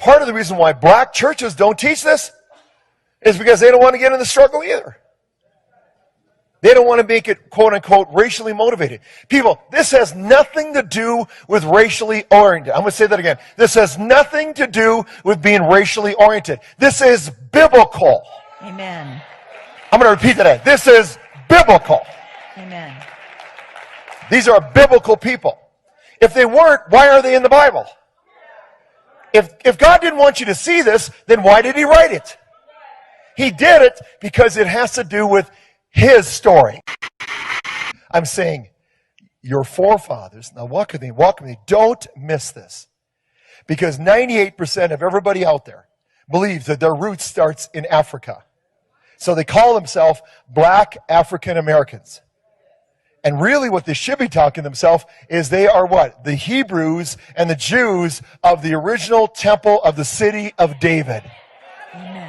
part of the reason why black churches don't teach this is because they don't want to get in the struggle either. They don't want to make it, quote unquote, racially motivated. People, this has nothing to do with racially oriented. I'm going to say that again. This has nothing to do with being racially oriented. This is biblical. Amen. I'm going to repeat that. This is biblical. Amen. These are biblical people. If they weren't, why are they in the Bible? If God didn't want you to see this, then why did he write it? He did it because it has to do with his story. I'm saying your forefathers, now walk with me, don't miss this. Because 98% of everybody out there believes that their roots starts in Africa. So they call themselves black African Americans. And really what they should be talking to themselves is they are what? The Hebrews and the Jews of the original temple of the city of David. Amen.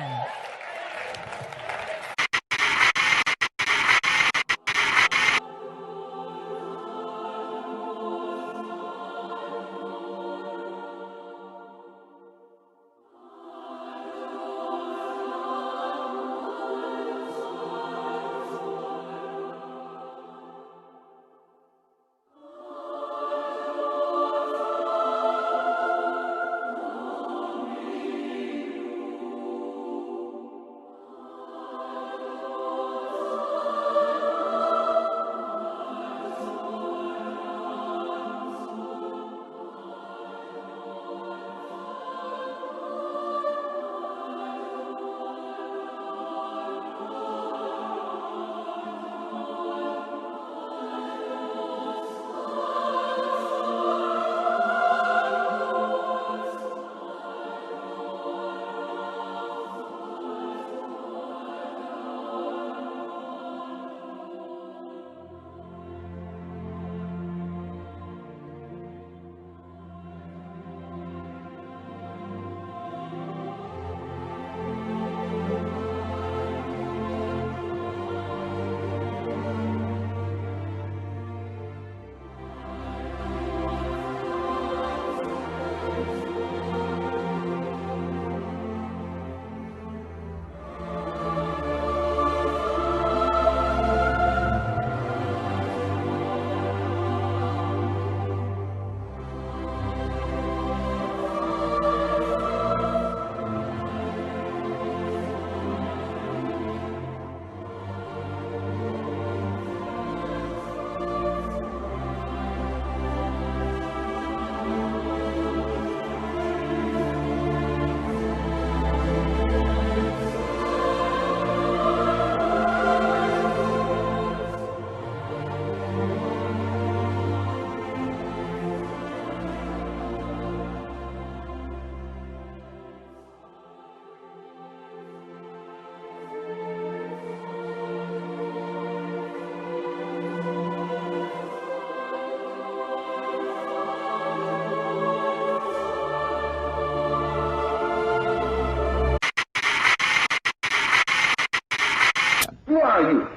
Who are you?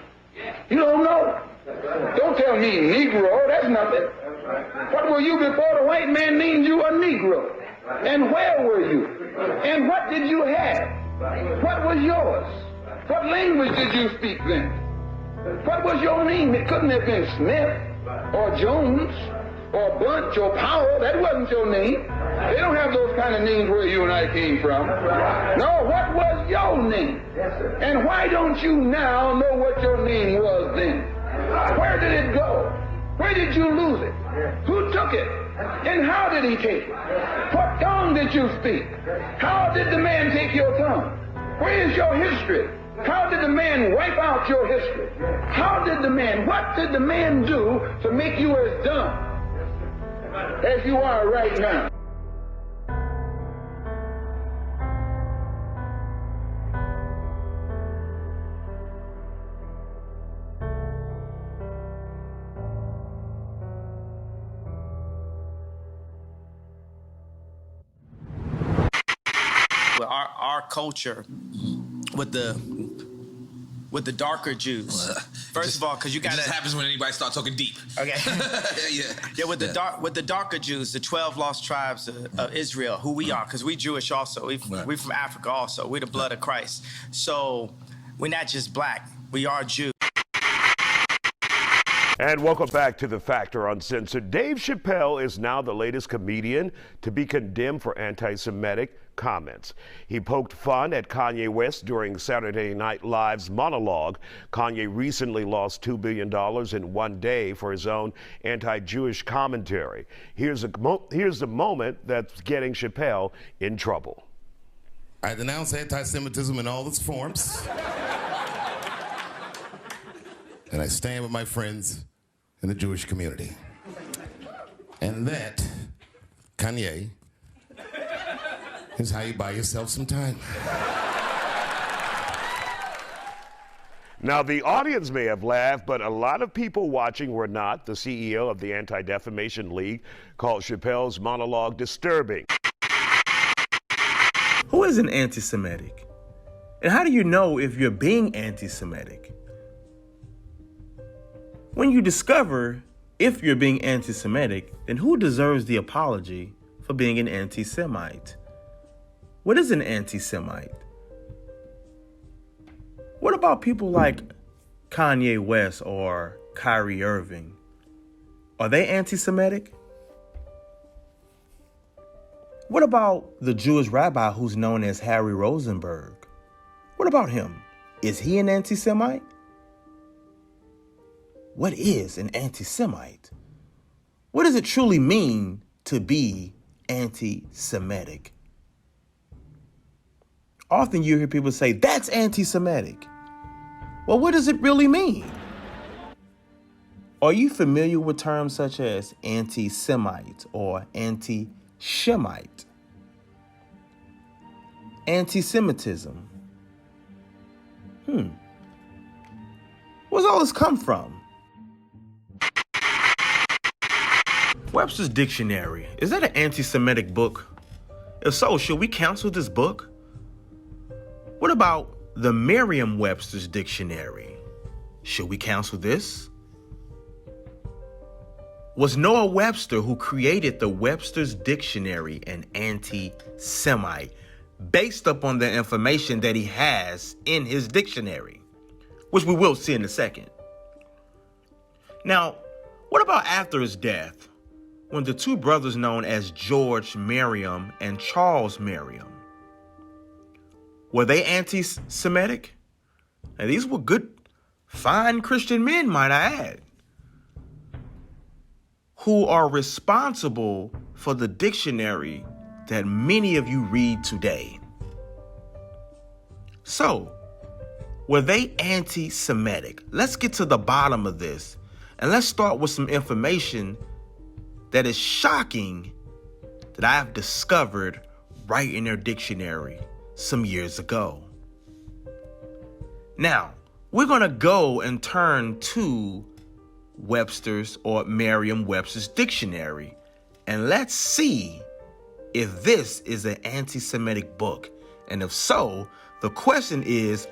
You don't know. Don't tell me Negro, that's nothing. What were you before the white man named you a Negro? And where were you? And what did you have? What was yours? What language did you speak then? What was your name? It couldn't have been Smith or Jones or Bunch or Powell. That wasn't your name. They don't have those kind of names where you and I came from. No, what was your name? And why don't you now know what your name was then? Where did it go? Where did you lose it? Who took it? And how did he take it? What tongue did you speak? How did the man take your tongue? Where is your history? How did the man wipe out your history? What did the man do to make you as dumb as you are right now? Our culture with the with the darker Jews. First of all, because you got It just happens when anybody starts talking deep. Okay. Yeah, with the darker Jews, the 12 lost tribes of Israel, who we are, because we Jewish also. We from Africa also. We're the blood of Christ. So we're not just black. We are Jews. And welcome back to The Factor Uncensored. Dave Chappelle is now the latest comedian to be condemned for anti-Semitic comments. He poked fun at Kanye West during Saturday Night Live's monologue. Kanye recently lost $2 billion in one day for his own anti-Jewish commentary. Here's the moment that's getting Chappelle in trouble. I denounce anti-Semitism in all its forms. And I stand with my friends in the Jewish community. And that, Kanye, is how you buy yourself some time. Now, the audience may have laughed, but a lot of people watching were not. The CEO of the Anti-Defamation League called Chappelle's monologue disturbing. Who is an anti-Semitic? And how do you know if you're being anti-Semitic? When you discover if you're being anti-Semitic, then who deserves the apology for being an anti-Semite? What is an anti-Semite? What about people like Kanye West or Kyrie Irving? Are they anti-Semitic? What about the Jewish rabbi who's known as Harry Rosenberg? What about him? Is he an anti-Semite? What is an anti-Semite? What does it truly mean to be anti-Semitic? Often you hear people say, that's anti-Semitic. Well, what does it really mean? Are you familiar with terms such as anti-Semite or anti-Shemite? Anti-Semitism. Where's all this come from? Webster's Dictionary. Is that an anti-Semitic book? If so, should we cancel this book? What about the Merriam-Webster's Dictionary? Should we cancel this? Was Noah Webster, who created the Webster's Dictionary, an anti-Semite based upon the information that he has in his dictionary, which we will see in a second? Now, what about after his death, when the two brothers known as George Merriam and Charles Merriam, were they anti-Semitic? Now, these were good, fine Christian men, might I add, who are responsible for the dictionary that many of you read today. So, were they anti-Semitic? Let's get to the bottom of this, and let's start with some information that is shocking that I have discovered right in their dictionary some years ago. Now, we're going to go and turn to Webster's or Merriam-Webster's dictionary, and let's see if this is an anti-Semitic book. And if so, the question is,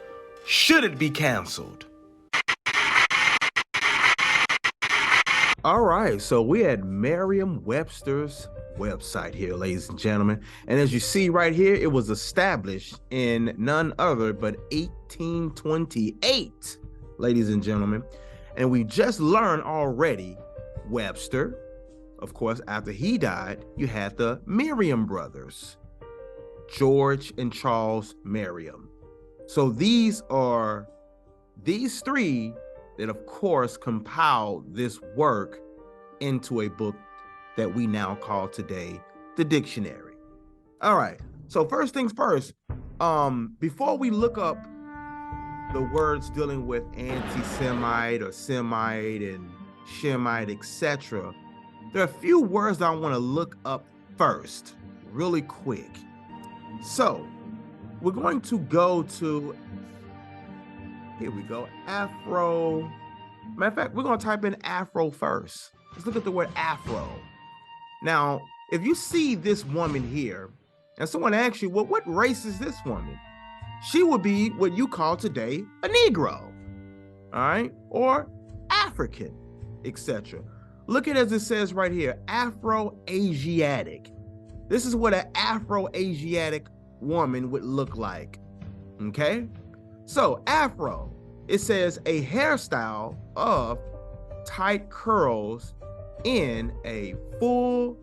should it be canceled? All right, so we had Merriam-Webster's website here, ladies and gentlemen. And as you see right here, it was established in none other but 1828, ladies and gentlemen. And we just learned already Webster, of course, after he died, you had the Merriam brothers, George and Charles Merriam. So these are these three that, of course, compiled this work into a book that we now call today the dictionary. All right, so first things first, before we look up the words dealing with anti-Semite or Semite and Shemite, etc., there are a few words that I want to look up first, really quick. So we're going to go to, here we go, Afro. Matter of fact, we're going to type in Afro first. Let's look at the word Afro. Now, if you see this woman here, and someone asks you, well, what race is this woman? she would be what you call today a Negro, all right, or African, etc. Look at as it says right here, Afro-Asiatic. This is what an Afro-Asiatic woman would look like, okay? So Afro, it says a hairstyle of tight curls in a full,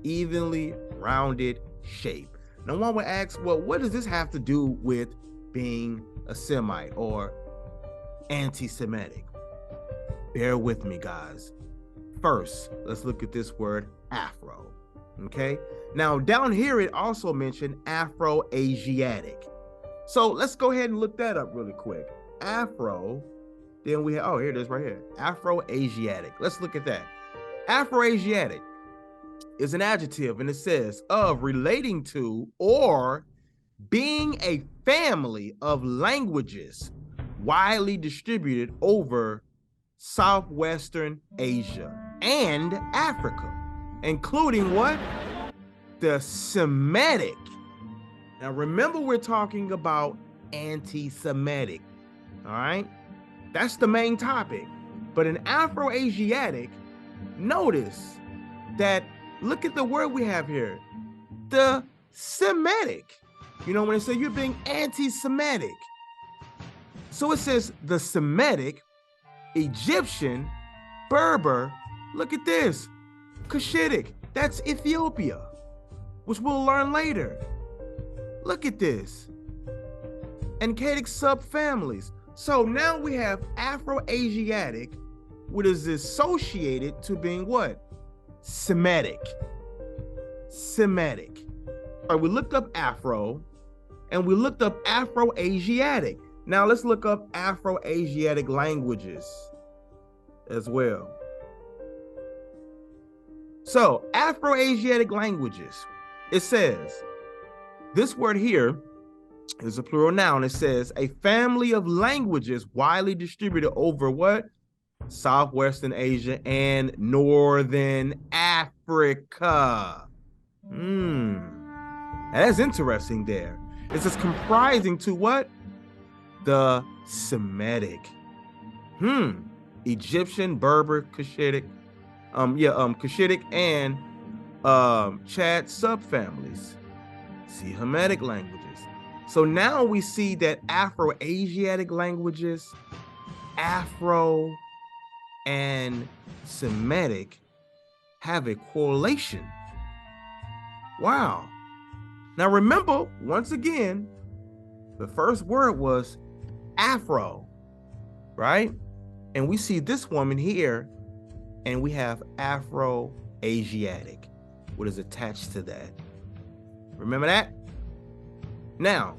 evenly rounded shape. Now one would ask, well, what does this have to do with being a Semite or anti-Semitic? Bear with me, guys. First, let's look at this word Afro, okay? Now down here, it also mentioned Afro-Asiatic. So let's go ahead and look that up really quick. Afro, then we have, oh, here it is right here. Afro-Asiatic. Let's look at that. Afro-Asiatic is an adjective, and it says of relating to or being a family of languages widely distributed over Southwestern Asia and Africa, including what? The Semitic. Now remember, we're talking about anti-Semitic, all right? That's the main topic. But in Afro-Asiatic, notice that, look at the word we have here, the Semitic. You know, when it says you're being anti-Semitic. So it says the Semitic, Egyptian, Berber, look at this, Cushitic, that's Ethiopia, which we'll learn later. Look at this. Encadic subfamilies. So now we have Afro-Asiatic, which is associated to being what? Semitic. Semitic. All right, we looked up Afro, and we looked up Afro-Asiatic. Now let's look up Afro-Asiatic languages as well. So Afro-Asiatic languages, it says, this word here is a plural noun. It says a family of languages widely distributed over what? Southwestern Asia and Northern Africa. Now that's interesting there. It says comprising to what? The Semitic. Egyptian, Berber, Cushitic, Cushitic and Chad subfamilies. Semitic languages. So now we see that Afro-Asiatic languages, Afro and Semitic have a correlation. Wow. Now remember, once again, the first word was Afro, right? And we see this woman here, and we have Afro-Asiatic. What is attached to that? Remember that? Now,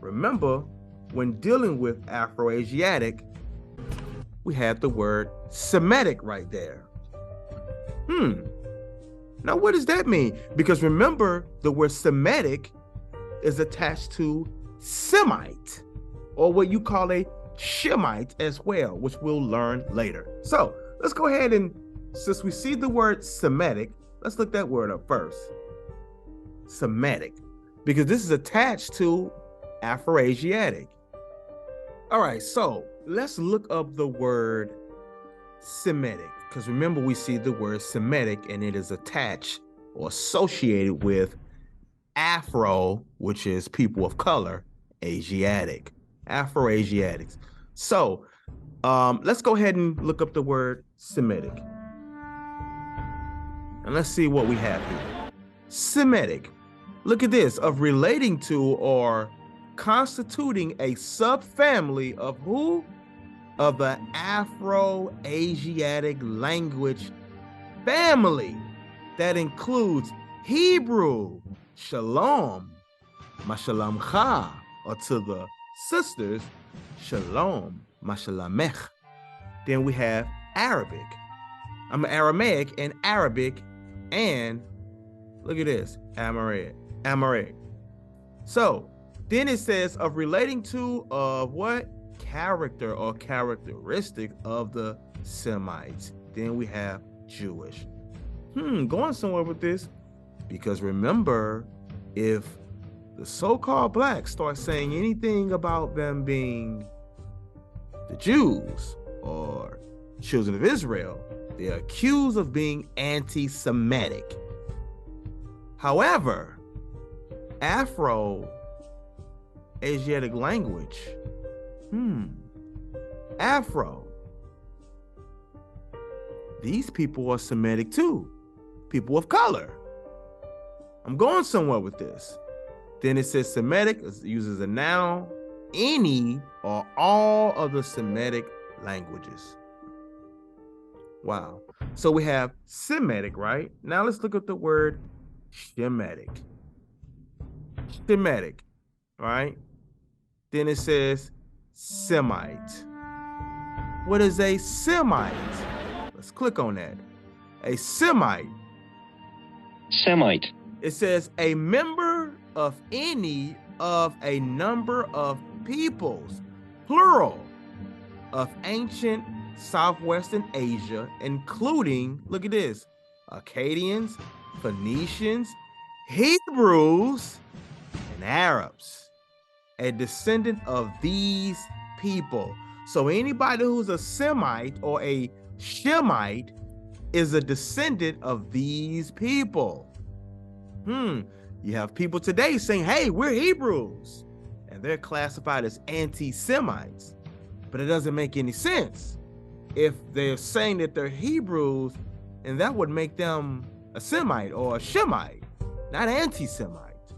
remember, when dealing with Afro-Asiatic, we had the word Semitic right there. Now, what does that mean? Because remember, the word Semitic is attached to Semite, or what you call a Shemite as well, which we'll learn later. So let's go ahead and, since we see the word Semitic, let's look that word up first. Semitic, because this is attached to Afro-Asiatic. All right, so let's look up the word Semitic, because remember, we see the word Semitic and it is attached or associated with Afro, which is people of color, Asiatic, Afro-Asiatics. So let's go ahead and look up the word Semitic. And let's see what we have here. Semitic. Look at this, of relating to or constituting a subfamily of who? Of the Afro-Asiatic language family that includes Hebrew, Shalom, Mashalamcha, or to the sisters, Shalom, Mashalamech. Then we have Arabic. Aramaic and Arabic, and look at this, Amharic. So then it says of relating to of what? Character or characteristic of the Semites. Then we have Jewish. Going somewhere with this, because remember, if the so-called blacks start saying anything about them being the Jews or children of Israel, they're accused of being anti-Semitic. However, Afro-Asiatic language, Afro, these people are Semitic too, people of color. I'm going somewhere with this. Then it says Semitic uses a noun, any or all of the Semitic languages. Wow. So we have Semitic, right? Now let's look at the word Shemitic. Shemitic, right? Then it says Semite. What is a Semite? Let's click on that. A Semite. Semite. It says a member of any of a number of peoples, plural, of ancient Southwestern Asia, including, look at this, Akkadians, Phoenicians, Hebrews, and Arabs, a descendant of these people. So anybody who's a Semite or a Shemite is a descendant of these people. You have people today saying, hey, we're Hebrews, and they're classified as anti-Semites, but it doesn't make any sense if they're saying that they're Hebrews, and that would make them a Semite or a Shemite, not anti-Semite.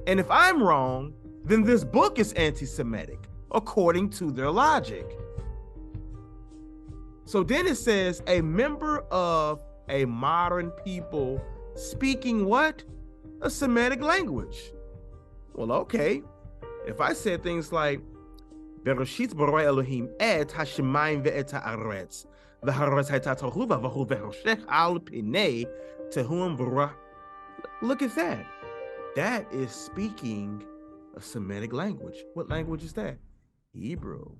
And if I'm wrong, then this book is anti-Semitic, according to their logic. So then it says a member of a modern people speaking what? A Semitic language. Well, okay. If I said things like, Bereshit bara Elohim et hashemayim ve'et haaretz, v'haaretz hayta tohu v'vahu v'hoshech al pinei tehuim bara. Look at that. That is speaking a Semitic language. What language is that? Hebrew.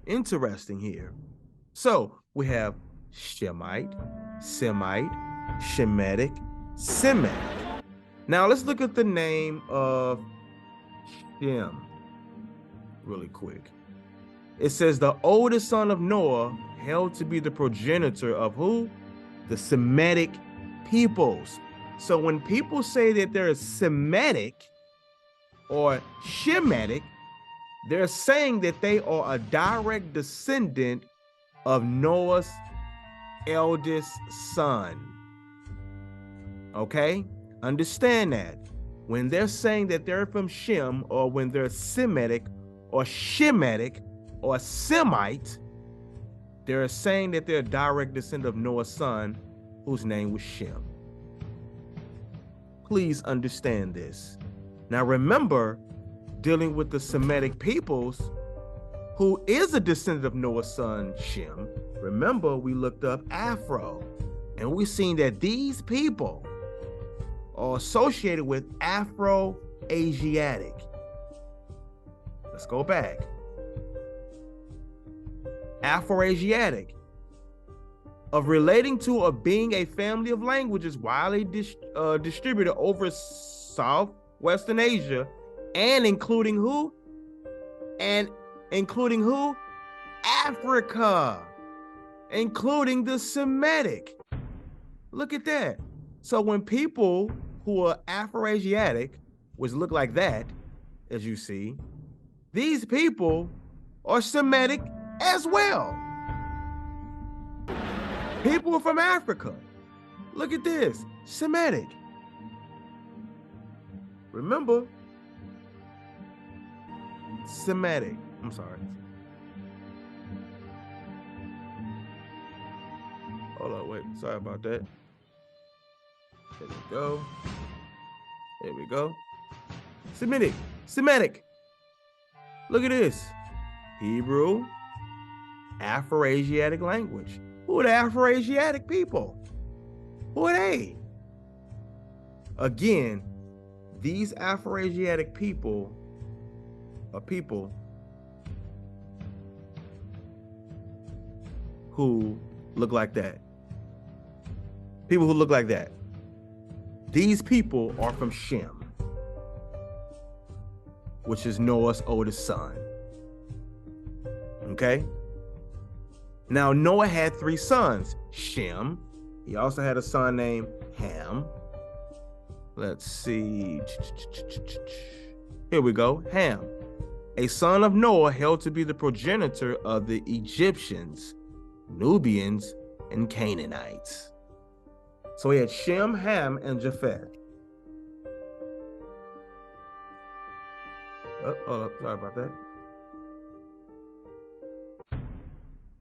Interesting here. So we have Shemite, Semite, Shemitic, Semitic. Now let's look at the name of Shem really quick. It says the oldest son of Noah, held to be the progenitor of who? The Semitic peoples. So when people say that they're Semitic or Shemitic, they're saying that they are a direct descendant of Noah's eldest son. Okay? Understand that. When they're saying that they're from Shem, or when they're Semitic or Shemitic or Semite, they're saying that they're a direct descendant of Noah's son, whose name was Shem. Please understand this. Now remember, dealing with the Semitic peoples, who is a descendant of Noah's son, Shem. Remember, we looked up Afro, and we've seen that these people are associated with Afro-Asiatic. Let's go back. Afro-Asiatic, of relating to or being a family of languages widely distributed over Southwestern Asia, and including who? Africa, including the Semitic. Look at that. So when people who are Afro-Asiatic, which look like that, as you see, these people are Semitic as well. People from Africa. Look at this, Semitic. Remember, Semitic. I'm sorry. Hold on, wait. Sorry about that. There we go. There we go. Semitic. Semitic. Look at this. Hebrew, Afro-Asiatic language. Who are the Afro-Asiatic people? Who are they? Again, these Afro-Asiatic people are people who look like that. People who look like that. These people are from Shem, which is Noah's oldest son. Okay? Now, Noah had 3 sons. Shem. He also had a son named Ham. Let's see. Here we go. Ham, a son of Noah, held to be the progenitor of the Egyptians, Nubians, and Canaanites. So he had Shem, Ham, and Japheth. Oh, sorry about that.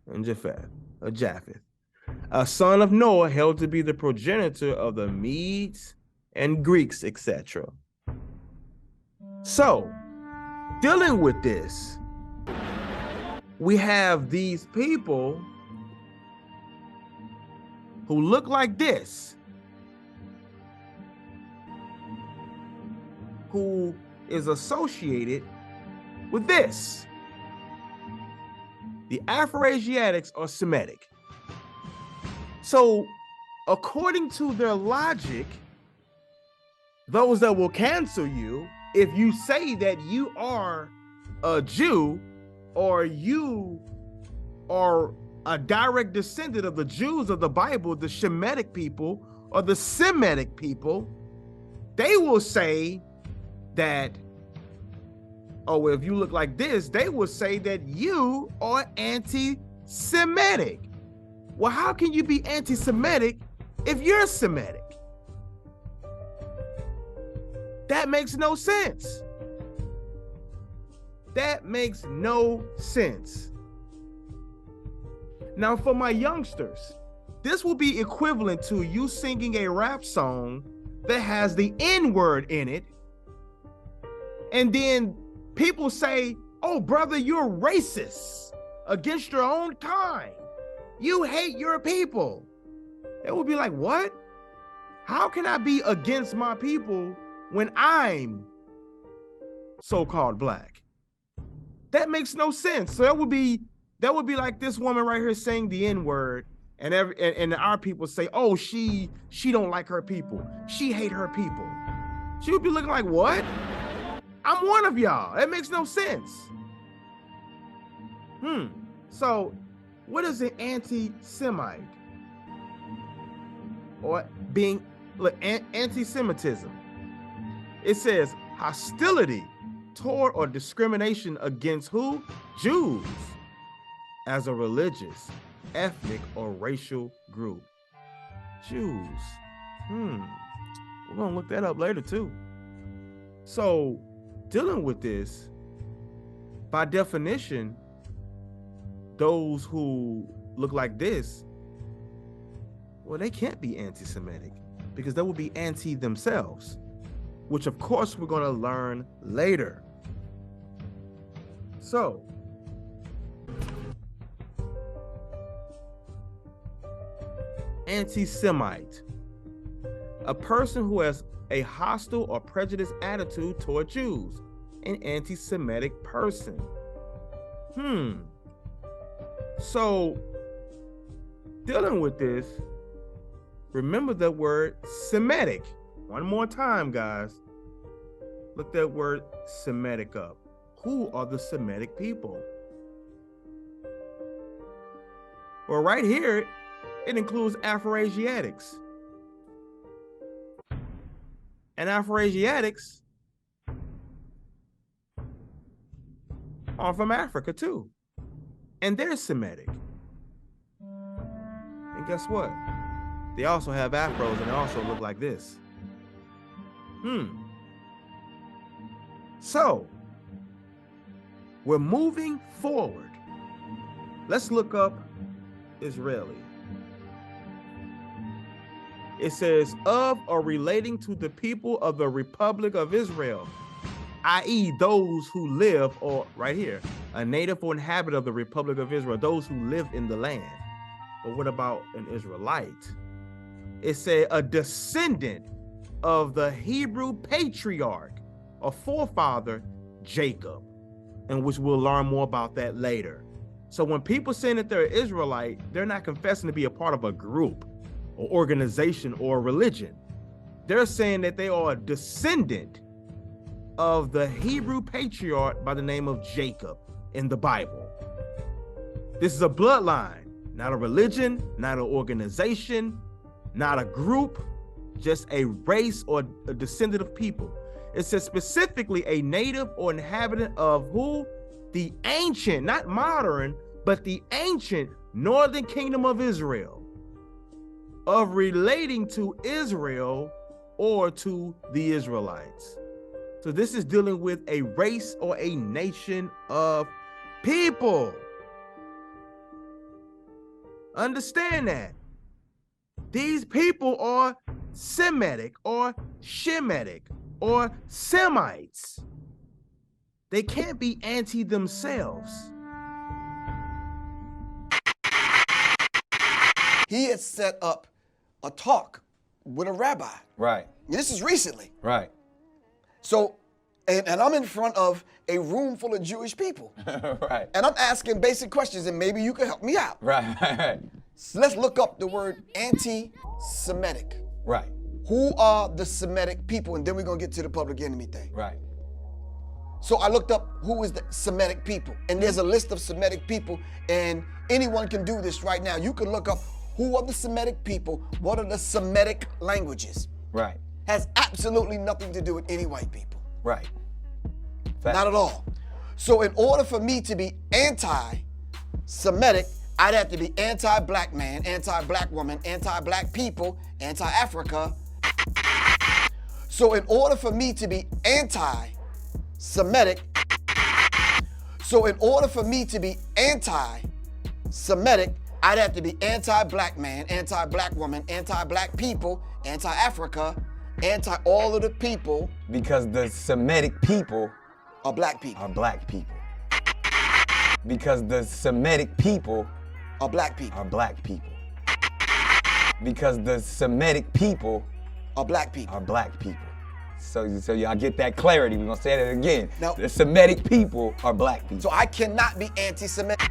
And Japheth, a son of Noah, held to be the progenitor of the Medes and Greeks, etc. So, dealing with this, we have these people who look like this, who is associated with this. The Afro-Asiatics are Semitic. So, according to their logic, those that will cancel you, if you say that you are a Jew or you are a direct descendant of the Jews of the Bible, the Shemitic people or the Semitic people, they will say that, oh, well, if you look like this, they will say that you are anti-Semitic. Well, how can you be anti-Semitic if you're Semitic? That makes no sense. That makes no sense. Now, for my youngsters, this will be equivalent to you singing a rap song that has the N-word in it, and then people say, oh, brother, you're racist against your own kind. You hate your people. They will be like, what? How can I be against my people when I'm so-called black? That makes no sense. So that would be like this woman right here saying the N-word, and our people say, oh, she don't like her people. She hate her people. She would be looking like, what? I'm one of y'all. That makes no sense. So what is an anti-Semite? Or being, look, anti-Semitism. It says hostility toward or discrimination against who? Jews as a religious, ethnic, or racial group. Jews. We're gonna look that up later too. So dealing with this, by definition, those who look like this, well, they can't be anti-Semitic because they will be anti themselves, which of course we're going to learn later. So, anti-Semite, a person who has a hostile or prejudiced attitude toward Jews, an anti-Semitic person. So, dealing with this, remember the word Semitic. One more time, guys. Look that word Semitic up. Who are the Semitic people? Well, right here, it includes Afro-Asiatics. And Afro-Asiatics are from Africa too. And they're Semitic. And guess what? They also have afros and they also look like this. So, we're moving forward. Let's look up Israeli. It says, of or relating to the people of the Republic of Israel, i.e. those who live, or right here, a native or inhabitant of the Republic of Israel, those who live in the land. But what about an Israelite? It said a descendant of the Hebrew patriarch or forefather, Jacob, and which we'll learn more about that later. So when people say that they're Israelite, they're not confessing to be a part of a group. or organization or religion. They're saying that they are a descendant of the Hebrew patriarch by the name of Jacob in the Bible. This is a bloodline, not a religion, not an organization, not a group, just a race or a descendant of people. It says specifically a native or inhabitant of who? The ancient, not modern, but the ancient northern kingdom of Israel, of relating to Israel or to the Israelites. So this is dealing with a race or a nation of people. Understand that. These people are Semitic or Shemitic or Semites. They can't be anti themselves. He had set up a talk with a rabbi. Right. This is recently. Right. So, and I'm in front of a room full of Jewish people. Right. And I'm asking basic questions, and maybe you can help me out. Right. So let's look up the word anti-Semitic. Right. Who are the Semitic people? And then we're going to get to the public enemy thing. Right. So I looked up who is the Semitic people. And there's a list of Semitic people, and anyone can do this right now. You can look up who are the Semitic people, what are the Semitic languages. Right. Has absolutely nothing to do with any white people. Right. Not at all. So in order for me to be anti-Semitic, I'd have to be anti-black man, anti-black woman, anti-black people, anti-Africa. So in order for me to be anti-Semitic, I'd have to be anti-black man, anti-black woman, anti-black people, anti-Africa, anti-all of the people. Because the Semitic people are black people. Because the Semitic people are black people. Because the Semitic people are black people. So y'all get that clarity. We're gonna say that again. Now, the Semitic people are black people. So I cannot be anti-Semitic.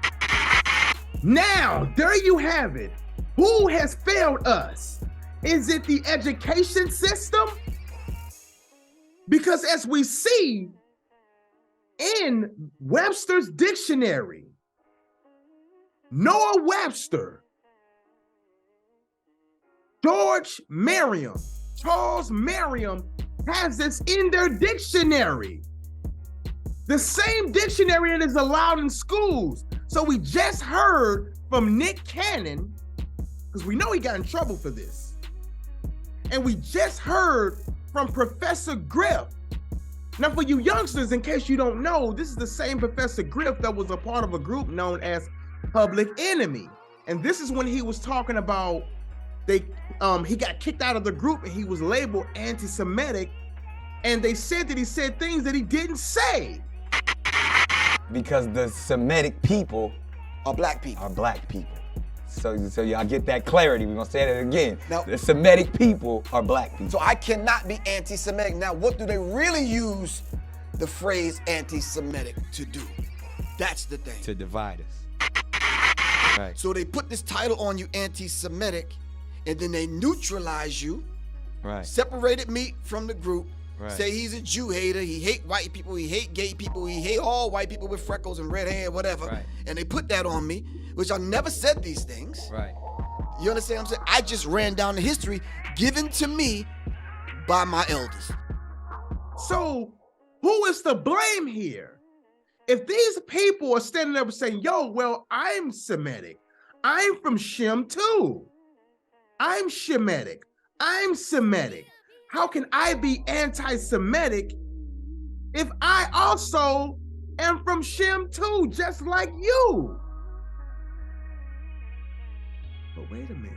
Now, there you have it. Who has failed us? Is it the education system? Because as we see in Webster's dictionary, Noah Webster, Charles Merriam has this in their dictionary. The same dictionary that is allowed in schools. So we just heard from Nick Cannon, because we know he got in trouble for this. And we just heard from Professor Griff. Now for you youngsters, in case you don't know, this is the same Professor Griff that was a part of a group known as Public Enemy. And this is when he was talking about he got kicked out of the group and he was labeled anti-Semitic. And they said that he said things that he didn't say. Because the Semitic people are black people. So y'all get that clarity. We're gonna say that again. Now, the Semitic people are black people. So I cannot be anti-Semitic. Now, what do they really use the phrase anti-Semitic to do? That's the thing. To divide us. Right. So they put this title on you, anti-Semitic, and then they neutralize you. Right. Separated me from the group. Right. Say he's a Jew hater, he hate white people, he hate gay people, he hate all white people with freckles and red hair, whatever. Right. And they put that on me, which I never said these things. Right. You understand what I'm saying? I just ran down the history given to me by my elders. So who is to blame here? If these people are standing up and saying, yo, well, I'm Semitic. I'm from Shem too. I'm Shemitic. I'm Semitic. How can I be anti-Semitic if I also am from Shem too, just like you? But wait a minute.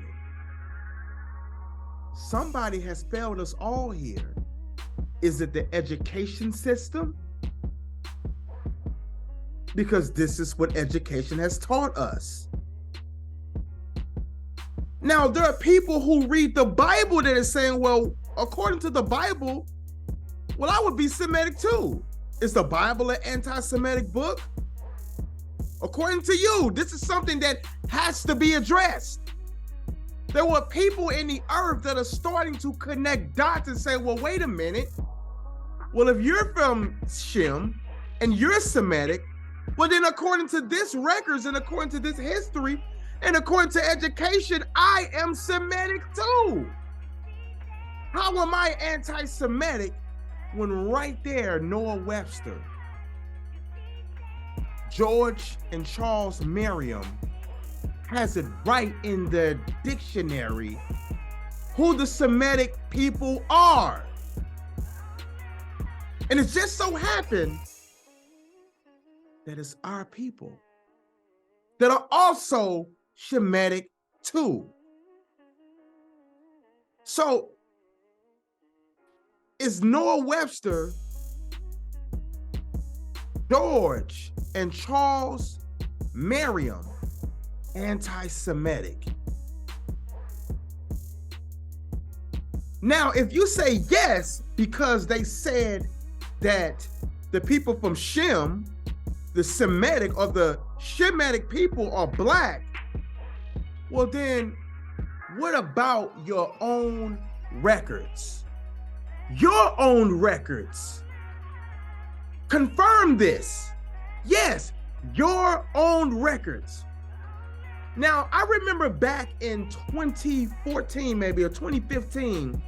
Somebody has failed us all here. Is it the education system? Because this is what education has taught us. Now, there are people who read the Bible that is saying, well, according to the Bible, well, I would be Semitic too. Is the Bible an anti-Semitic book? According to you, this is something that has to be addressed. There were people in the earth that are starting to connect dots and say, well, wait a minute. Well, if you're from Shem and you're Semitic, well, then according to this records and according to this history and according to education, I am Semitic too. How am I anti-Semitic when right there, Noah Webster, George and Charles Merriam has it right in the dictionary who the Semitic people are. And it just so happened that it's our people that are also Shemitic too. So is Noah Webster, George, and Charles Merriam anti-Semitic? Now, if you say yes, because they said that the people from Shem, the Semitic or the Shemitic people are black, well then, what about your own records? Your own records confirm this. Yes, your own records. Now, I remember back in 2014, maybe, or 2015,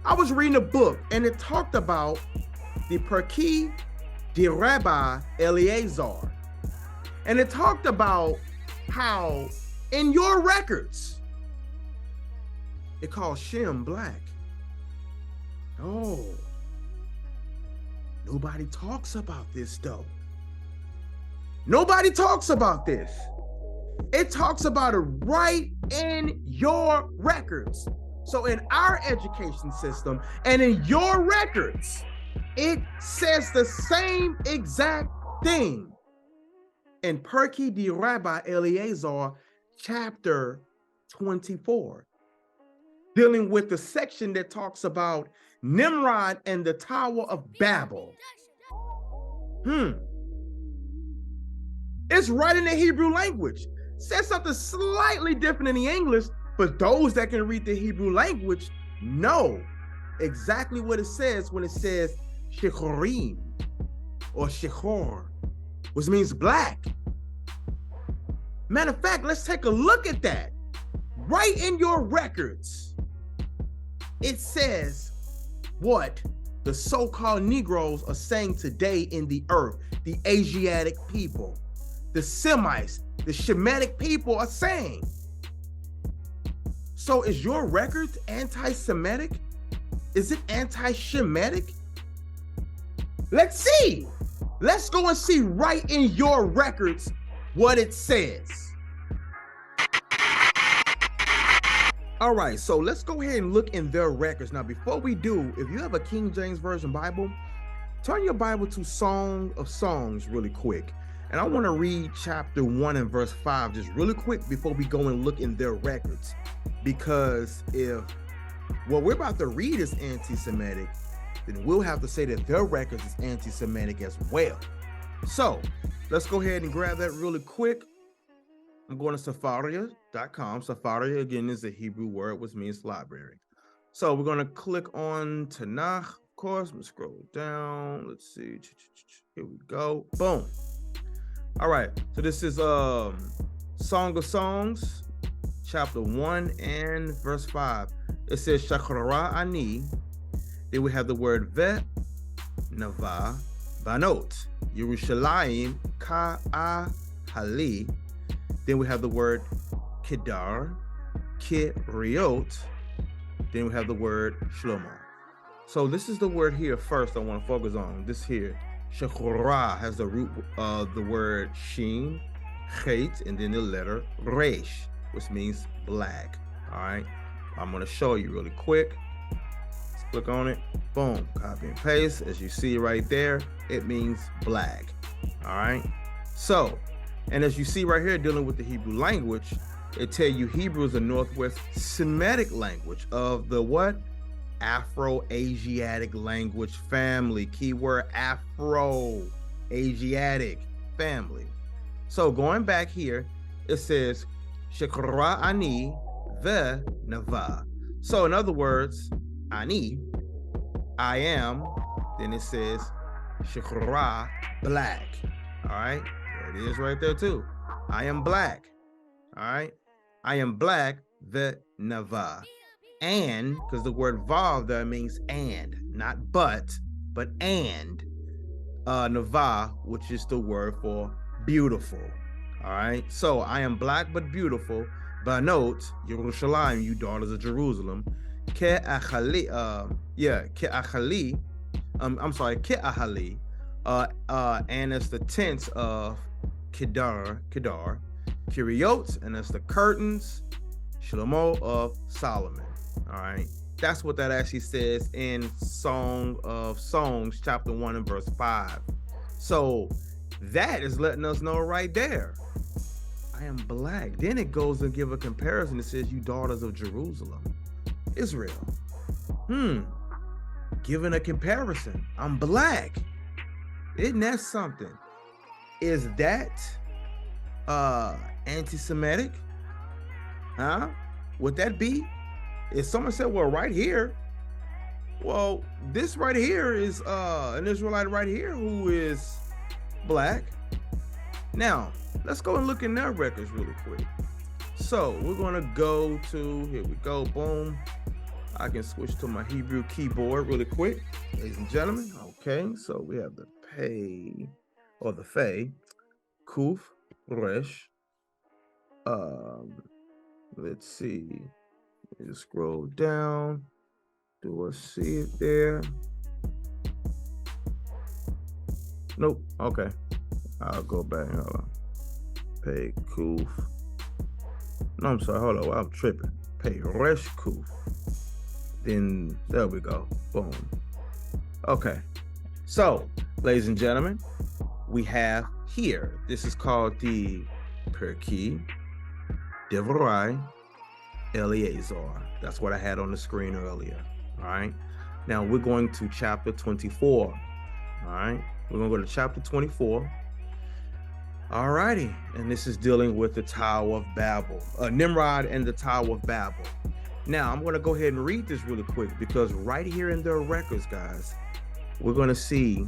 I was reading a book and it talked about the Perkei de Rabbi Eleazar. And it talked about how in your records, it called Shem black. Oh, nobody talks about this though. Nobody talks about this. It talks about it right in your records. So in our education system and in your records, it says the same exact thing. In Perkei de Rabbi Eleazar, chapter 24, dealing with the section that talks about Nimrod and the Tower of Babel. It's right in the Hebrew language. Says something slightly different in the English, but those that can read the Hebrew language know exactly what it says when it says Shechorim or Shechor, which means black. Matter of fact, let's take a look at that. Right in your records, it says what the so-called Negroes are saying today in the earth, the Asiatic people, the Semites, the Shemitic people are saying. So is your record anti-Semitic? Is it anti-Shemitic? Let's see. Let's go and see right in your records what it says. All right, so let's go ahead and look in their records. Now, before we do, if you have a King James Version Bible, turn your Bible to Song of Songs really quick. And I want to read chapter 1 and verse 5 just really quick before we go and look in their records. Because if what we're about to read is anti-Semitic, then we'll have to say that their records is anti-Semitic as well. So let's go ahead and grab that really quick. I'm going to Safaria.com. Safaria, again, is a Hebrew word, which means library. So we're going to click on Tanakh, of course. I'm going to scroll down. Let's see. Here we go. Boom. All right. So this is Song of Songs, chapter 1 and verse 5. It says, Shachara Ani. Then we have the word Ve, Nava, Banot, Yerushalayim, Ka'ahali. Then we have the word Kedar, Kiriot. Then we have the word Shlomo. So this is the word here first I want to focus on. This here, Shechorah, has the root of the word Shin, Chet, and then the letter Resh, which means black. All right, I'm going to show you really quick. Let's click on it. Boom, copy and paste. As you see right there, it means black. All right, so, and as you see right here, dealing with the Hebrew language, it tell you Hebrew is a Northwest Semitic language of the what? Afro-Asiatic language family. Keyword Afro-Asiatic family. So going back here, it says Shekra Ani ve nava. So in other words, ani, I am, then it says shikra, black. All right, there it is right there too. I am black. All right, I am black, ve nava. And, because the word vav there means and, not but and. Nava, which is the word for beautiful. All right, so I am black but beautiful. Banot Yerushalayim, you daughters of Jerusalem. Ke achali, ke achali. I'm sorry, ke ahali. And it's the tense of kedar, kiriot, and it's the curtains, Shlomo of Solomon. All right. That's what that actually says in Song of Songs, chapter 1 and verse 5. So that is letting us know right there. I am black. Then it goes and give a comparison. It says, you daughters of Jerusalem, Israel. Giving a comparison. I'm black. Isn't that something? Is that anti-Semitic? Huh? Would that be? If someone said, well, right here, well, this right here is an Israelite right here who is black. Now, let's go and look in their records really quick. So we're going to go to, here we go, boom. I can switch to my Hebrew keyboard really quick, ladies and gentlemen. Okay, so we have the pay, or the Fey, Kuf, Resh. Let's see. Just scroll down. Do I see it there? Nope. Okay. I'll go back. Hold on. Pay Kuf. No, I'm sorry. Hold on. I'm tripping. Pay Resh Kuf. Then there we go. Boom. Okay. So, ladies and gentlemen, we have here. This is called the Perki Devarai Eleazar. That's what I had on the screen earlier. All right. Now we're going to chapter 24. All right. We're going to go to chapter 24. All righty. And this is dealing with the Tower of Babel. Nimrod and the Tower of Babel. Now I'm going to go ahead and read this really quick because right here in their records, guys, we're going to see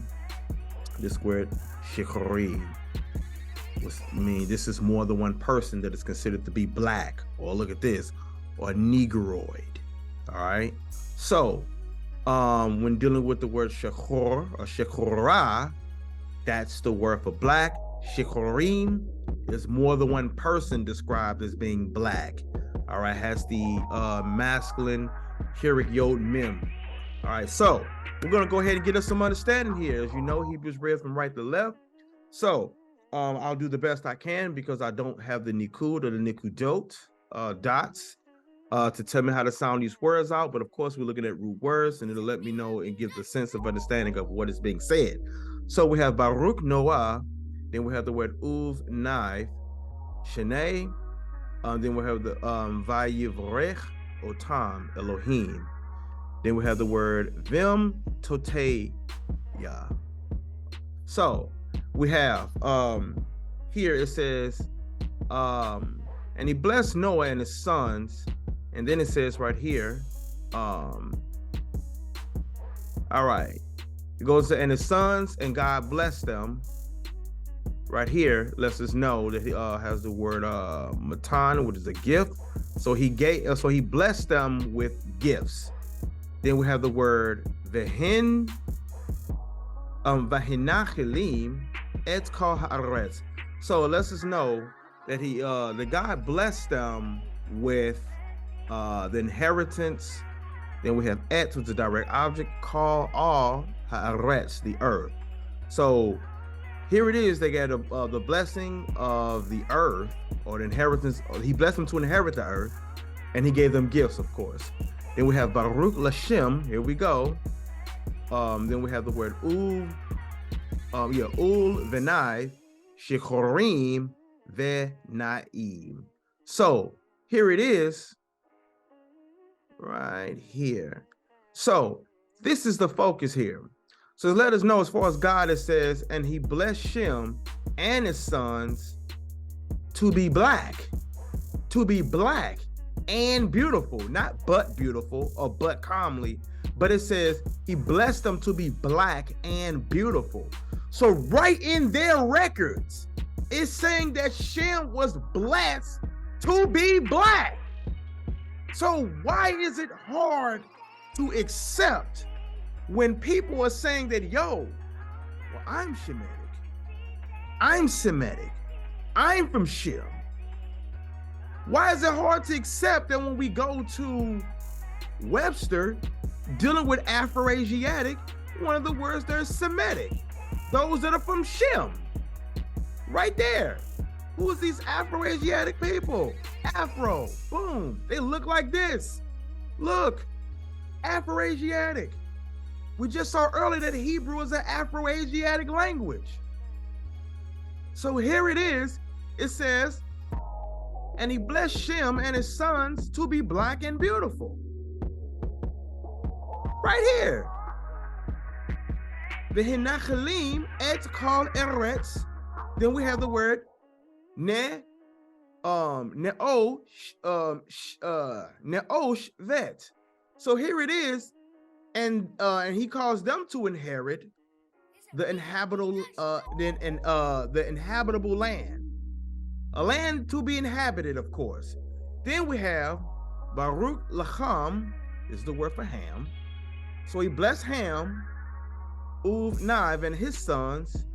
this word Shikri. I mean, this is more than one person that is considered to be black, or look at this, or negroid. All right. So when dealing with the word shechor or shechorah, that's the word for black. Shechorim is more than one person described as being black. All right, has the masculine hirik yod mem. All right, so we're gonna go ahead and get us some understanding here. As you know, Hebrews read from right to left. So I'll do the best I can because I don't have the nikud or the nikudot dots to tell me how to sound these words out. But of course, we're looking at root words, and it'll let me know and give the sense of understanding of what is being said. So we have Baruch Noah, then we have the word Uv knife, Shenei, then we have the Vayivrech Otam Elohim. Then we have the word Vim Toteya. So we have here it says, and he blessed Noah and his sons. And then it says right here, all right, it goes to, and his sons, and God blessed them. Right here lets us know that he has the word matan, which is a gift. So he blessed them with gifts. Then we have the word vehin, vahinachilim et kol haaretz. So it lets us know that the God blessed them with the inheritance. Then we have et, which is a direct object, call all haaretz, the earth. So here it is, they got the blessing of the earth, or the inheritance. He blessed them to inherit the earth, and he gave them gifts, of course. Then we have Baruch Lashem, here we go. Then we have the word Ul Venai, Shechorim Venaim. So here it is, right here. So this is the focus here. So let us know, as far as God, it says, and he blessed Shem and his sons to be black. To be black. and beautiful, not but beautiful or but calmly, but it says he blessed them to be black and beautiful. So right in their records, it's saying that Shem was blessed to be black. So why is it hard to accept when people are saying that, yo, well, I'm Shemitic, I'm Semitic, I'm from Shem? Why is it hard to accept that when we go to Webster, dealing with Afro-Asiatic, one of the words there is Semitic, those that are from Shem, right there. Who is these Afro-Asiatic people? Afro, boom, they look like this. Look, Afro-Asiatic. We just saw earlier that Hebrew is an Afro-Asiatic language. So here it is, it says, and he blessed Shem and his sons to be black and beautiful. Right here. The Hinachalim et kol eretz. Then we have the word neosh vet. So here it is, and he calls them to inherit the inhabitable the inhabitable land. A land to be inhabited, of course. Then we have Baruch Lacham, is the word for Ham. So he blessed Ham, Uvniv, and his sons.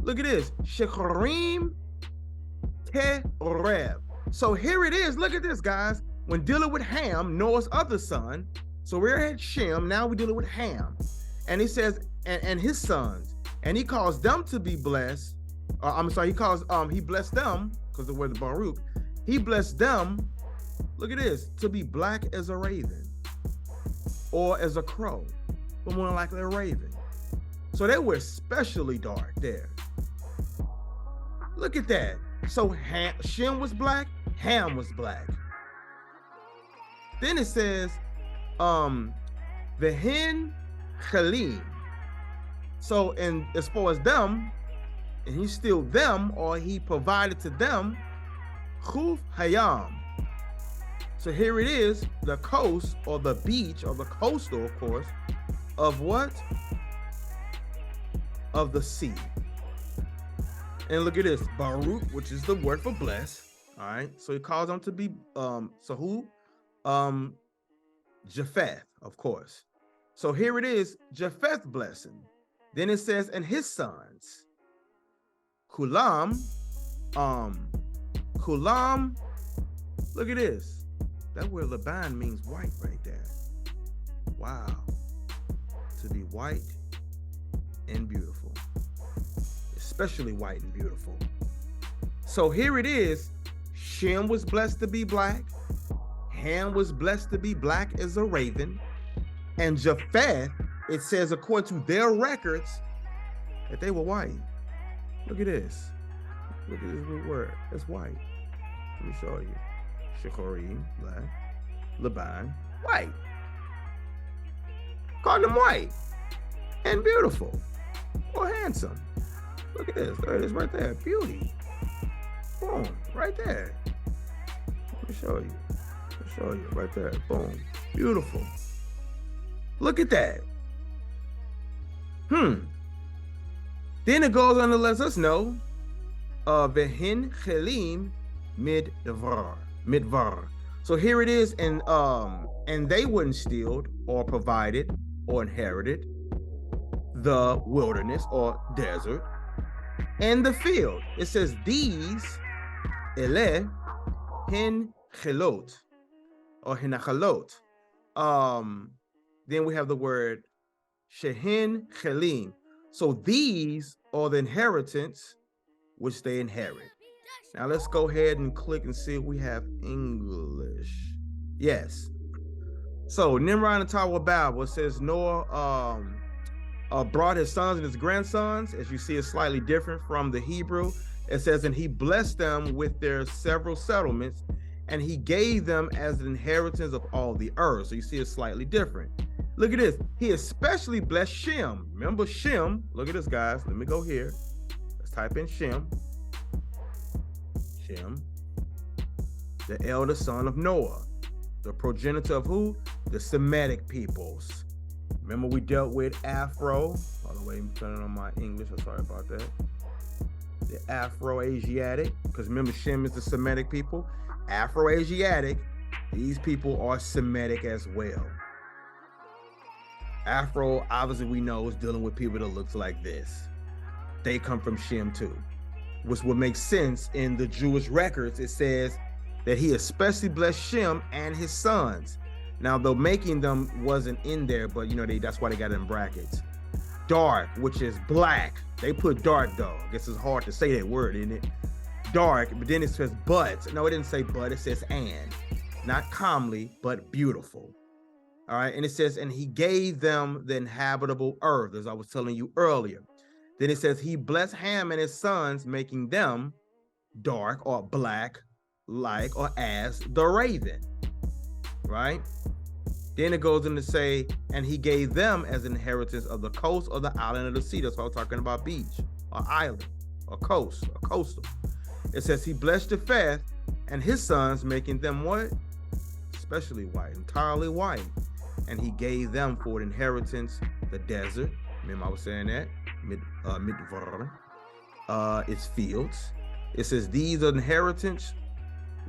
Look at this, Shechorim Terev. So here it is, look at this, guys. When dealing with Ham, Noah's other son, so we're at Shem, now we're dealing with Ham. And he says, and his sons, and he calls them to be blessed. He blessed them, because the word Baruch, he blessed them, look at this, to be black as a raven, or as a crow, but more likely a raven. So they were especially dark there. Look at that. So Shem was black, Ham was black. Then it says, the Hen Chalim. So, and as far as them, and he still them, or he provided to them, Chuf Hayam. So here it is, the coast, or the beach, or the coastal, of course, of what? Of the sea. And look at this, Baruch, which is the word for bless. All right, so he calls them to be, Japheth, of course. So here it is, Japheth blessing. Then it says, and his sons, Kulam, look at this. That word Laban means white right there. Wow. To be white and beautiful. Especially white and beautiful. So here it is. Shem was blessed to be black. Ham was blessed to be black as a raven. And Japheth, it says according to their records, that they were white. Look at this. Look at this word. It's white. Let me show you. Shechorim, black. Laban, white. Call them white and beautiful or handsome. Look at this. There it is right there. Beauty. Boom. Right there. Let me show you. Right there. Boom. Beautiful. Look at that. Then it goes on to let us know, Vehin Chelim Midvar. So here it is, and they wouldn't steal or provided or inherited the wilderness or desert and the field. It says these ele hin chelot or hinachalot. Then we have the word shehin chelim. So these are the inheritance which they inherit. Now let's go ahead and click and see if we have English. Yes. So Nimrod and Tower Bible, it says Noah brought his sons and his grandsons. As you see, it's slightly different from the Hebrew. It says, and he blessed them with their several settlements, and he gave them as an inheritance of all the earth. So you see, it's slightly different. Look at this. He especially blessed Shem. Remember Shem. Look at this, guys. Let me go here. Let's type in Shem. Shem, the elder son of Noah. The progenitor of who? The Semitic peoples. Remember we dealt with Afro. Hold on, wait, I'm turning on my English. I'm sorry about that. The Afro-Asiatic, because remember Shem is the Semitic people. Afro-Asiatic, these people are Semitic as well. Afro, obviously we know, is dealing with people that looks like this. They come from Shem too. Which would make sense in the Jewish records. It says that he especially blessed Shem and his sons. Now, though making them wasn't in there, but you know, that's why they got it in brackets. Dark, which is black. They put dark though. I guess it's hard to say that word, isn't it? Dark, but then it says but. No, it didn't say but, it says and. Not comely, but beautiful. All right, and it says, and he gave them the inhabitable earth, as I was telling you earlier. Then it says, he blessed Ham and his sons, making them dark or black, like or as the raven, right? Then it goes in to say, and he gave them as inheritance of the coast of the island of the sea. That's what I'm talking about, beach, or island, or coast, or coastal. It says, he blessed Japheth and his sons, making them what? Especially white, entirely white. And he gave them for an inheritance the desert. Remember I was saying that? Its fields. It says, these are inheritance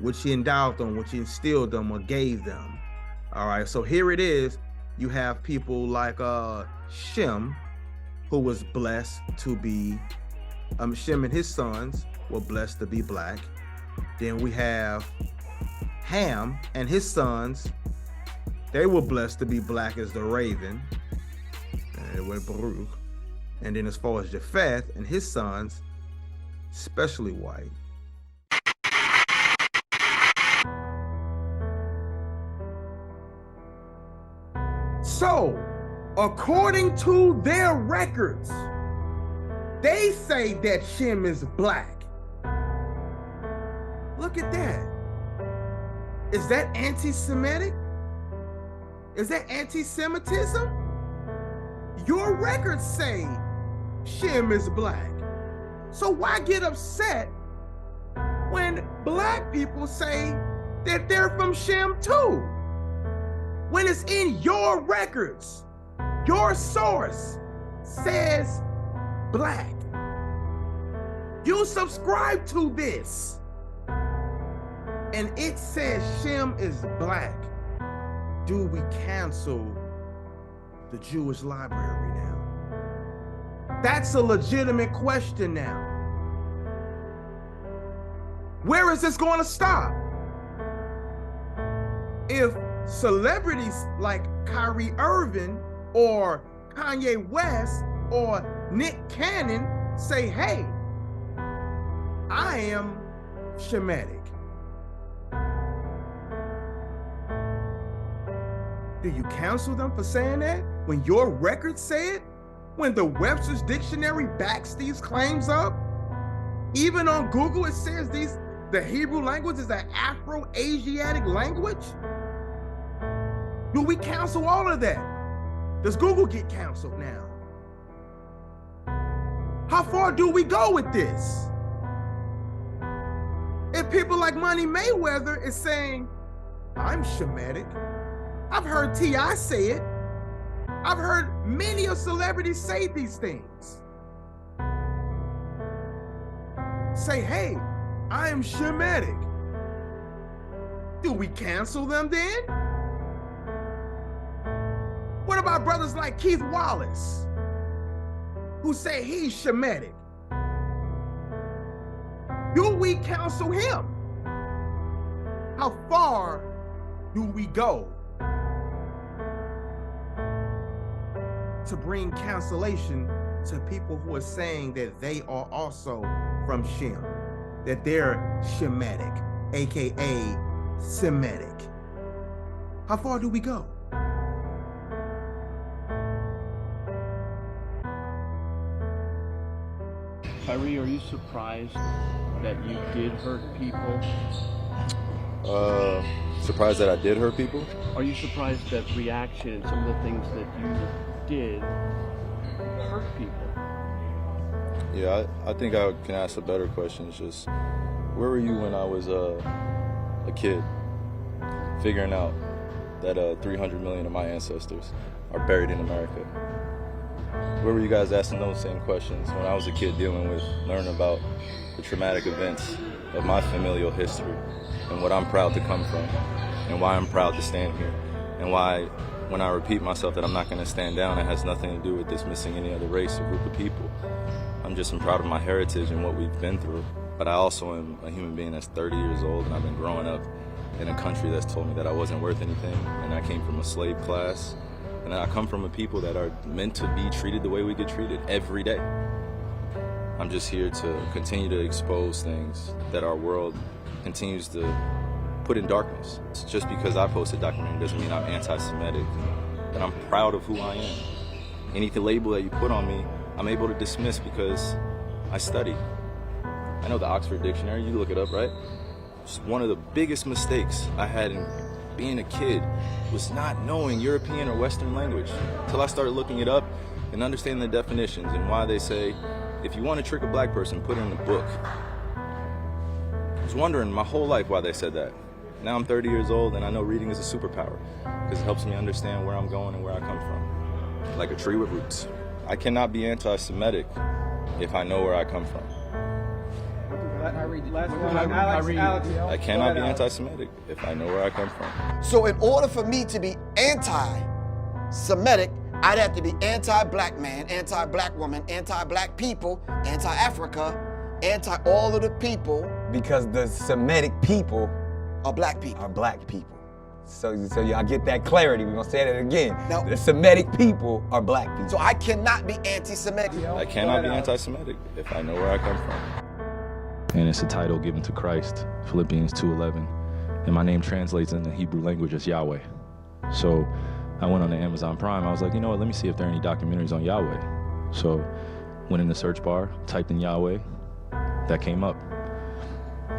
which he endowed them, which he instilled them or gave them. All right, so here it is. You have people like Shem, who was blessed to be, Shem and his sons were blessed to be black. Then we have Ham and his sons. They were blessed to be black as the raven. And it went Baruch. And then as far as Japheth and his sons, especially white. So, according to their records, they say that Shem is black. Look at that. Is that anti-Semitic? Is that anti-Semitism? Your records say Shem is black. So why get upset when black people say that they're from Shem too? When it's in your records, your source says black. You subscribe to this and it says Shem is black. Do we cancel the Jewish library now? That's a legitimate question now. Where is this going to stop? If celebrities like Kyrie Irving or Kanye West or Nick Cannon say, hey, I am Shemitic. Do you cancel them for saying that? When your records say it? When the Webster's Dictionary backs these claims up? Even on Google it says the Hebrew language is an Afro-Asiatic language? Do we cancel all of that? Does Google get canceled now? How far do we go with this? If people like Money Mayweather is saying, I'm Shemitic, I've heard T.I. say it. I've heard many of celebrities say these things. Say, hey, I am Shemitic. Do we cancel them then? What about brothers like Keith Wallace, who say he's Shemitic? Do we cancel him? How far do we go to bring cancellation to people who are saying that they are also from Shem, that they're Shemitic, aka Semitic? How far do we go? Kyrie, are you surprised that you did hurt people? Surprised that I did hurt people? Are you surprised that reaction and some of the things that you did hurt people? Yeah, I think I can ask a better question. It's just, where were you when I was a kid, figuring out that 300 million of my ancestors are buried in America. Where were you guys asking those same questions when I was a kid learning about the traumatic events of my familial history and what I'm proud to come from and why I'm proud to stand here and why when I repeat myself that I'm not going to stand down, it has nothing to do with dismissing any other race or group of people. I'm just proud of my heritage and what we've been through. But I also am a human being that's 30 years old, and I've been growing up in a country that's told me that I wasn't worth anything, and I came from a slave class, and I come from a people that are meant to be treated the way we get treated every day. I'm just here to continue to expose things that our world continues to put in darkness. It's just because I post a documentary doesn't mean I'm anti-Semitic, but I'm proud of who I am. Any label that you put on me, I'm able to dismiss because I study. I know the Oxford Dictionary, you look it up, right? It's one of the biggest mistakes I had in being a kid was not knowing European or Western language until I started looking it up and understanding the definitions and why they say, if you want to trick a black person, put it in a book. I was wondering my whole life why they said that. Now I'm 30 years old and I know reading is a superpower because it helps me understand where I'm going and where I come from. Like a tree with roots. I cannot be anti-Semitic if I know where I come from. I cannot be anti-Semitic if I know where I come from. So in order for me to be anti-Semitic, I'd have to be anti-black man, anti-black woman, anti-black people, anti-Africa, anti-all of the people. Because the Semitic people are black people. So y'all get that clarity. We're gonna say that again. Now, the Semitic people are black people. So I cannot be anti-Semitic. I cannot be anti-Semitic if I know where I come from. And it's a title given to Christ, Philippians 2:11. And my name translates in the Hebrew language as Yahweh. So I went on the Amazon Prime. I was like, you know what, let me see if there are any documentaries on Yahweh. So went in the search bar, typed in Yahweh, that came up.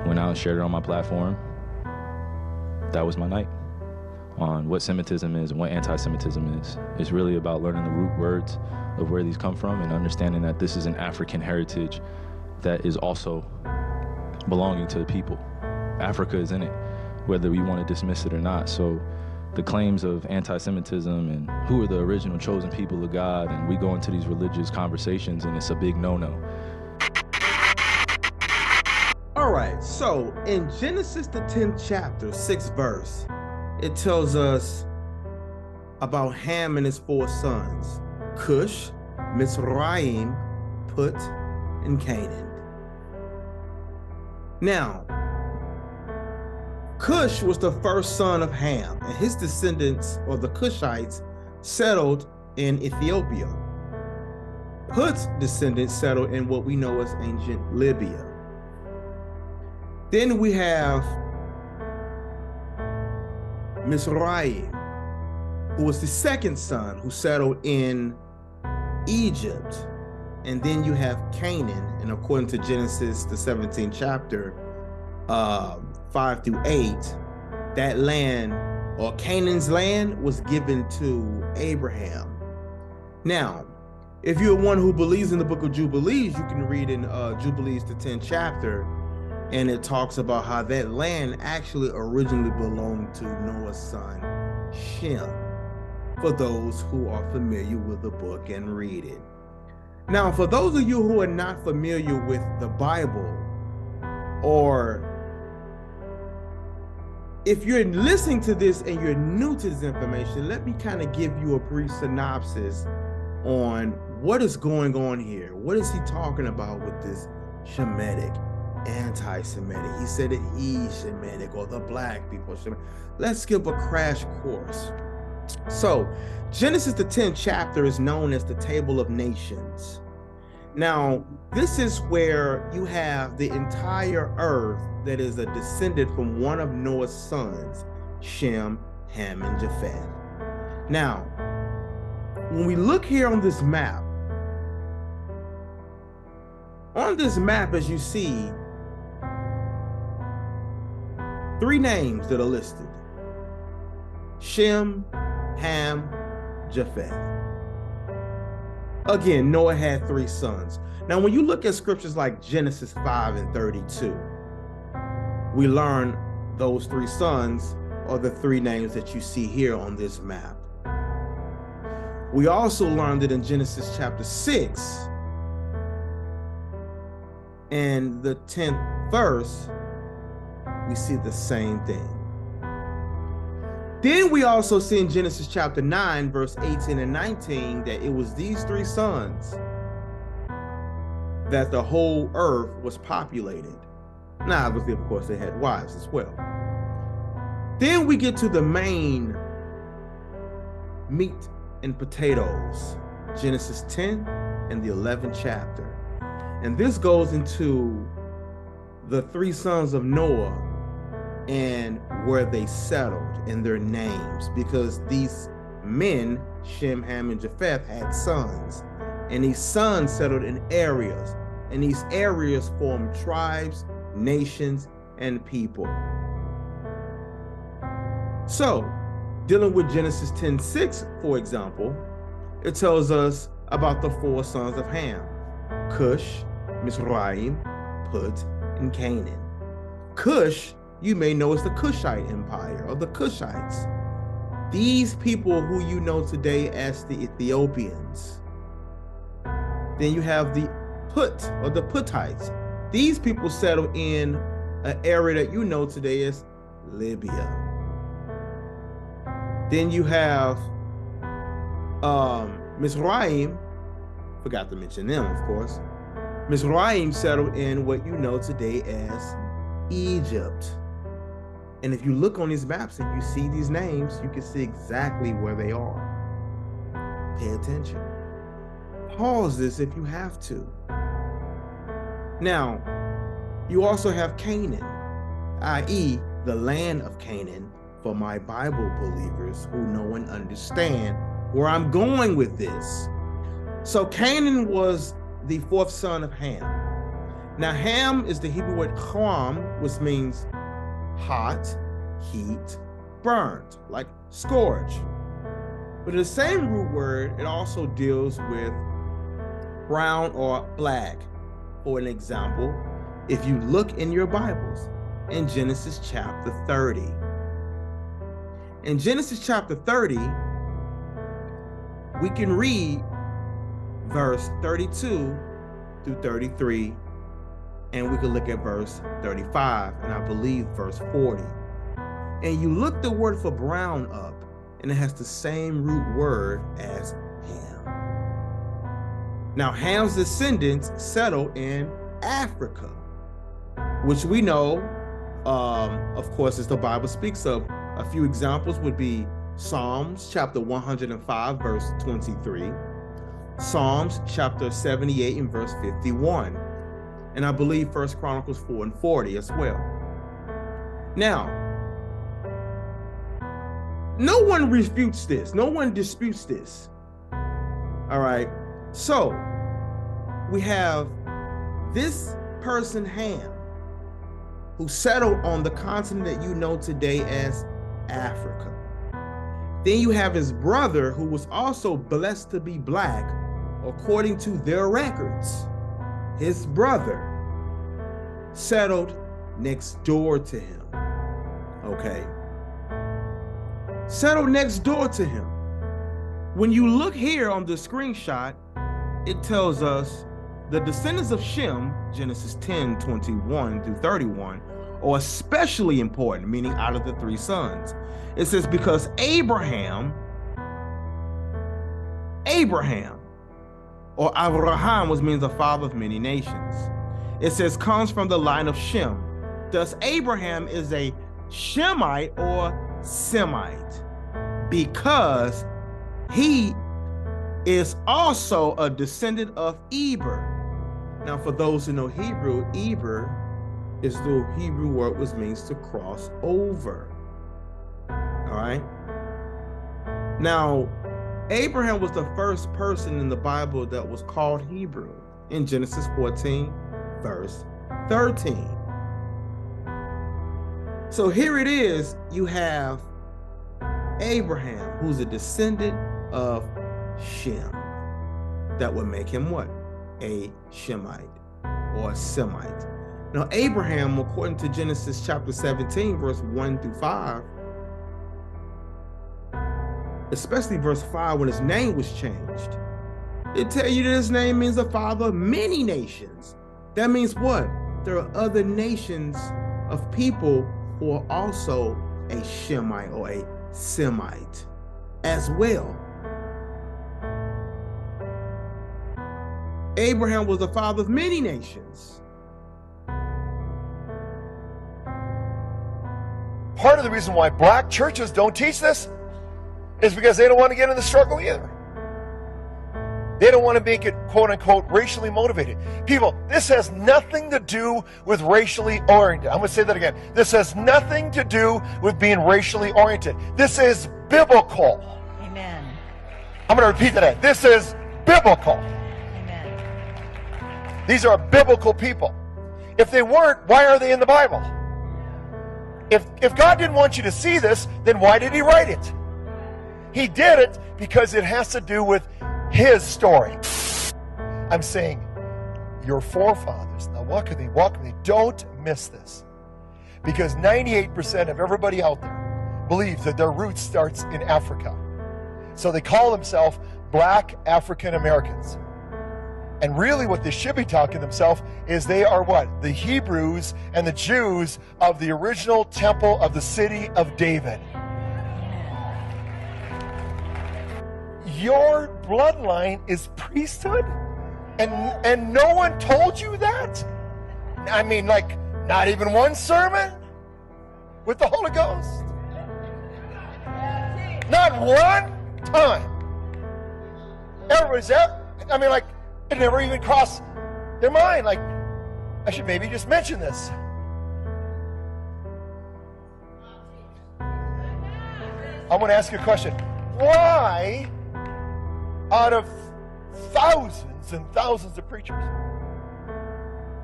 Went out and shared it on my platform. That was my night on what Semitism is and what anti-Semitism is. It's really about learning the root words of where these come from and understanding that this is an African heritage that is also belonging to the people. Africa is in it, whether we want to dismiss it or not. So the claims of anti-Semitism and who are the original chosen people of God, and we go into these religious conversations and it's a big no-no. All right, so in Genesis the 10th chapter, 6th verse, it tells us about Ham and his 4 sons, Cush, Mizraim, Put, and Canaan. Now, Cush was the first son of Ham, and his descendants, or the Cushites, settled in Ethiopia. Put's descendants settled in what we know as ancient Libya. Then we have Mizraim, who was the second son who settled in Egypt. And then you have Canaan, and according to Genesis, the 17th chapter, 5 through 8, that land, or Canaan's land, was given to Abraham. Now, if you're one who believes in the book of Jubilees, you can read in Jubilees, the 10th chapter, and it talks about how that land actually originally belonged to Noah's son, Shem, for those who are familiar with the book and read it. Now, for those of you who are not familiar with the Bible, or if you're listening to this and you're new to this information, let me kind of give you a brief synopsis on what is going on here. What is he talking about with this Shemitic, anti-Semitic? He said that he's Shemitic, or the black people are Shemitic. Let's give a crash course. So, Genesis the 10th chapter is known as the Table of Nations. Now, this is where you have the entire earth that is a descendant from one of Noah's sons, Shem, Ham, and Japheth. Now, when we look here on this map, as you see, 3 names that are listed: Shem, Ham, Japheth. Again, Noah had 3 sons. Now, when you look at scriptures like Genesis 5 and 32, we learn those 3 sons are the three names that you see here on this map. We also learned that in Genesis chapter 6 and the 10th verse, we see the same thing. Then we also see in Genesis chapter 9, verse 18 and 19, that it was these three sons that the whole earth was populated. Now, obviously, of course, they had wives as well. Then we get to the main meat and potatoes, Genesis 10 and the 11th chapter. And this goes into the three sons of Noah and where they settled and their names, because these men, Shem, Ham, and Japheth, had sons, and these sons settled in areas, and these areas formed tribes, nations, and people. So, dealing with Genesis 10:6, for example, it tells us about the four sons of Ham: Cush, Mizraim, Put, and Canaan. Cush, you may know, is the Cushite Empire, or the Cushites. These people who you know today as the Ethiopians. Then you have the Put, or the Putites. These people settled in an area that you know today as Libya. Then you have Mizraim, forgot to mention them, of course. Mizraim settled in what you know today as Egypt. And if you look on these maps and you see these names, you can see exactly where they are. Pay attention. Pause this if you have to. Now, you also have Canaan, i.e. the land of Canaan, for my Bible believers who know and understand where I'm going with this. So Canaan was the fourth son of Ham. Now Ham is the Hebrew word cham, which means hot, heat, burnt, like scourge. But the same root word, it also deals with brown or black. For an example, if you look in your Bibles in Genesis chapter 30. In Genesis chapter 30, we can read verse 32 through 33, and we can look at verse 35, and I believe verse 40. And you look the word for brown up, and it has the same root word as Ham. Now, Ham's descendants settled in Africa, which we know, of course, as the Bible speaks of. A few examples would be Psalms chapter 105, verse 23, Psalms chapter 78 and verse 51, and I believe 1 Chronicles 4 and 40 as well. Now, no one refutes this. No one disputes this. All right. So we have this person, Ham, who settled on the continent that you know today as Africa. Then you have his brother, who was also blessed to be black, according to their records. His brother settled next door to him. Okay. Settled next door to him. When you look here on the screenshot, it tells us the descendants of Shem, Genesis 10, 21 through 31, are especially important, meaning out of the three sons. It says, because Abraham, or Abraham, which means the father of many nations. It says, comes from the line of Shem. Thus, Abraham is a Shemite or Semite, because he is also a descendant of Eber. Now, for those who know Hebrew, Eber is the Hebrew word which means to cross over. All right. Now, Abraham was the first person in the Bible that was called Hebrew in Genesis 14, verse 13. So here it is, you have Abraham, who's a descendant of Shem. That would make him what? A Shemite or a Semite. Now, Abraham, according to Genesis chapter 17, verse 1 through 5, especially verse 5 when his name was changed. It tell you that his name means the father of many nations. That means what? There are other nations of people who are also a Shemite or a Semite as well. Abraham was the father of many nations. Part of the reason why black churches don't teach this is because they don't want to get in the struggle either. They don't want to make it, quote unquote, racially motivated. People, this has nothing to do with racially oriented. I'm going to say that again. This has nothing to do with being racially oriented. This is biblical. Amen. I'm going to repeat that. This is biblical. Amen. These are biblical people. If they weren't, why are they in the Bible? If God didn't want you to see this, then why did he write it? He did it because it has to do with his story. I'm saying your forefathers. Now walk with me, don't miss this. Because 98% of everybody out there believes that their roots starts in Africa. So they call themselves Black African Americans. And really what they should be talking themselves is they are what? The Hebrews and the Jews of the original temple of the city of David. Your bloodline is priesthood? And no one told you that? I mean, like, not even one sermon with the Holy Ghost? Not one time. Everybody's there. I mean, like, it never even crossed their mind. Like, I should maybe just mention this. I want to ask you a question. Why, out of thousands and thousands of preachers,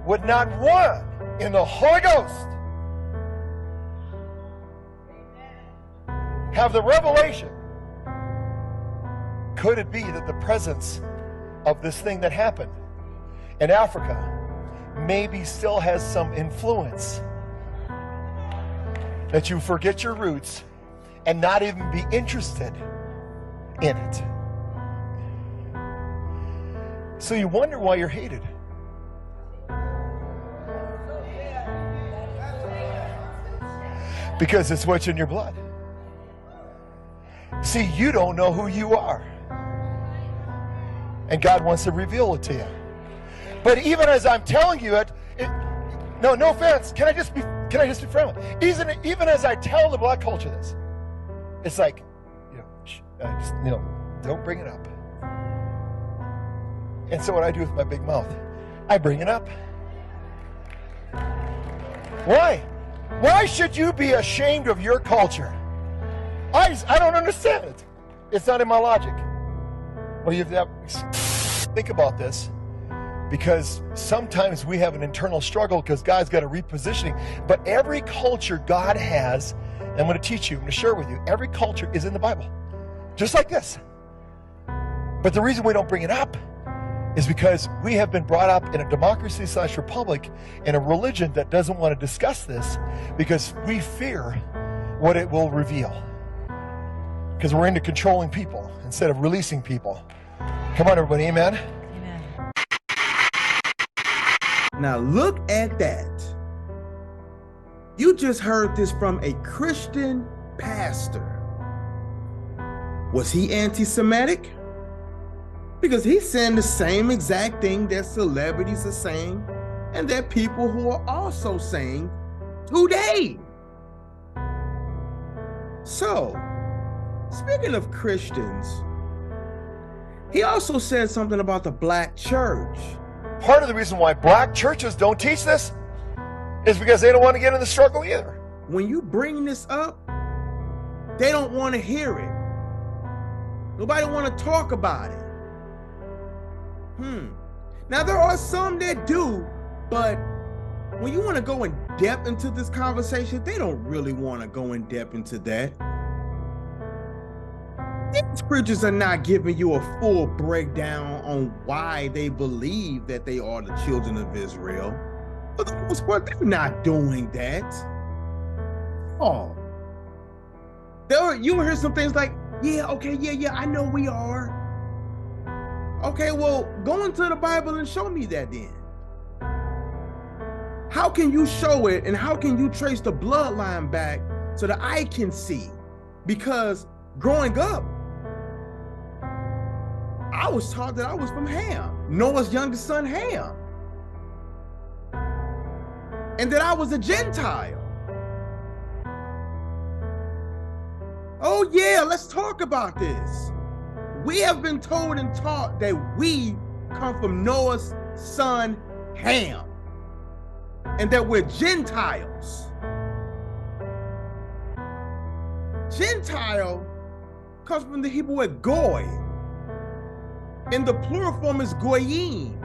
would not one in the Holy Ghost have the revelation? Could it be that the presence of this thing that happened in Africa maybe still has some influence, that you forget your roots and not even be interested in it? So you wonder why you're hated. Because it's what's in your blood. See, you don't know who you are. And God wants to reveal it to you. But even as I'm telling you it, no offense, can I just be frank? Even as I tell the black culture this, it's like, don't bring it up. And so what I do with my big mouth, I bring it up. Why? Why should you be ashamed of your culture? I don't understand it. It's not in my logic. Well, you have to think about this, because sometimes we have an internal struggle because God's got a repositioning. But every culture God has, and I'm going to teach you, I'm going to share with you, every culture is in the Bible. Just like this. But the reason we don't bring it up is because we have been brought up in a democracy/republic, in a religion that doesn't want to discuss this because we fear what it will reveal. Because we're into controlling people instead of releasing people. Come on, everybody, amen? Amen. Now look at that. You just heard this from a Christian pastor. Was he anti-Semitic? Because he's saying the same exact thing that celebrities are saying and that people who are also saying today. So, speaking of Christians, he also said something about the black church. Part of the reason why black churches don't teach this is because they don't want to get in the struggle either. When you bring this up, they don't want to hear it. Nobody want to talk about it. Now there are some that do, but when you want to go in depth into this conversation, they don't really want to go in depth into that. These preachers are not giving you a full breakdown on why they believe that they are the children of Israel. For the most part, they're not doing that. Oh. You hear some things like, Yeah, okay, yeah, I know we are. Okay, well, go into the Bible and show me that then. How can you show it and how can you trace the bloodline back so that I can see? Because growing up, I was taught that I was from Ham, Noah's youngest son, Ham. And that I was a Gentile. Oh yeah, let's talk about this. We have been told and taught that we come from Noah's son, Ham, and that we're Gentiles. Gentile comes from the Hebrew word goy, and the plural form is goyim.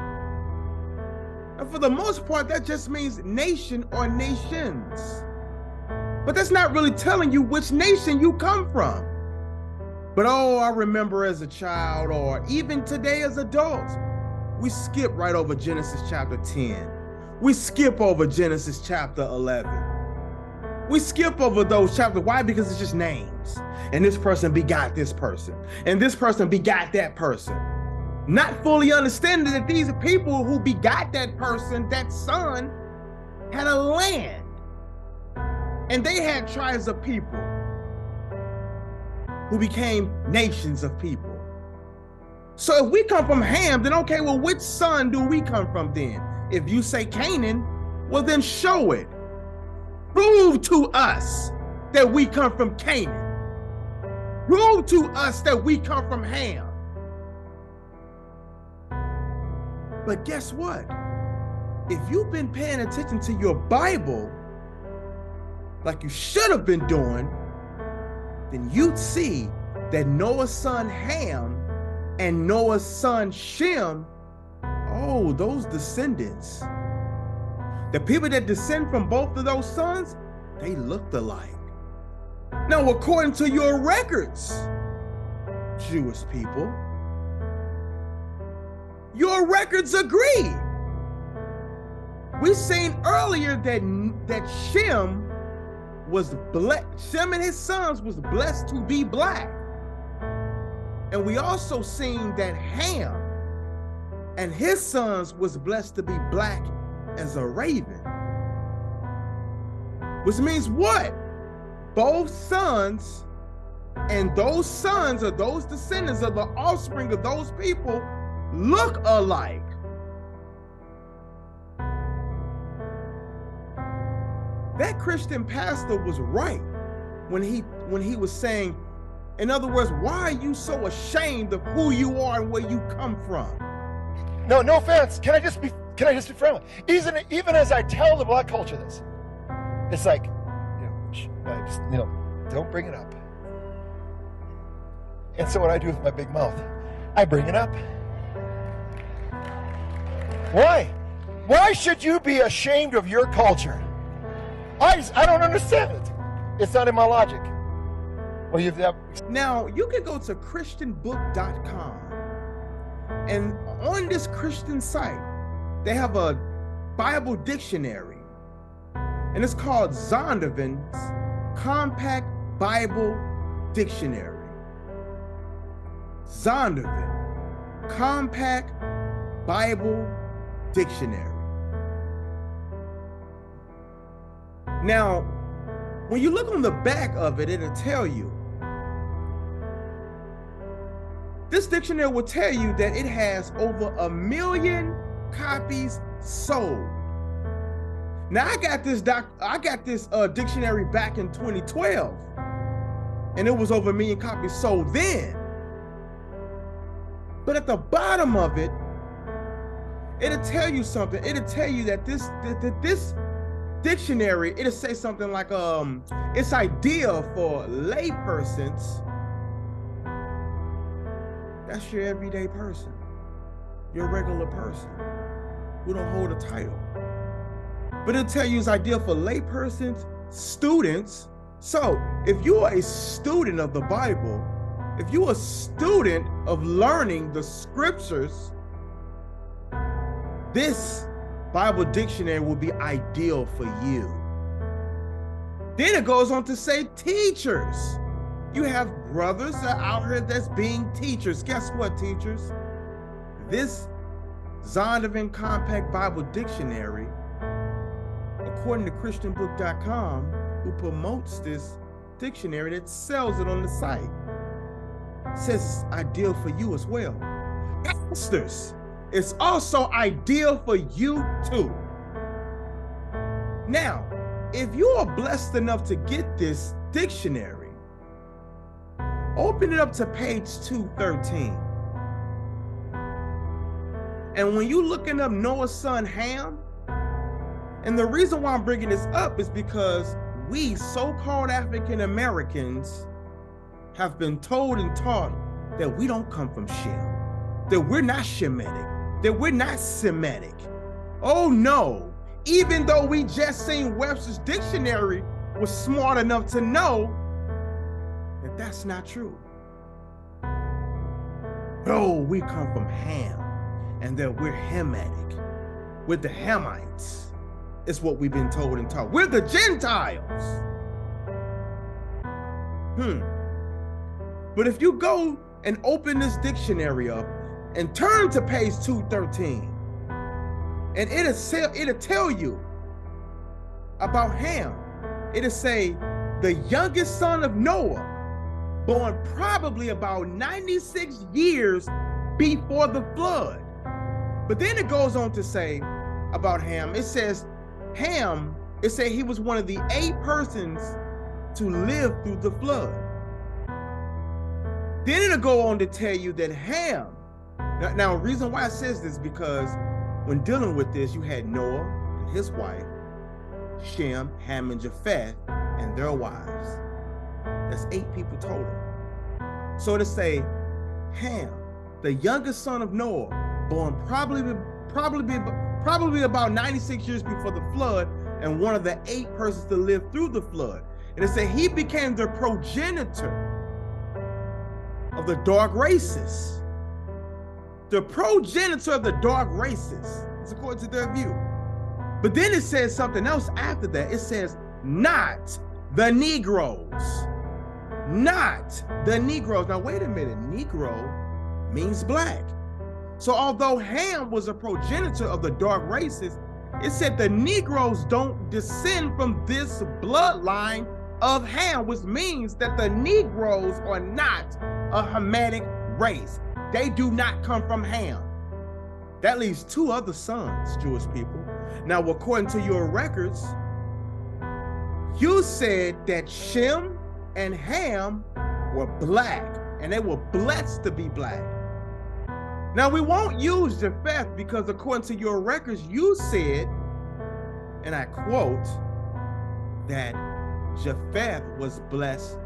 And for the most part, that just means nation or nations. But that's not really telling you which nation you come from. But oh, I remember as a child, or even today as adults, we skip right over Genesis chapter 10. We skip over Genesis chapter 11. We skip over those chapters. Why? Because it's just names. And this person begot this person. And this person begot that person. Not fully understanding that these people who begot that person, that son, had a land. And they had tribes of people who became nations of people. So if we come from Ham, then okay, well, which son do we come from then? If you say Canaan, well, then show it. Prove to us that we come from Canaan. Prove to us that we come from Ham. But guess what? If you've been paying attention to your Bible, like you should have been doing, then you'd see that Noah's son Ham and Noah's son Shem, oh, those descendants, the people that descend from both of those sons, they looked alike. Now, according to your records, Jewish people, your records agree. We seen earlier that Shem was blessed. Shem and his sons was blessed to be black. And we also seen that Ham and his sons was blessed to be black as a raven. Which means what? Both sons and those sons or those descendants of the offspring of those people look alike. That Christian pastor was right when he was saying, in other words, why are you so ashamed of who you are and where you come from? No offense. Can I just be friendly? Even as I tell the black culture this, it's like, don't bring it up. And so what I do with my big mouth, I bring it up. Why? Why should you be ashamed of your culture? I don't understand it. It's not in my logic. Well, now, you can go to christianbook.com, and on this Christian site, they have a Bible dictionary, and it's called Zondervan's Compact Bible Dictionary. Zondervan Compact Bible Dictionary. Now, when you look on the back of it, it'll tell you. This dictionary will tell you that it has over 1 million copies sold. Now, I got this dictionary back in 2012, and it was over 1 million copies sold then. But at the bottom of it, it'll tell you something. It'll tell you that this dictionary, it'll say something like it's ideal for lay persons. That's your everyday person, your regular person who don't hold a title. But it'll tell you it's ideal for lay persons, students. So if you are a student of the Bible, if you're a student of learning the scriptures, this Bible dictionary will be ideal for you. Then it goes on to say teachers, You have brothers that are out here that's being teachers. Guess what, teachers? This Zondervan Compact Bible Dictionary, according to ChristianBook.com, who promotes this dictionary that sells it on the site, says it's ideal for you as well. Pastors, it's also ideal for you too. Now, if you are blessed enough to get this dictionary, open it up to page 213. And when you're looking up Noah's son Ham, and the reason why I'm bringing this up is because we so-called African Americans have been told and taught that we don't come from Shem, that we're not Shemitic, that we're not Semitic. Oh no, even though we just seen Webster's dictionary was smart enough to know that that's not true. No, we come from Ham, and that we're Hamitic. We're the Hamites. It's what we've been told and taught. We're the Gentiles. But if you go and open this dictionary up and turn to page 213, and it'll tell you about Ham. It'll say the youngest son of Noah, born probably about 96 years before the flood. But then it goes on to say about Ham, it says Ham, it said he was one of the 8 persons to live through the flood. Then it'll go on to tell you that Ham, now the reason why it says this is because when dealing with this, you had Noah and his wife, Shem, Ham, and Japheth, and their wives. That's 8 people total. So to say, Ham, the youngest son of Noah, born probably about 96 years before the flood, and one of the 8 persons to live through the flood. And it said he became the progenitor of the dark races. The progenitor of the dark races, is according to their view. But then it says something else after that. It says, not the Negroes. Not the Negroes. Now, wait a minute. Negro means black. So although Ham was a progenitor of the dark races, it said the Negroes don't descend from this bloodline of Ham, which means that the Negroes are not a Hamitic race. They do not come from Ham. That leaves 2 other sons, Jewish people. Now, according to your records, you said that Shem and Ham were black, and they were blessed to be black. Now, we won't use Japheth because according to your records, you said, and I quote, that Japheth was blessed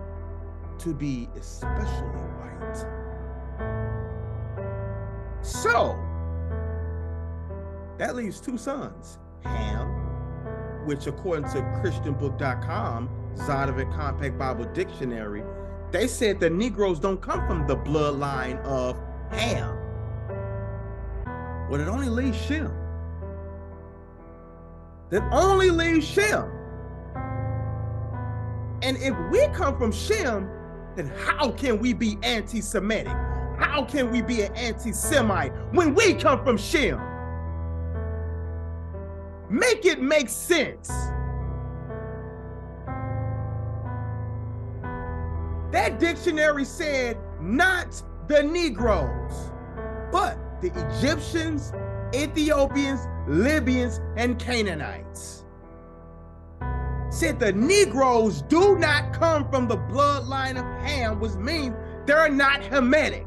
to be especially white. So, that leaves 2 sons. Ham, which according to ChristianBook.com, Zondervan Compact Bible Dictionary, they said the Negroes don't come from the bloodline of Ham. Well, it only leaves Shem. That only leaves Shem. And if we come from Shem, then how can we be anti-Semitic? How can we be an anti-Semite when we come from Shem? Make it make sense. That dictionary said not the Negroes, but the Egyptians, Ethiopians, Libyans, and Canaanites. Said the Negroes do not come from the bloodline of Ham, which means they're not Hamitic.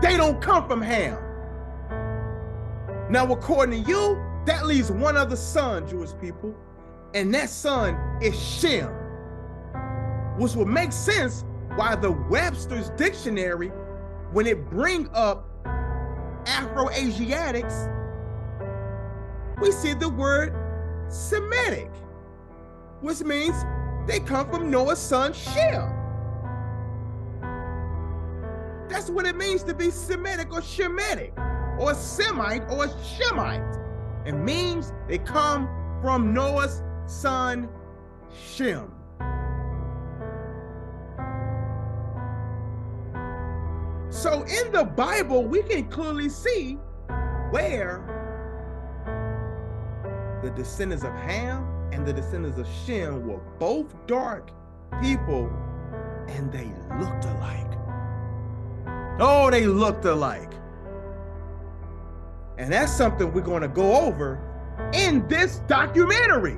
They don't come from Ham. Now, according to you, that leaves 1 other son, Jewish people, and that son is Shem, which would make sense why the Webster's dictionary, when it bring up Afro-Asiatics, we see the word Semitic, which means they come from Noah's son Shem. That's what it means to be Semitic or Shemitic, or Semite or Shemite. It means they come from Noah's son Shem. So in the Bible, we can clearly see where the descendants of Ham and the descendants of Shem were both dark people, and they looked alike. Oh, they looked alike. And that's something we're going to go over in this documentary.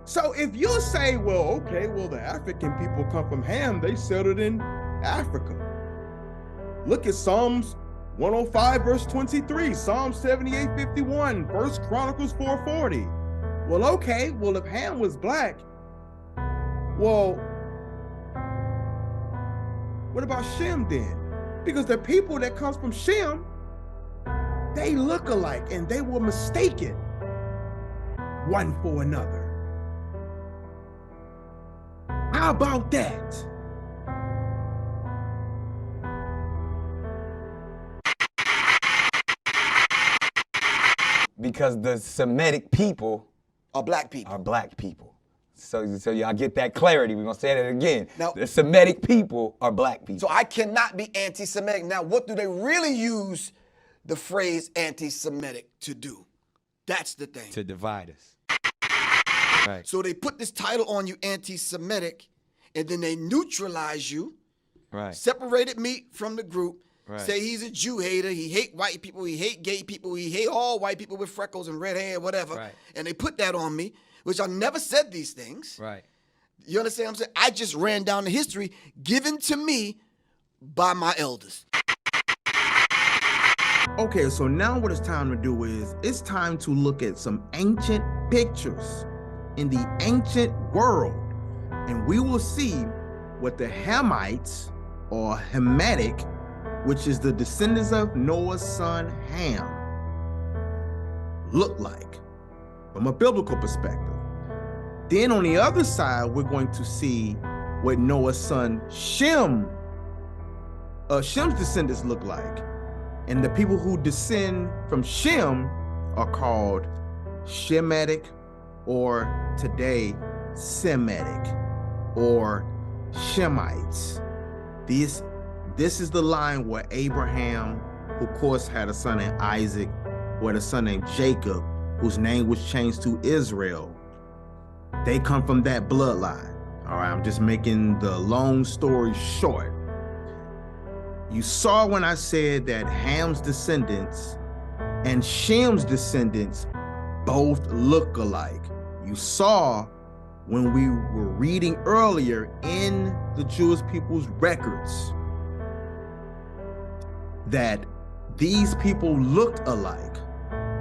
So if you say, well, okay, well, the African people come from Ham, they settled in Africa. Look at Psalms 105, verse 23, Psalm 78, 51, 1 Chronicles 4:40. Well, okay, well, if Ham was black, well, what about Shem then? Because the people that comes from Shem, they look alike and they were mistaken one for another. How about that? Because the Semitic people are black people. So y'all get that clarity. We're gonna say that again. Now, the Semitic people are black people. So I cannot be anti-Semitic. Now, what do they really use the phrase anti-Semitic to do? That's the thing. To divide us. Right. So they put this title on you, anti-Semitic, and then they neutralize you, right? Separated me from the group, right? Say he's a Jew hater, he hate white people, he hate gay people, he hate all white people with freckles and red hair, whatever. Right. And they put that on me, which I never said these things. Right. You understand what I'm saying? I just ran down the history given to me by my elders. Okay, so now what it's time to do is, it's time to look at some ancient pictures in the ancient world, and we will see what the Hamites, or Hamitic, which is the descendants of Noah's son Ham, look like from a biblical perspective. Then on the other side, we're going to see what Noah's son Shem's descendants look like. And the people who descend from Shem are called Shemitic, or today Semitic, or Shemites. This is the line where Abraham, who of course had a son named Isaac, who had a son named Jacob, whose name was changed to Israel. They come from that bloodline. All right, I'm just making the long story short. You saw when I said that Ham's descendants and Shem's descendants both look alike. You saw when we were reading earlier in the Jewish people's records that these people looked alike.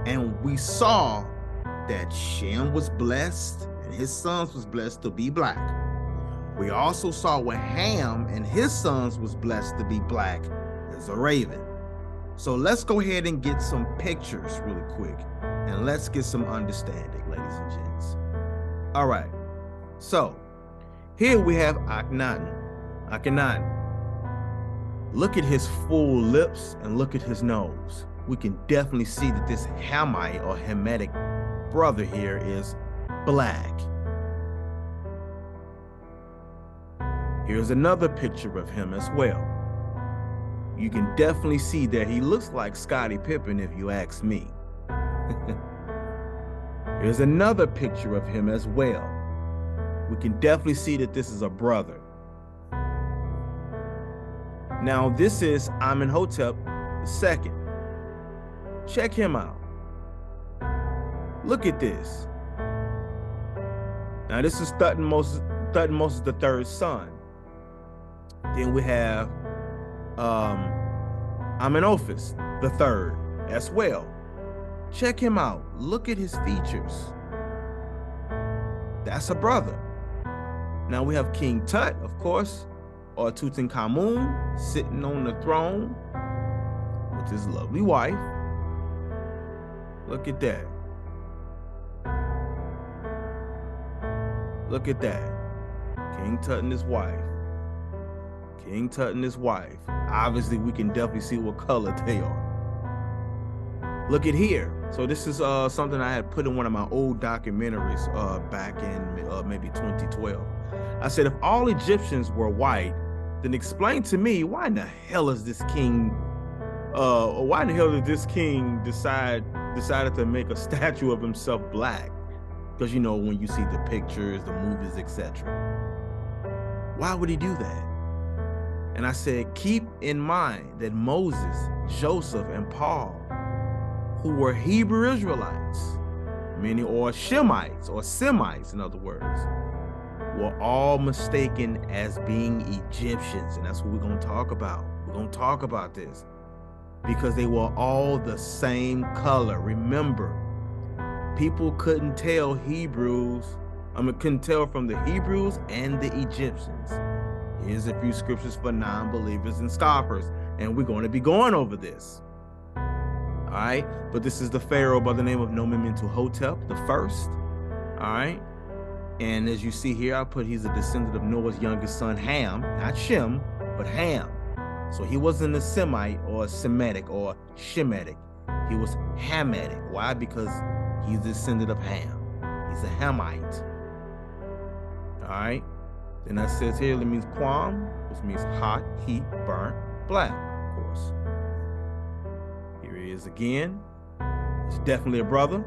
And we saw that Shem was blessed and his sons was blessed to be black. We also saw where Ham and his sons was blessed to be black as a raven. So let's go ahead and get some pictures really quick, and let's get some understanding, ladies and gents. All right, so here we have Akhenaten. Look at his full lips and look at his nose. We can definitely see that this Hamite or Hamitic brother here is black. Here's another picture of him as well. You can definitely see that he looks like Scottie Pippen if you ask me. Here's another picture of him as well. We can definitely see that this is a brother. Now this is Amenhotep II. Check him out. Look at this. Now this is Thutmose III's son. Then we have Amenophis III as well. Check him out. Look at his features. That's a brother. Now we have King Tut, of course, or Tutankhamun, sitting on the throne with his lovely wife. Look at that. Look at that. King Tut and his wife. King Tut and his wife. Obviously, we can definitely see what color they are. Look at here. So this is something I had put in one of my old documentaries back in maybe 2012. I said, if all Egyptians were white, then explain to me why in the hell is this king, why in the hell did this king decided to make a statue of himself black? Because you know, when you see the pictures, the movies, etc. Why would he do that? And I said, keep in mind that Moses, Joseph, and Paul, who were Hebrew Israelites, meaning or Shemites or Semites, in other words, were all mistaken as being Egyptians. And that's what we're going to talk about. We're going to talk about this because they were all the same color. Remember, people couldn't tell couldn't tell from the Hebrews and the Egyptians. Here's a few scriptures for non-believers and scoffers, and we're going to be going over this. All right, but this is the Pharaoh by the name of Nomen-Mentuhotep the first. All right, and as you see here, I put he's a descendant of Noah's youngest son Ham, not Shem, but Ham. So he wasn't a Semite or a Semitic or Shemitic. He was Hamitic. Why? Because he's a descendant of Ham. He's a Hamite. All right. Then that says here, it means quam, which means hot, heat, burnt, black, of course. Here he is again. It's definitely a brother.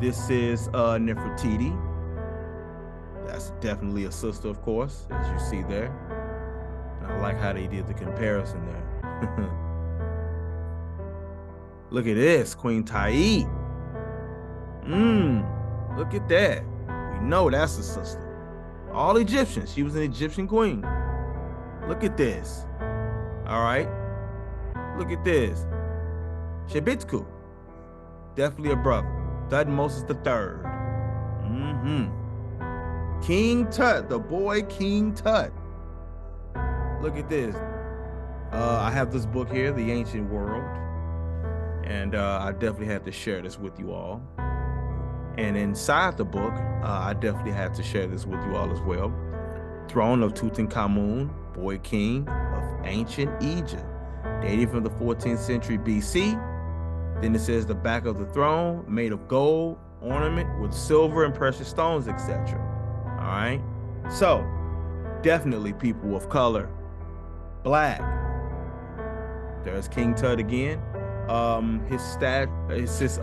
This is Nefertiti. That's definitely a sister, of course, as you see there. And I like how they did the comparison there. Look at this, Queen Ta'i. Look at that. We know that's a sister. All Egyptians. She was an Egyptian queen. Look at this. All right. Look at this. Shebitku. Definitely a brother. Thutmose III. King Tut, the boy King Tut. Look at this. I have this book here, The Ancient World. And I definitely had to share this with you all. And inside the book, I definitely had to share this with you all as well. Throne of Tutankhamun, boy king of ancient Egypt, dating from the 14th century BC. Then it says the back of the throne made of gold, ornament with silver and precious stones, etc. All right. So definitely people of color, black. There's King Tut again. This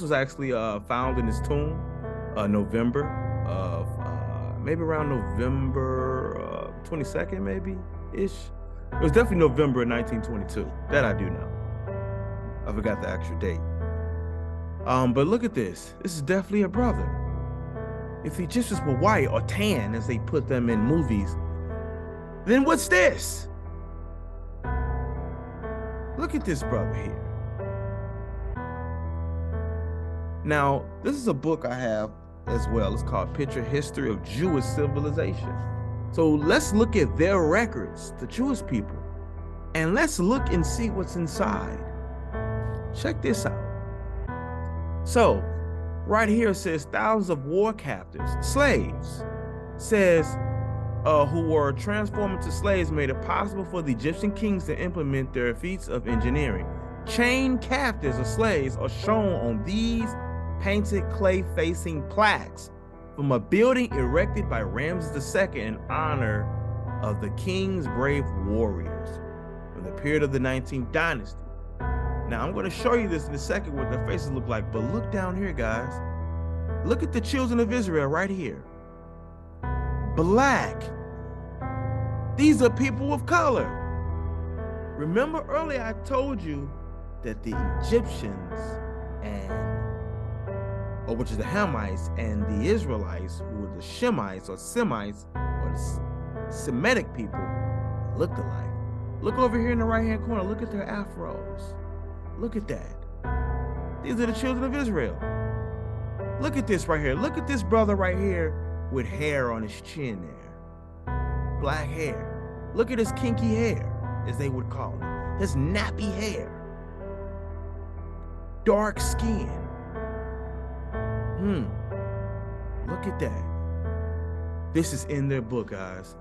was actually found in his tomb, November of maybe around November 22nd, maybe ish. It was definitely November of 1922. That I do know. I forgot the actual date. But look at this. This is definitely a brother. If the Egyptians were white or tan, as they put them in movies, then what's this? Look at this brother here. Now, this is a book I have as well. It's called Picture History of Jewish Civilization. So let's look at their records, the Jewish people, and let's look and see what's inside. Check this out. So right here it says thousands of war captives, slaves, says who were transformed into slaves made it possible for the Egyptian kings to implement their feats of engineering. Chained captives or slaves are shown on these painted clay-facing plaques from a building erected by Ramses II in honor of the king's brave warriors from the period of the 19th dynasty. Now, I'm going to show you this in a second what their faces look like, but look down here, guys. Look at the children of Israel right here. Black. These are people of color. Remember earlier I told you that the Egyptians which is the Hamites, and the Israelites, who were the Shemites or Semites or the Semitic people, looked alike. Look over here in the right-hand corner. Look at their afros. Look at that. These are the children of Israel. Look at this right here. Look at this brother right here with hair on his chin there. Black hair. Look at his kinky hair, as they would call it. His nappy hair. Dark skin. Look at that. This is in their book, guys.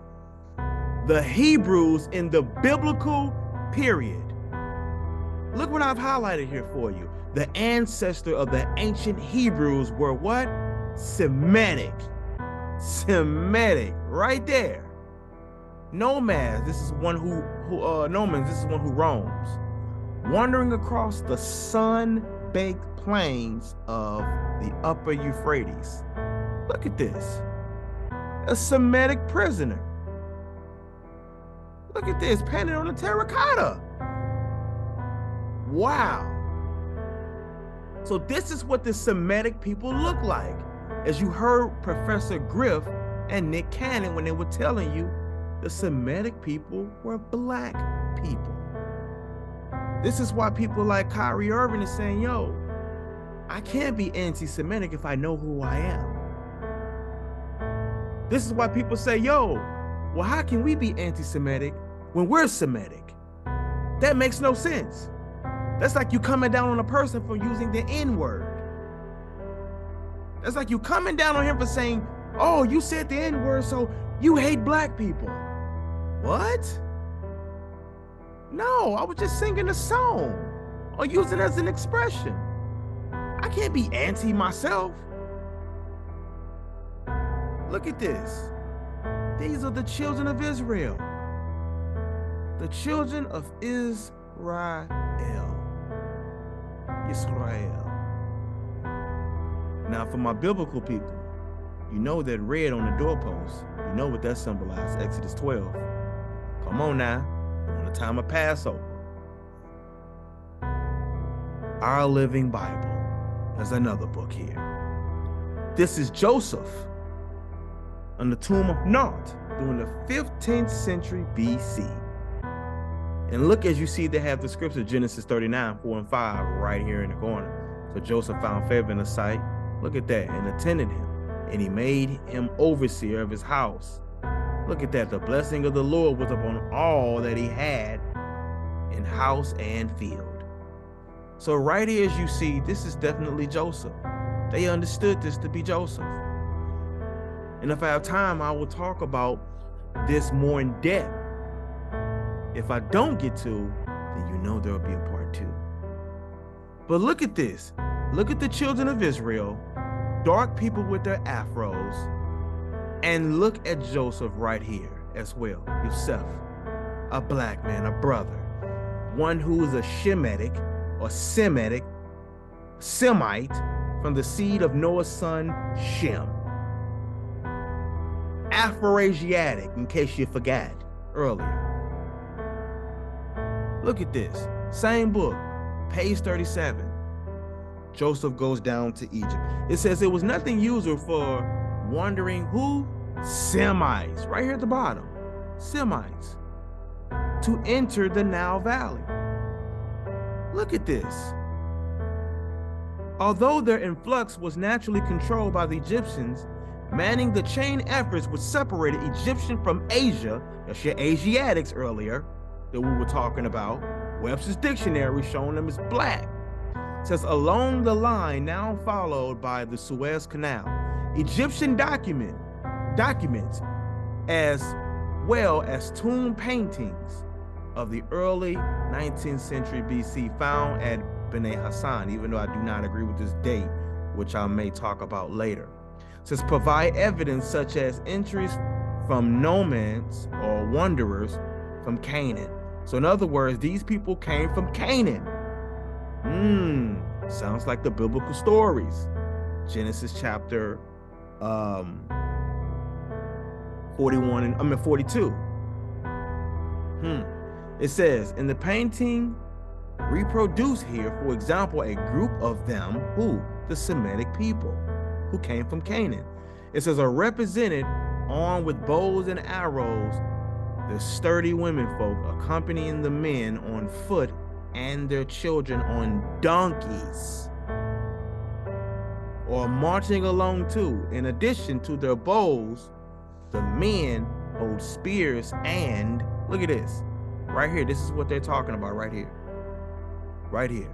The Hebrews in the biblical period. Look what I've highlighted here for you. The ancestor of the ancient Hebrews were what? Semitic. Semitic, right there. Nomads, this is one who nomads, this is one who roams, wandering across the sun-baked plains of the upper Euphrates. Look at this. A Semitic prisoner. Look at this, painted on a terracotta. Wow. So this is what the Semitic people look like, as you heard Professor Griff and Nick Cannon when they were telling you the Semitic people were black people. This is why people like Kyrie Irving is saying, yo, I can't be anti-Semitic if I know who I am. This is why people say, yo, well, how can we be anti-Semitic when we're Semitic? That makes no sense. That's like you coming down on a person for using the N-word. That's like you coming down on him for saying, oh, you said the N-word, so you hate black people. What? No, I was just singing a song or using it as an expression. I can't be anti myself. Look at this. These are the children of Israel. The children of Israel. Now for my biblical people, you know that red on the doorpost, you know what that symbolizes, Exodus 12. Come on now, on the time of Passover. Our Living Bible. There's another book here. This is Joseph on the tomb of Naut during the 15th century BC. And look, as you see, they have the scripture, Genesis 39, 4 and 5, right here in the corner. So Joseph found favor in the sight. Look at that, and attended him, and he made him overseer of his house. Look at that, the blessing of the Lord was upon all that he had in house and field. So right here, as you see, this is definitely Joseph. They understood this to be Joseph. And if I have time, I will talk about this more in depth. If I don't get to, then you know there will be a part 2. But look at this. Look at the children of Israel, dark people with their afros, and look at Joseph right here as well, Yosef, a black man, a brother, one who is a Shemitic or Semite from the seed of Noah's son, Shem. Afro-Asiatic, in case you forgot earlier. Look at this, same book, page 37. Joseph goes down to Egypt. It says it was nothing usual for wandering who? Semites, right here at the bottom, Semites, to enter the Nile Valley. Look at this. Although their influx was naturally controlled by the Egyptians, manning the chain efforts which separated Egyptian from Asia, that's your Asiatics earlier, that we were talking about, Webster's dictionary showing them as black, says along the line now followed by the Suez Canal, Egyptian documents as well as tomb paintings of the early 19th century BC found at Beni Hassan, even though I do not agree with this date, which I may talk about later. It says provide evidence such as entries from nomads or wanderers from Canaan. So in other words, these people came from Canaan. Sounds like the biblical stories. Genesis chapter 42. It says, in the painting reproduced here, for example, a group of them, who? The Semitic people who came from Canaan. It says, are represented armed with bows and arrows, the sturdy women folk accompanying the men on foot and their children on donkeys, or marching along too. In addition to their bows, the men hold spears and, look at this, right here, this is what they're talking about right here. Right here.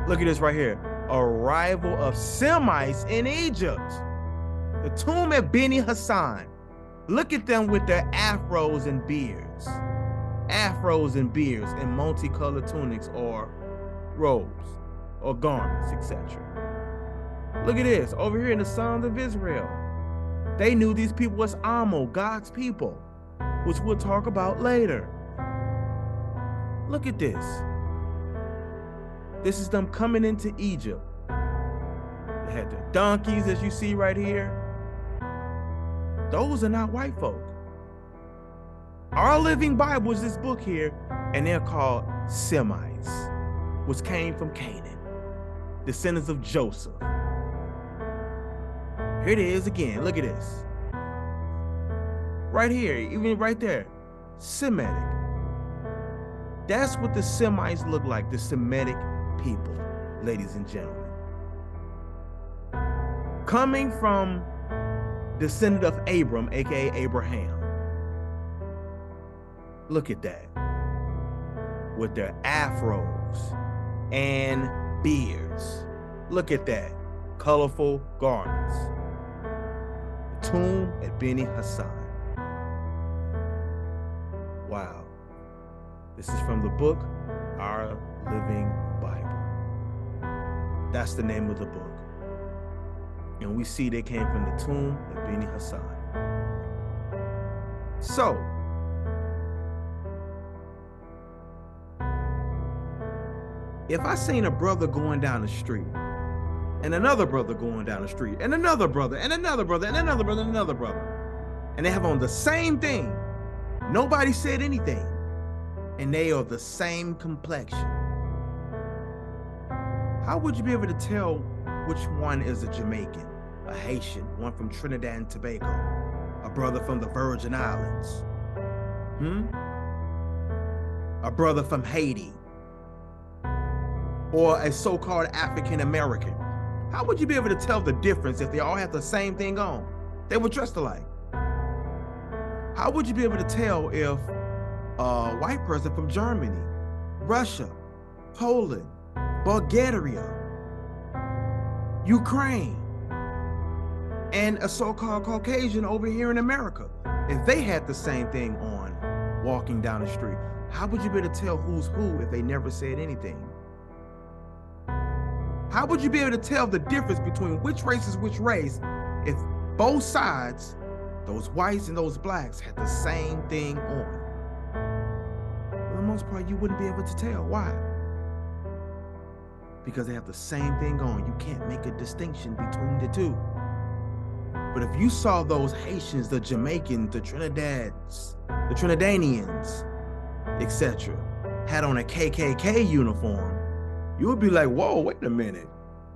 Look at this right here. Arrival of Semites in Egypt. The tomb at Beni Hassan. Look at them with their afros and beards. Afros and beards in multicolored tunics or robes or garments, etc. Look at this, over here in the Sons of Israel. They knew these people was Amo, God's people. which we'll talk about later. Look at this. This is them coming into Egypt. They had their donkeys, as you see right here. Those are not white folk. Our Living Bible is this book here, and they're called Semites, which came from Canaan, descendants of Joseph. Here it is again. Look at this. Right here, even right there, Semitic. That's what the Semites look like, the Semitic people, ladies and gentlemen. Coming from descendant of Abram, aka Abraham. Look at that. With their afros and beards. Look at that. Colorful garments. The tomb at Beni Hassan. Wow. This is from the book, Our Living Bible. That's the name of the book. And we see they came from the tomb at Beni Hassan. So, if I seen a brother going down the street, and another brother going down the street, and another brother, and another brother, and another brother, and another brother, and they have on the same thing, nobody said anything, and they are the same complexion, how would you be able to tell which one is a Jamaican, a Haitian, one from Trinidad and Tobago, a brother from the Virgin Islands, a brother from Haiti, or a so-called African American? How would you be able to tell the difference if they all have the same thing on? They were dressed alike. How would you be able to tell if a white person from Germany, Russia, Poland, Bulgaria, Ukraine, and a so-called Caucasian over here in America, if they had the same thing on walking down the street? How would you be able to tell who's who if they never said anything? How would you be able to tell the difference between which race is which race if both sides, those whites and those blacks, had the same thing on? For the most part, you wouldn't be able to tell. Why? Because they have the same thing on. You can't make a distinction between the two. But if you saw those Haitians, the Jamaicans, the Trinidadians, etc., had on a KKK uniform, you would be like, whoa, wait a minute.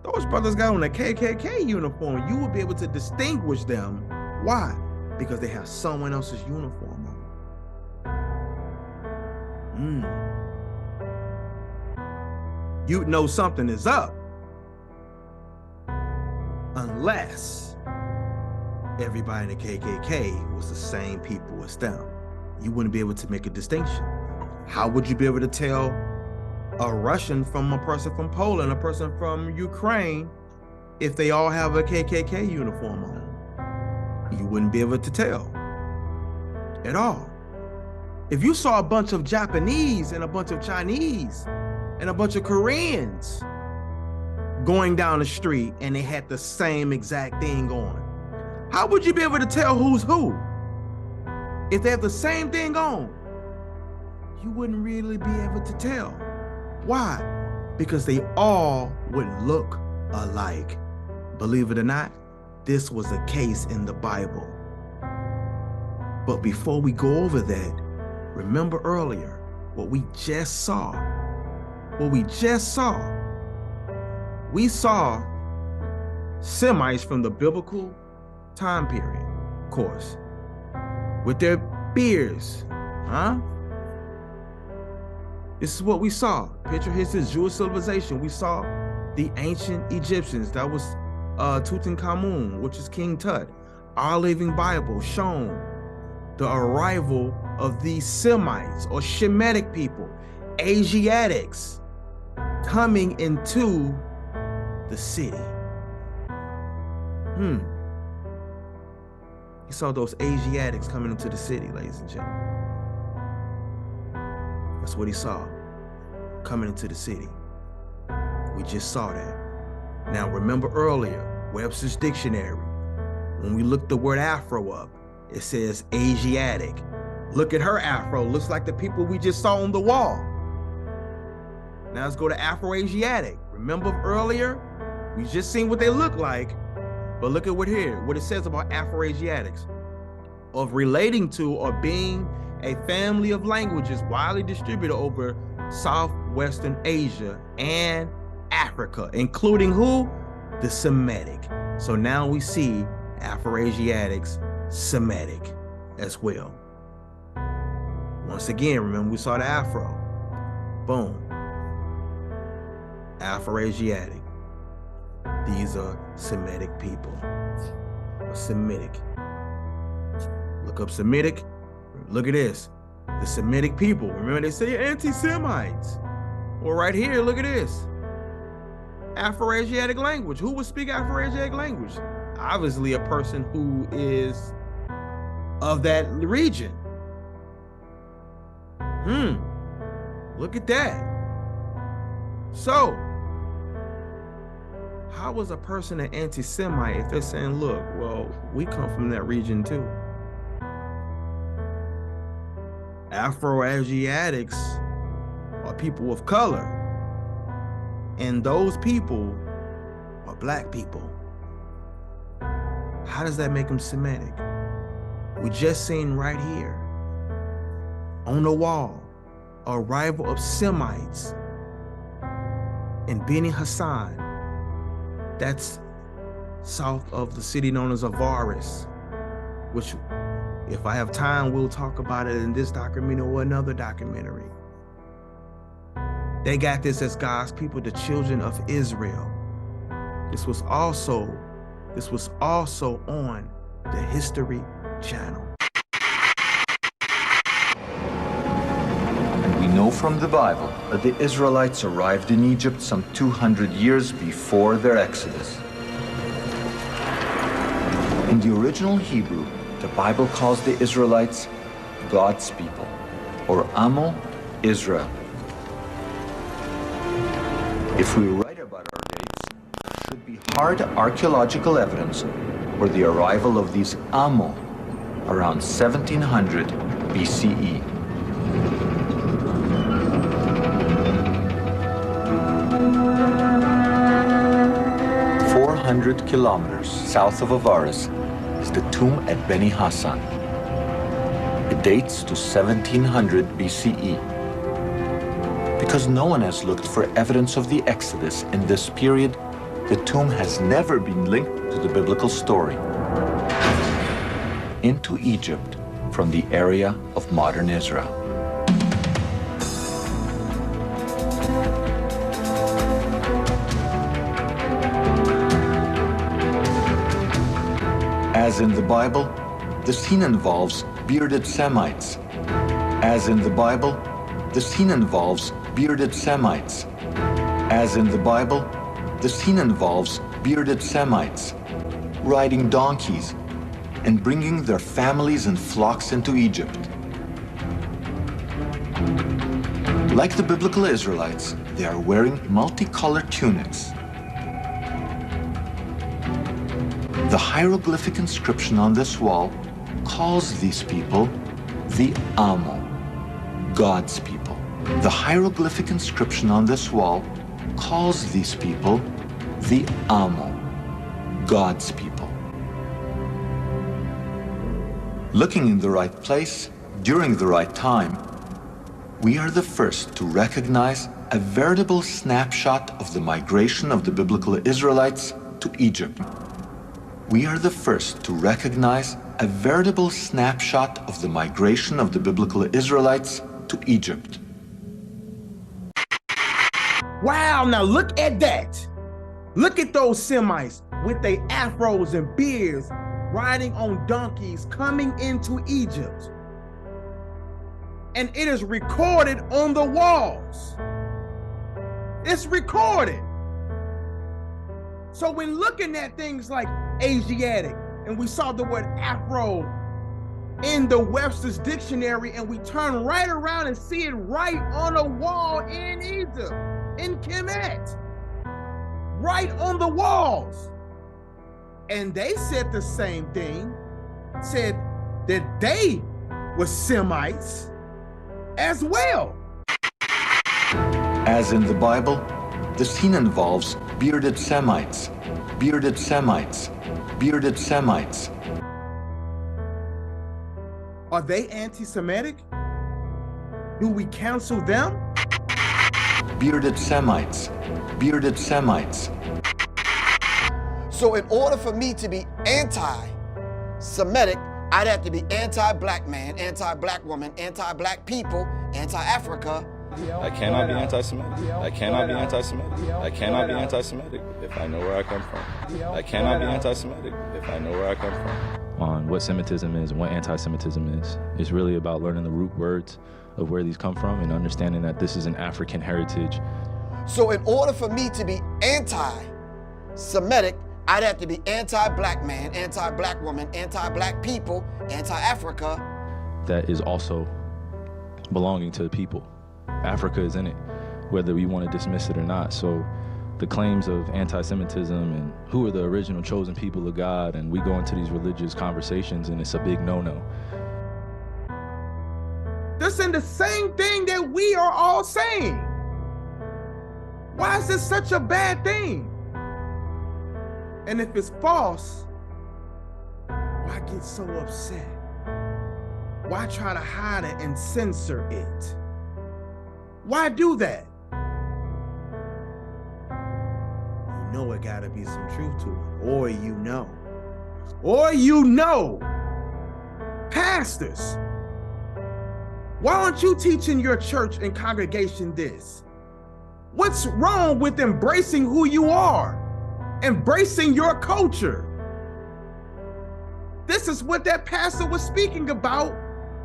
Those brothers got on a KKK uniform. You would be able to distinguish them. Why? Because they have someone else's uniform on. You'd know something is up. Unless everybody in the KKK was the same people as them. You wouldn't be able to make a distinction. How would you be able to tell a Russian from a person from Poland, a person from Ukraine, if they all have a KKK uniform on? You wouldn't be able to tell at all. If you saw a bunch of Japanese and a bunch of Chinese and a bunch of Koreans going down the street and they had the same exact thing on, how would you be able to tell who's who? If they have the same thing on, you wouldn't really be able to tell. Why? Because they all would look alike. Believe it or not, this was a case in the Bible. But before we go over that, remember earlier what we just saw. We saw Semites from the biblical time period, of course, with their beards, This is what we saw. Picture history, Jewish civilization. We saw the ancient Egyptians. That was Tutankhamun, which is King Tut. Our Living Bible shown the arrival of these Semites or Shemitic people, Asiatics, coming into the city. He saw those Asiatics coming into the city, ladies and gentlemen. That's what he saw, coming into the city. We just saw that. Now remember earlier, Webster's dictionary, when we looked the word Afro up, it says Asiatic. Look at her afro. Looks like the people we just saw on the wall. Now let's go to Afro-Asiatic. Remember earlier? We just seen what they look like, but look at what it says about Afro-Asiatics. Of relating to or being a family of languages widely distributed over Southwestern Asia and Africa, including who? The Semitic. So now we see Afro-Asiatics, Semitic as well. Once again, remember we saw the Afro. Boom. Afro-Asiatic. These are Semitic people. Or Semitic. Look up Semitic. Look at this. The Semitic people. Remember they say anti-Semites. Well, right here, look at this. Afro-Asiatic language. Who would speak Afro-Asiatic language? Obviously a person who is of that region. Look at that. So, how is a person an anti-Semite if they're saying, look, well, we come from that region too? Afro-Asiatics are people of color, and those people are black people. How does that make them Semitic? We just seen right here on the wall, arrival of Semites in Beni Hassan. That's south of the city known as Avaris, which, if I have time, we'll talk about it in this documentary or another documentary. They got this as God's people, the children of Israel. This was also on the History Channel. We know from the Bible that the Israelites arrived in Egypt some 200 years before their exodus. In the original Hebrew, the Bible calls the Israelites God's people, or Amo Israel. If we write about our dates, there should be hard archaeological evidence for the arrival of these Amo around 1700 BCE. Kilometers south of Avaris is the tomb at Beni Hassan. It dates to 1700 BCE. Because no one has looked for evidence of the Exodus in this period, the tomb has never been linked to the biblical story. Into Egypt from the area of modern Israel. As in the Bible, the scene involves bearded Semites. As in the Bible, the scene involves bearded Semites. As in the Bible, the scene involves bearded Semites riding donkeys and bringing their families and flocks into Egypt. Like the biblical Israelites, they are wearing multicolored tunics. The hieroglyphic inscription on this wall calls these people the Amo, God's people. The hieroglyphic inscription on this wall calls these people the Amo, God's people. Looking in the right place, during the right time, we are the first to recognize a veritable snapshot of the migration of the biblical Israelites to Egypt. We are the first to recognize a veritable snapshot of the migration of the biblical Israelites to Egypt. Wow, now look at that. Look at those Semites with their afros and beards riding on donkeys coming into Egypt. And it is recorded on the walls. It's recorded. So when looking at things like Asiatic, and we saw the word Afro in the Webster's dictionary, and we turn right around and see it right on a wall in Egypt, in Kemet, right on the walls. And they said the same thing, said that they were Semites as well. As in the Bible, the scene involves bearded Semites, bearded Semites, bearded Semites. Are they anti-Semitic? Do we cancel them? Bearded Semites, bearded Semites. So in order for me to be anti-Semitic, I'd have to be anti-black man, anti-black woman, anti-black people, anti-Africa. I cannot be anti-Semitic. I cannot be anti-Semitic. I cannot be anti-Semitic if I know where I come from. I cannot be anti-Semitic if I know where I come from. On what Semitism is and what anti-Semitism is. It's really about learning the root words of where these come from and understanding that this is an African heritage. So in order for me to be anti-Semitic, I'd have to be anti-black man, anti-black woman, anti-black people, anti-Africa. That is also belonging to the people. Africa is in it, whether we want to dismiss it or not. So the claims of anti-Semitism and who are the original chosen people of God, and we go into these religious conversations and it's a big no-no. They're saying the same thing that we are all saying. Why is this such a bad thing? And if it's false, why get so upset? Why try to hide it and censor it? Why do that? You know it gotta be some truth to it, or you know. Pastors, why aren't you teaching your church and congregation this? What's wrong with embracing who you are? Embracing your culture? This is what that pastor was speaking about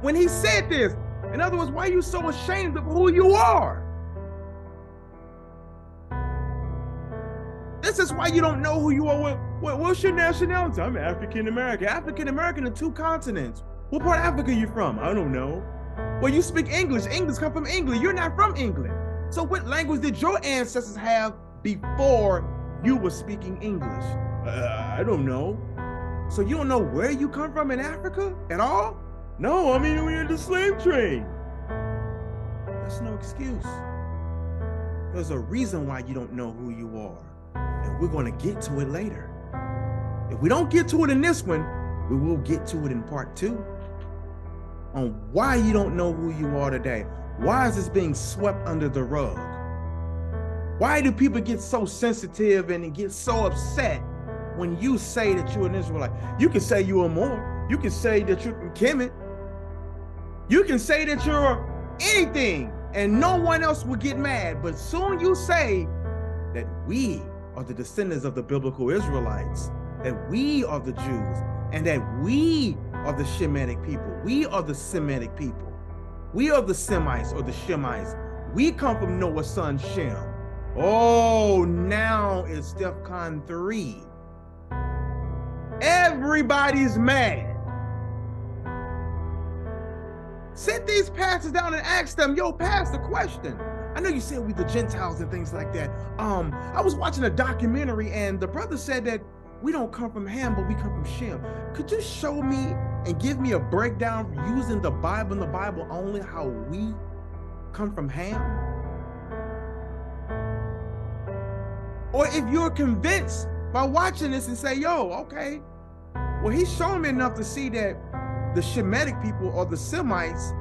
when he said this. In other words, why are you so ashamed of who you are? This is why you don't know who you are. What's your nationality? I'm African American. African American in 2 continents. What part of Africa are you from? I don't know. Well, you speak English. English come from England. You're not from England. So what language did your ancestors have before you were speaking English? I don't know. So you don't know where you come from in Africa at all? No, I mean, we're in the slave trade. That's no excuse. There's a reason why you don't know who you are. And we're going to get to it later. If we don't get to it in this one, we will get to it in part 2. On why you don't know who you are today. Why is this being swept under the rug? Why do people get so sensitive and get so upset when you say that you're an Israelite? You can say you're a Moor. You can say that you're from Kemet. You can say that you're anything and no one else will get mad. But soon you say that we are the descendants of the biblical Israelites, that we are the Jews, and that we are the Shemitic people. We are the Semitic people. We are the Semites or the Shemites. We come from Noah's son Shem. Oh, now it's DEFCON 3. Everybody's mad. Sit these pastors down and ask them, yo, pastor, question. I know you said we the Gentiles and things like that. I was watching a documentary and the brother said that we don't come from Ham, but we come from Shem. Could you show me and give me a breakdown using the Bible and the Bible only how we come from Ham? Or if you're convinced by watching this and say, yo, okay, well, he's showing me enough to see that the Shemitic people or the Semites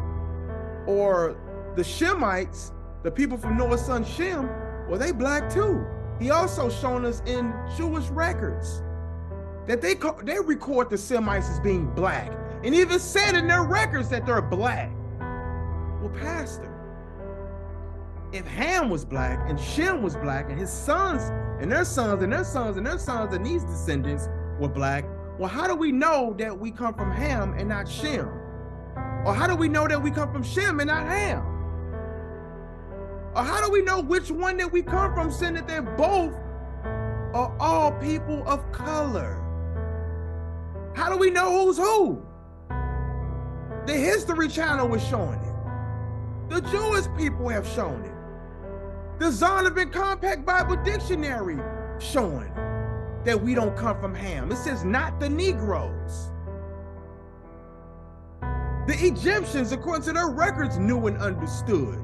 or the Shemites, the people from Noah's son Shem, well, they black too. He also shown us in Jewish records that they record the Semites as being black and even said in their records that they're black. Well, pastor, if Ham was black and Shem was black and his sons and their sons and their sons and their sons and these descendants were black, well, how do we know that we come from Ham and not Shem? Or how do we know that we come from Shem and not Ham? Or how do we know which one that we come from, saying that they're both are all people of color? How do we know who's who? The History Channel was showing it. The Jewish people have shown it. The Zondervan Compact Bible Dictionary showing that we don't come from Ham. It says not the Negroes. The Egyptians, according to their records, knew and understood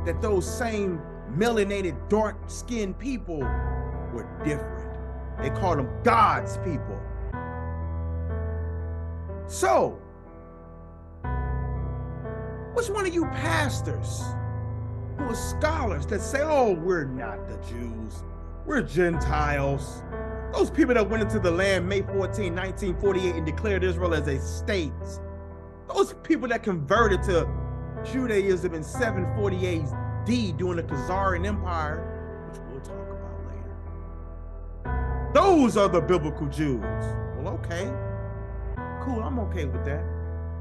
that those same melanated, dark-skinned people were different. They called them God's people. So, which one of you pastors who are scholars that say, oh, we're not the Jews, we're Gentiles, those people that went into the land May 14, 1948 and declared Israel as a state, those people that converted to Judaism in 740 AD during the Khazarian Empire, which we'll talk about later. Those are the biblical Jews. Well, okay, cool, I'm okay with that.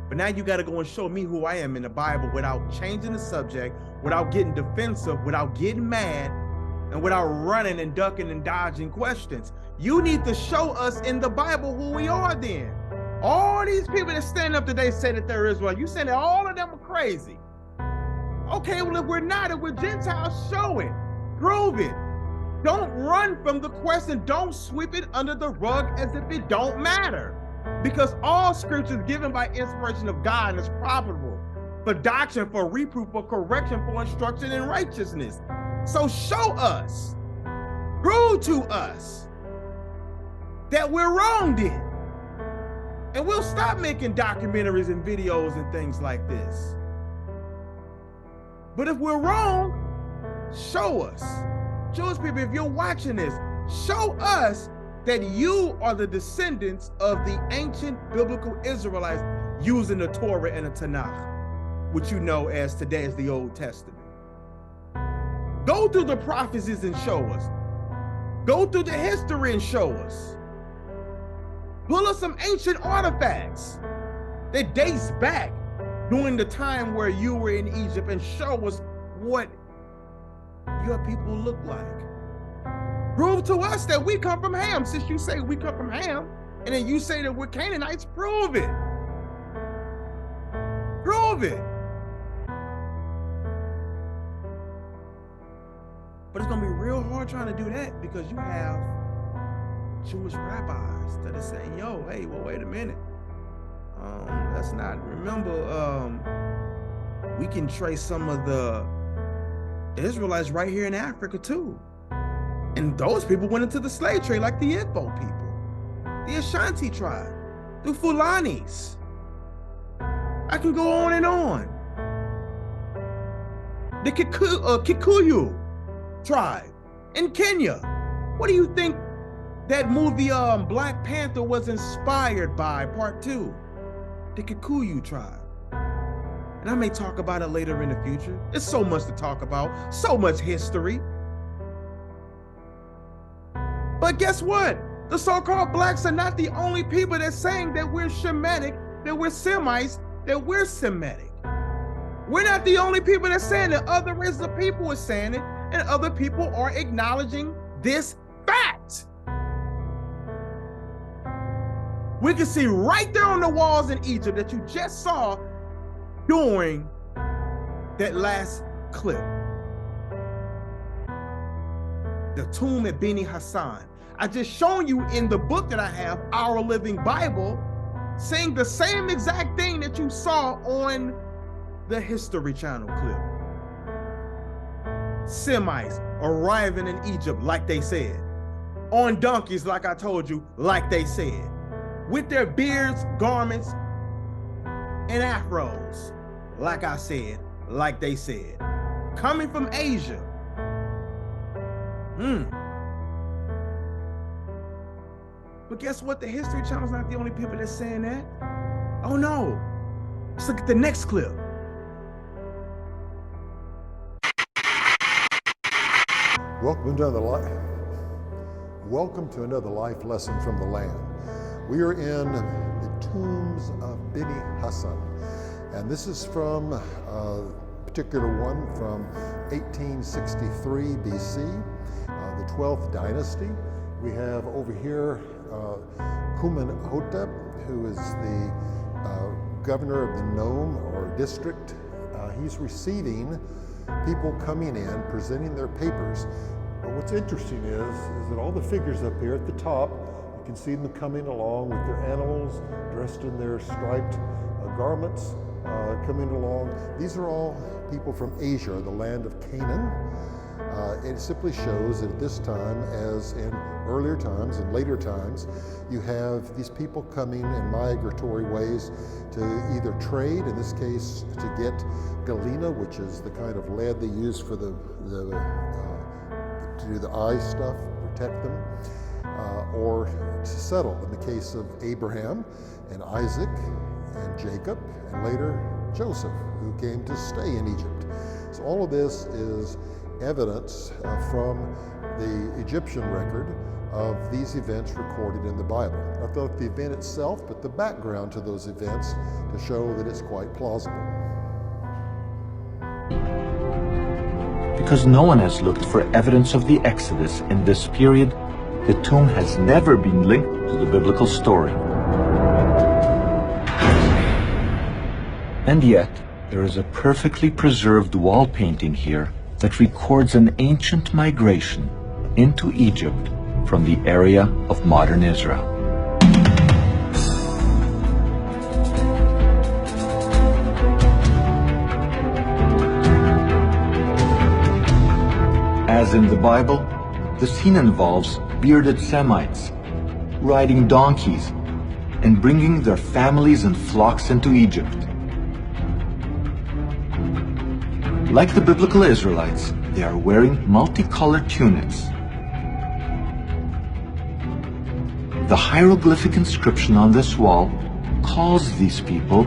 But now you gotta go and show me who I am in the Bible without changing the subject, without getting defensive, without getting mad, and without running and ducking and dodging questions. You need to show us in the Bible who we are then. All these people that stand up today say that they're Israel. You say that all of them are crazy. Okay, well, if we're not, if we're Gentiles, show it, prove it. Don't run from the question. Don't sweep it under the rug as if it don't matter. Because all scripture is given by inspiration of God and is profitable for doctrine, for reproof, for correction, for instruction in righteousness. So show us, prove to us that we're wrong then. And we'll stop making documentaries and videos and things like this. But if we're wrong, show us. Jewish people, if you're watching this, show us that you are the descendants of the ancient biblical Israelites using the Torah and the Tanakh, which you know as today as the Old Testament. Go through the prophecies and show us. Go through the history and show us. Pull us some ancient artifacts that dates back during the time where you were in Egypt and show us what your people look like. Prove to us that we come from Ham, since you say we come from Ham, and then you say that we're Canaanites, prove it. Prove it. But it's gonna be real hard trying to do that because you have Jewish rabbis that are saying, yo, hey, well, wait a minute. Let's not remember, we can trace some of the Israelites right here in Africa too. And those people went into the slave trade like the Igbo people, the Ashanti tribe, the Fulanis. I can go on and on. The Kikuyu tribe in Kenya. What do you think that movie Black Panther was inspired by, part 2? The Kikuyu tribe. And I may talk about it later in the future. There's so much to talk about, so much history. But guess what? The so-called blacks are not the only people that's saying that we're Shemitic, that we're Semites, that we're Semitic. We're not the only people that's saying it. Other races of people are saying it, and other people are acknowledging this fact. We can see right there on the walls in Egypt that you just saw during that last clip. The tomb at Beni Hassan. I just shown you in the book that I have, Our Living Bible, saying the same exact thing that you saw on the History Channel clip. Semites arriving in Egypt like they said. On donkeys like I told you, like they said. With their beards, garments, and afros, like I said, like they said. Coming from Asia. But guess what? The History Channel's not the only people that's saying that. Oh no. Let's look at the next clip. Welcome to another life lesson from the land. We are in the tombs of Beni Hassan, and this is from a particular one from 1863 BC, the 12th dynasty. We have over here Kumenhotep, who is the governor of the nome or district. He's receiving people coming in, presenting their papers. But what's interesting is that all the figures up here at the top, you can see them coming along with their animals, dressed in their striped garments coming along. These are all people from Asia, the land of Canaan. It simply shows that at this time, as in earlier times and later times, you have these people coming in migratory ways to either trade, in this case to get galena, which is the kind of lead they use for to do the eye stuff, protect them, or to settle, in the case of Abraham and Isaac and Jacob, and later Joseph, who came to stay in Egypt. So all of this is evidence from the Egyptian record of these events recorded in the Bible. Not the event itself, but the background to those events to show that it's quite plausible. Because no one has looked for evidence of the Exodus in this period, the tomb has never been linked to the biblical story. And yet, there is a perfectly preserved wall painting here that records an ancient migration into Egypt from the area of modern Israel. As in the Bible, the scene involves bearded Semites riding donkeys and bringing their families and flocks into Egypt. Like the biblical Israelites, they are wearing multicolored tunics. The hieroglyphic inscription on this wall calls these people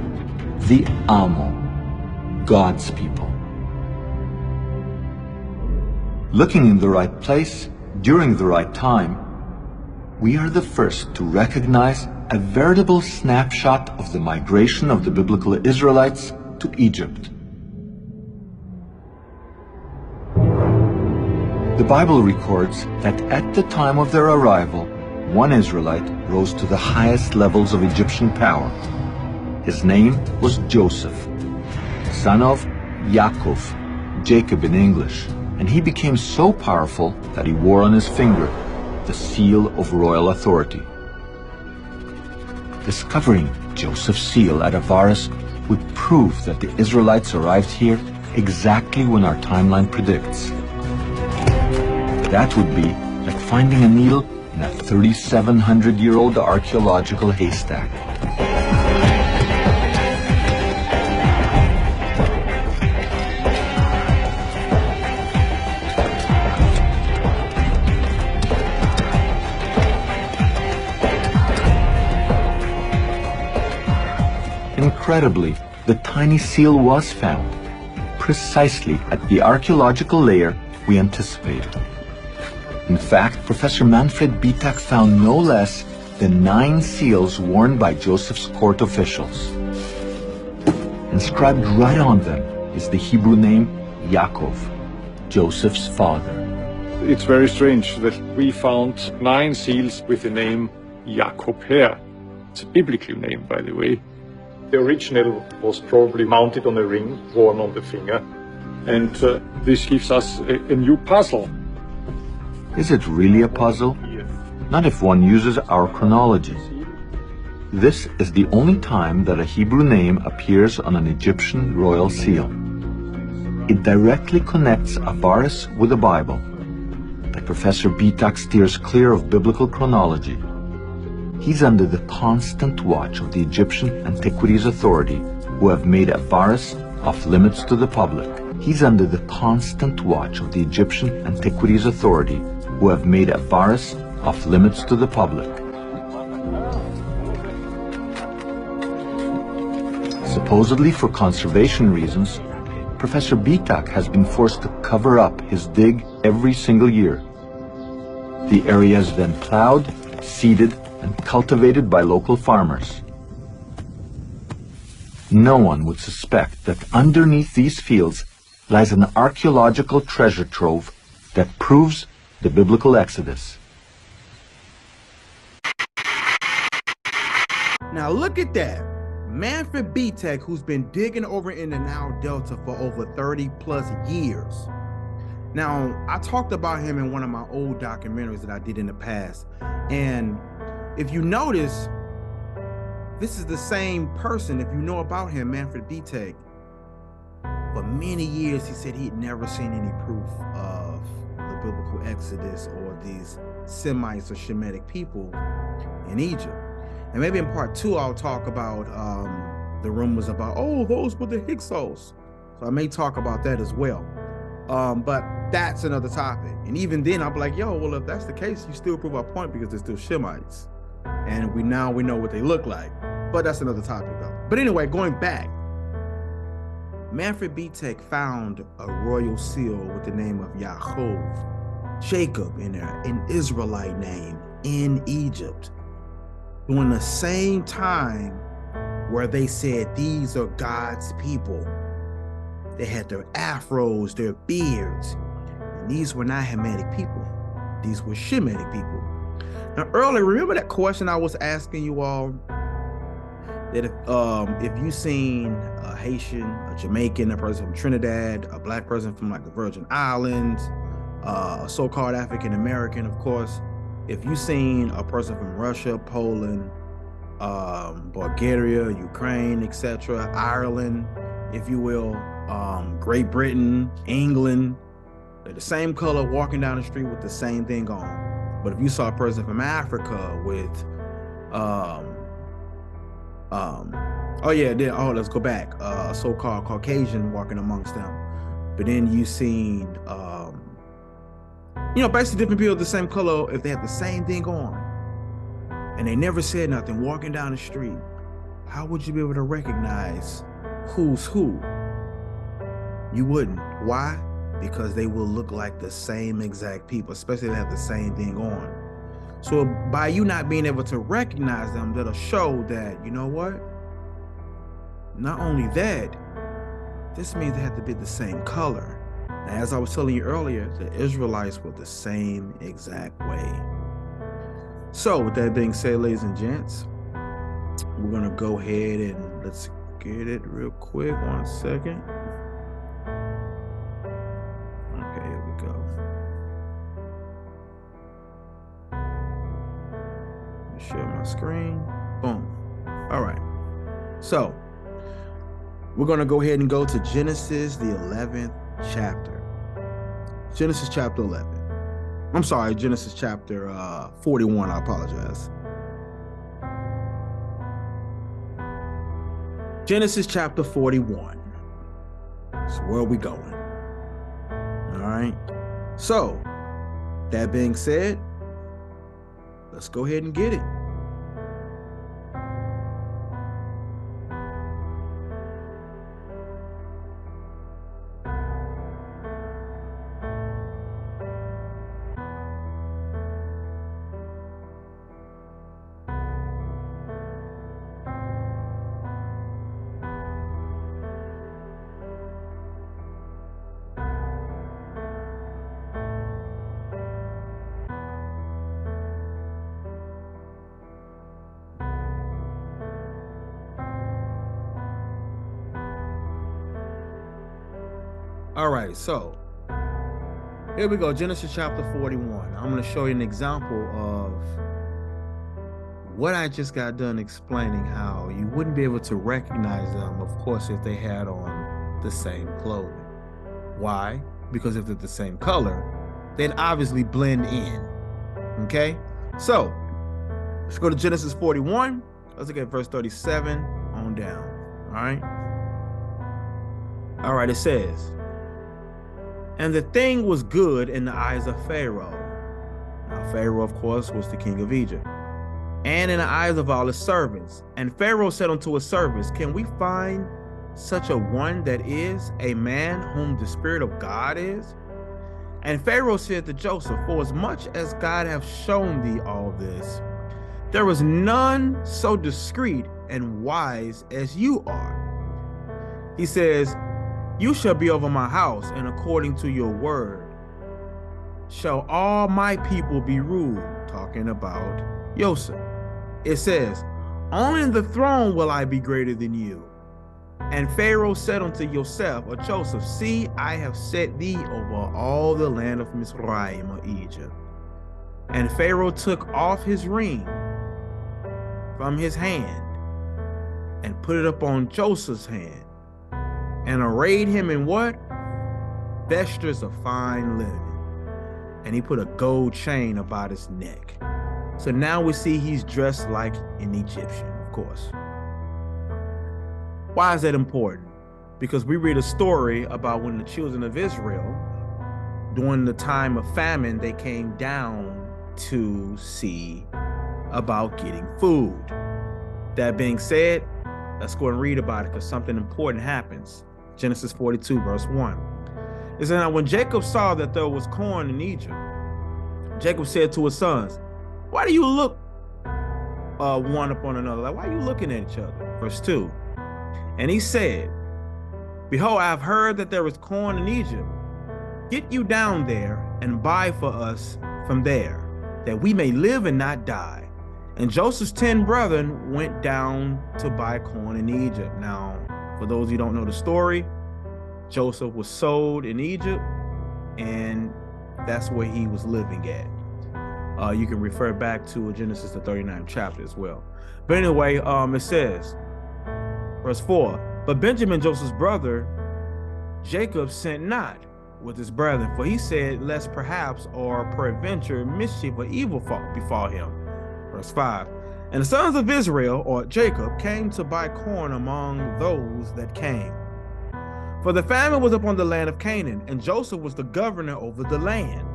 the Amo, God's people. Looking in the right place, during the right time, we are the first to recognize a veritable snapshot of the migration of the biblical Israelites to Egypt. The Bible records that at the time of their arrival, one Israelite rose to the highest levels of Egyptian power. His name was Joseph, son of Yaakov, Jacob in English, and he became so powerful that he wore on his finger the seal of royal authority. Discovering Joseph's seal at Avaris would prove that the Israelites arrived here exactly when our timeline predicts. That would be like finding a needle in a 3,700-year-old archaeological haystack. Incredibly, the tiny seal was found, precisely at the archaeological layer we anticipated. In fact, Professor Manfred Bitak found no less than 9 seals worn by Joseph's court officials. Inscribed right on them is the Hebrew name Yaakov, Joseph's father. It's very strange that we found 9 seals with the name Jacob here. It's a biblical name, by the way. The original was probably mounted on a ring worn on the finger, and this gives us a new puzzle. Is it really a puzzle? Not if one uses our chronology. This is the only time that a Hebrew name appears on an Egyptian royal seal. It directly connects Avaris with the Bible. But Professor Bitak steers clear of biblical chronology. He's under the constant watch of the Egyptian Antiquities Authority, who have made Avaris off limits to the public. He's under the constant watch of the Egyptian Antiquities Authority, who have made Avaris off limits to the public. Supposedly for conservation reasons, Professor Bitak has been forced to cover up his dig every single year. The area is then plowed, seeded, and cultivated by local farmers. No one would suspect that underneath these fields lies an archaeological treasure trove that proves the biblical Exodus. Now look at that. Manfred Bitak, who's been digging over in the Nile Delta for over 30 plus years. Now, I talked about him in one of my old documentaries that I did in the past. And if you notice, this is the same person, if you know about him, Manfred Bittek. For many years, he said he'd never seen any proof of the biblical Exodus or these Semites or Shemitic people in Egypt. And maybe in part 2, I'll talk about the rumors about, oh, those were the Hyksos. So I may talk about that as well. But that's another topic. And even then, I'll be like, yo, well, if that's the case, you still prove our point because they're still Shemites. And we know what they look like. But that's another topic, though. But anyway, going back, Manfred Bittek found a royal seal with the name of Yaakov, Jacob in there, an Israelite name in Egypt, during the same time where they said these are God's people. They had their afros, their beards, and these were not Hamitic people. These were Shemitic people. Now, earlier, remember that question I was asking you all? That if you seen a Haitian, a Jamaican, a person from Trinidad, a black person from like the Virgin Islands, a so-called African American, of course, if you seen a person from Russia, Poland, Bulgaria, Ukraine, etc., Ireland, if you will, Great Britain, England, they're the same color walking down the street with the same thing on. But if you saw a person from Africa with let's go back. A so-called Caucasian walking amongst them. But then you seen, basically different people of the same color, if they had the same thing on, and they never said nothing, walking down the street, how would you be able to recognize who's who? You wouldn't. Why? Because they will look like the same exact people, especially if they have the same thing on. So by you not being able to recognize them, that'll show that, you know what? Not only that, this means they have to be the same color. Now, as I was telling you earlier, the Israelites were the same exact way. So with that being said, ladies and gents, we're gonna go ahead and let's get it real quick. 1 second. Okay, here we go. Share my screen. Boom. All right. So we're going to go ahead and go to Genesis, the 11th chapter. Genesis chapter 11. I'm sorry, Genesis chapter 41. I apologize. Genesis chapter 41. So where are we going? All right. So that being said, let's go ahead and get it. All right, so here we go, Genesis chapter 41. I'm going to show you an example of what I just got done explaining, how you wouldn't be able to recognize them, of course, if they had on the same clothing. Why? Because if they're the same color, they'd obviously blend in. Okay? So let's go to Genesis 41. Let's look at verse 37 on down. All right? All right, it says, and the thing was good in the eyes of Pharaoh. Now, Pharaoh, of course, was the king of Egypt. And in the eyes of all his servants. And Pharaoh said unto his servants, can we find such a one that is a man whom the Spirit of God is? And Pharaoh said to Joseph, for as much as God hath shown thee all this, there is none so discreet and wise as you are. He says, you shall be over my house, and according to your word shall all my people be ruled. Talking about Joseph. It says, only in the throne will I be greater than you. And Pharaoh said unto Joseph, or Joseph, see, I have set thee over all the land of Mizraim, or Egypt. And Pharaoh took off his ring from his hand, and put it up on Joseph's hand, and arrayed him in what? Vestures of fine linen. And he put a gold chain about his neck. So now we see he's dressed like an Egyptian, of course. Why is that important? Because we read a story about when the children of Israel, during the time of famine, they came down to see about getting food. That being said, let's go and read about it because something important happens. Genesis 42, verse 1. It says, now when Jacob saw that there was corn in Egypt, Jacob said to his sons, why do you look one upon another? Like, why are you looking at each other? Verse 2. And he said, behold, I have heard that there is corn in Egypt. Get you down there and buy for us from there, that we may live and not die. And Joseph's 10 brethren went down to buy corn in Egypt. Now, for those who don't know the story, Joseph was sold in Egypt, and that's where he was living at. You can refer back to Genesis, the 39th chapter as well. But anyway, it says, verse 4, but Benjamin, Joseph's brother, Jacob sent not with his brethren, for he said, lest perhaps or peradventure mischief or evil befall him. Verse 5, and the sons of Israel, or Jacob, came to buy corn among those that came. For the famine was upon the land of Canaan, and Joseph was the governor over the land,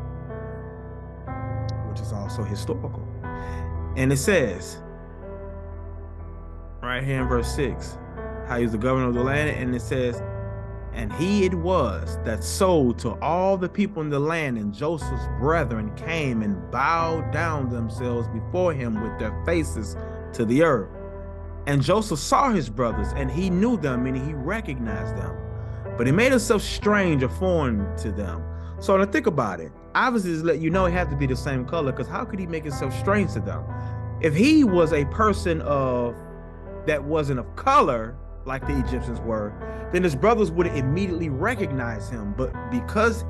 which is also historical. And it says, right here in verse 6, how he was the governor of the land, and it says, and he it was that sold to all the people in the land, and Joseph's brethren came and bowed down themselves before him with their faces to the earth. And Joseph saw his brothers, and he knew them, and he recognized them. But he made himself strange or foreign to them. So to think about it, obviously to let you know it had to be the same color, because how could he make himself strange to them? If he was a person that wasn't of color, like the Egyptians were, then his brothers would immediately recognize him. But because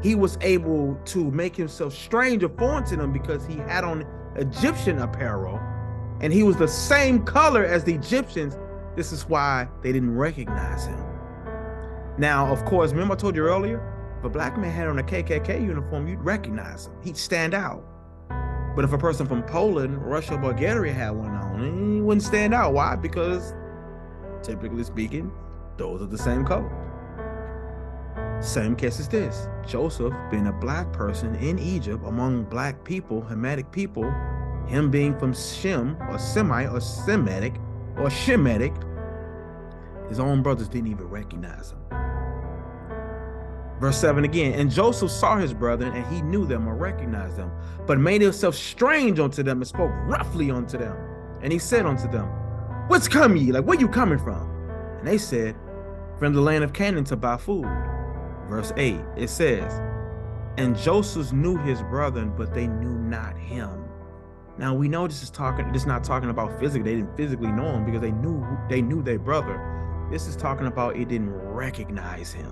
he was able to make himself strange or foreign to them because he had on Egyptian apparel and he was the same color as the Egyptians, this is why they didn't recognize him. Now, of course, remember I told you earlier, if a black man had on a KKK uniform, you'd recognize him. He'd stand out. But if a person from Poland, Russia, Bulgaria had one on, he wouldn't stand out. Why? Because typically speaking, those are the same color. Same case as this. Joseph being a black person in Egypt among black people, Hamitic people, him being from Shem or Semite or Semitic or Shemitic, his own brothers didn't even recognize him. Verse 7 again, and Joseph saw his brethren, and he knew them or recognized them, but made himself strange unto them and spoke roughly unto them. And he said unto them, whence come ye? Like, where you coming from? And they said, from the land of Canaan to buy food. Verse 8, it says, and Joseph knew his brethren, but they knew not him. Now we know this is not talking about physically. They didn't physically know him because they knew their brother. This is talking about it didn't recognize him.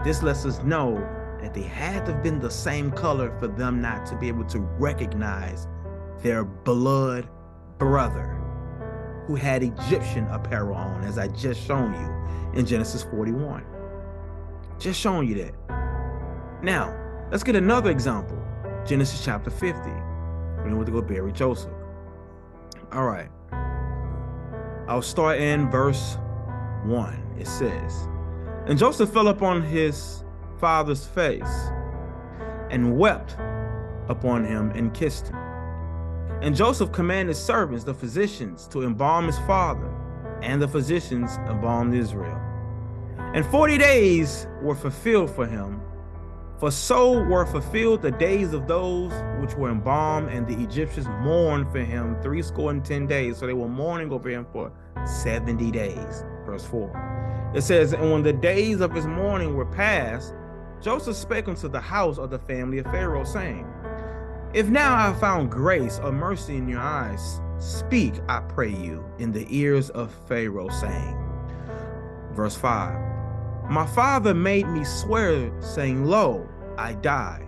This lets us know that they had to have been the same color for them not to be able to recognize their blood brother who had Egyptian apparel on, as I just shown you in Genesis 41. Just showing you that. Now, let's get another example. Genesis chapter 50. We went to go bury Joseph. All right. I'll start in verse 1. It says, and Joseph fell upon his father's face and wept upon him and kissed him. And Joseph commanded servants, the physicians, to embalm his father, and the physicians embalmed Israel. And 40 days were fulfilled for him, for so were fulfilled the days of those which were embalmed, and the Egyptians mourned for him 70 days. So they were mourning over him for 70 days. Verse 4. It says, and when the days of his mourning were past, Joseph spake unto the house of the family of Pharaoh, saying, if now I have found grace or mercy in your eyes, speak, I pray you, in the ears of Pharaoh, saying, verse 5, my father made me swear, saying, lo, I die,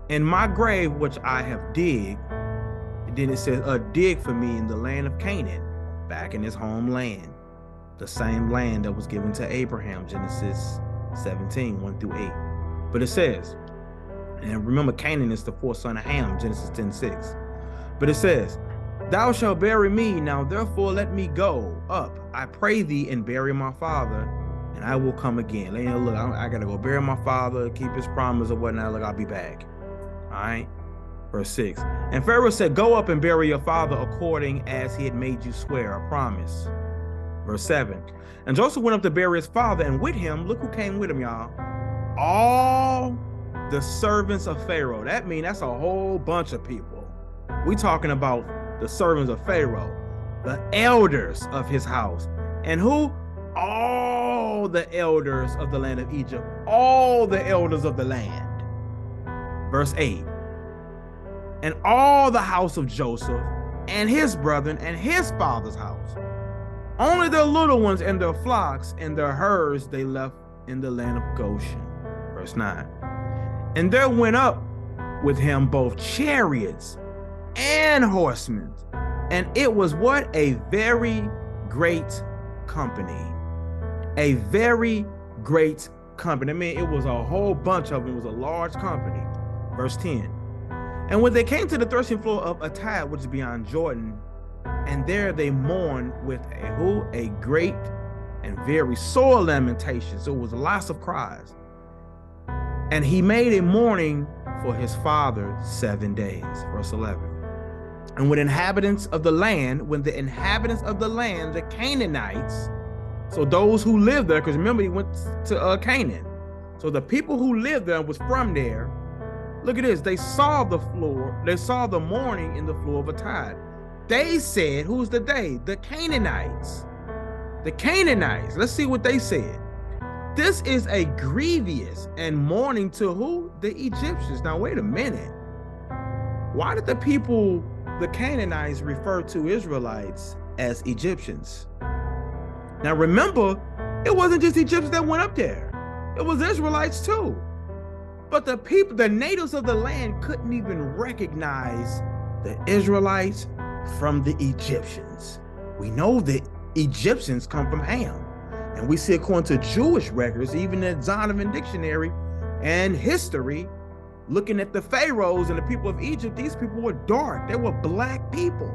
and my grave which I have digged, and then it says, dig for me in the land of Canaan, back in his homeland, the same land that was given to Abraham, Genesis 17, 1 through 8. But it says, and remember, Canaan is the fourth son of Ham, Genesis 10, 6. But it says, thou shalt bury me, now therefore let me go up, I pray thee, and bury my father, and I will come again. Look, I gotta go bury my father, keep his promise or whatnot. Look, I'll be back. All right. Verse 6. And Pharaoh said, go up and bury your father according as he had made you swear a promise. Verse 7. And Joseph went up to bury his father, and with him, look who came with him, y'all. All the servants of Pharaoh. That means that's a whole bunch of people. We talking about the servants of Pharaoh, the elders of his house. And who? All the elders of the land of Egypt. All the elders of the land. Verse 8. And all the house of Joseph and his brethren and his father's house. Only their little ones and their flocks and their herds they left in the land of Goshen. Verse 9. And there went up with him both chariots and horsemen. And it was what? A very great company. A very great company. I mean, it was a whole bunch of them. It was a large company. Verse 10. And when they came to the threshing floor of Atad, which is beyond Jordan, and there they mourned with a great and very sore lamentation. So it was lots of cries. And he made a mourning for his father 7 days. Verse 11. And when the inhabitants of the land, the Canaanites, so those who lived there, because remember he went to Canaan. So the people who lived there was from there. Look at this. They saw the mourning in the floor of Atad. They said, who's the they? The Canaanites. The Canaanites. Let's see what they said. This is a grievous and mourning to who? The Egyptians. Now, wait a minute. Why did the Canaanites refer to Israelites as Egyptians? Now, remember, it wasn't just Egyptians that went up there. It was Israelites too. But the natives of the land couldn't even recognize the Israelites from the Egyptians. We know the Egyptians come from Ham. And we see according to Jewish records, even in the Zondervan Dictionary and history, looking at the pharaohs and the people of Egypt, these people were dark. They were black people.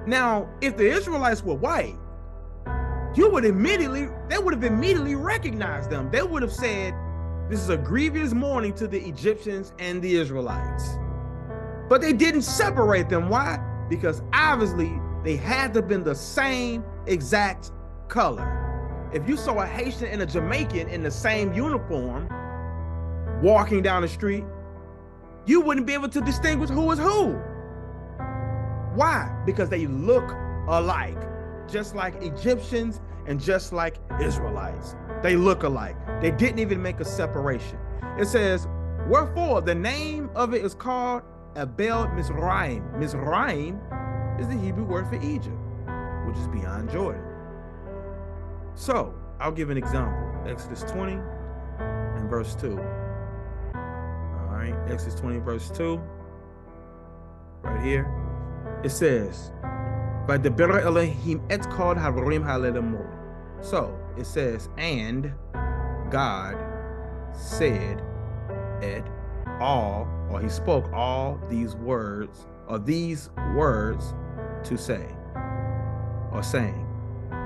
Now, if the Israelites were white, they would have immediately recognized them. They would have said, this is a grievous mourning to the Egyptians and the Israelites. But they didn't separate them. Why? Because obviously they had to have been the same exact color. If you saw a Haitian and a Jamaican in the same uniform walking down the street, you wouldn't be able to distinguish who is who. Why? Because they look alike, just like Egyptians and just like Israelites. They look alike. They didn't even make a separation. It says, wherefore the name of it is called Abel Mizraim. Mizraim is the Hebrew word for Egypt, which is beyond Jordan. So I'll give an example. Exodus 20 and verse 2. All right, Exodus 20 verse 2. Right here. It says, by the Bera Elohim et called Harim Haledamor. So it says, and God said at all, or he spoke all these words, or these words to say, or saying,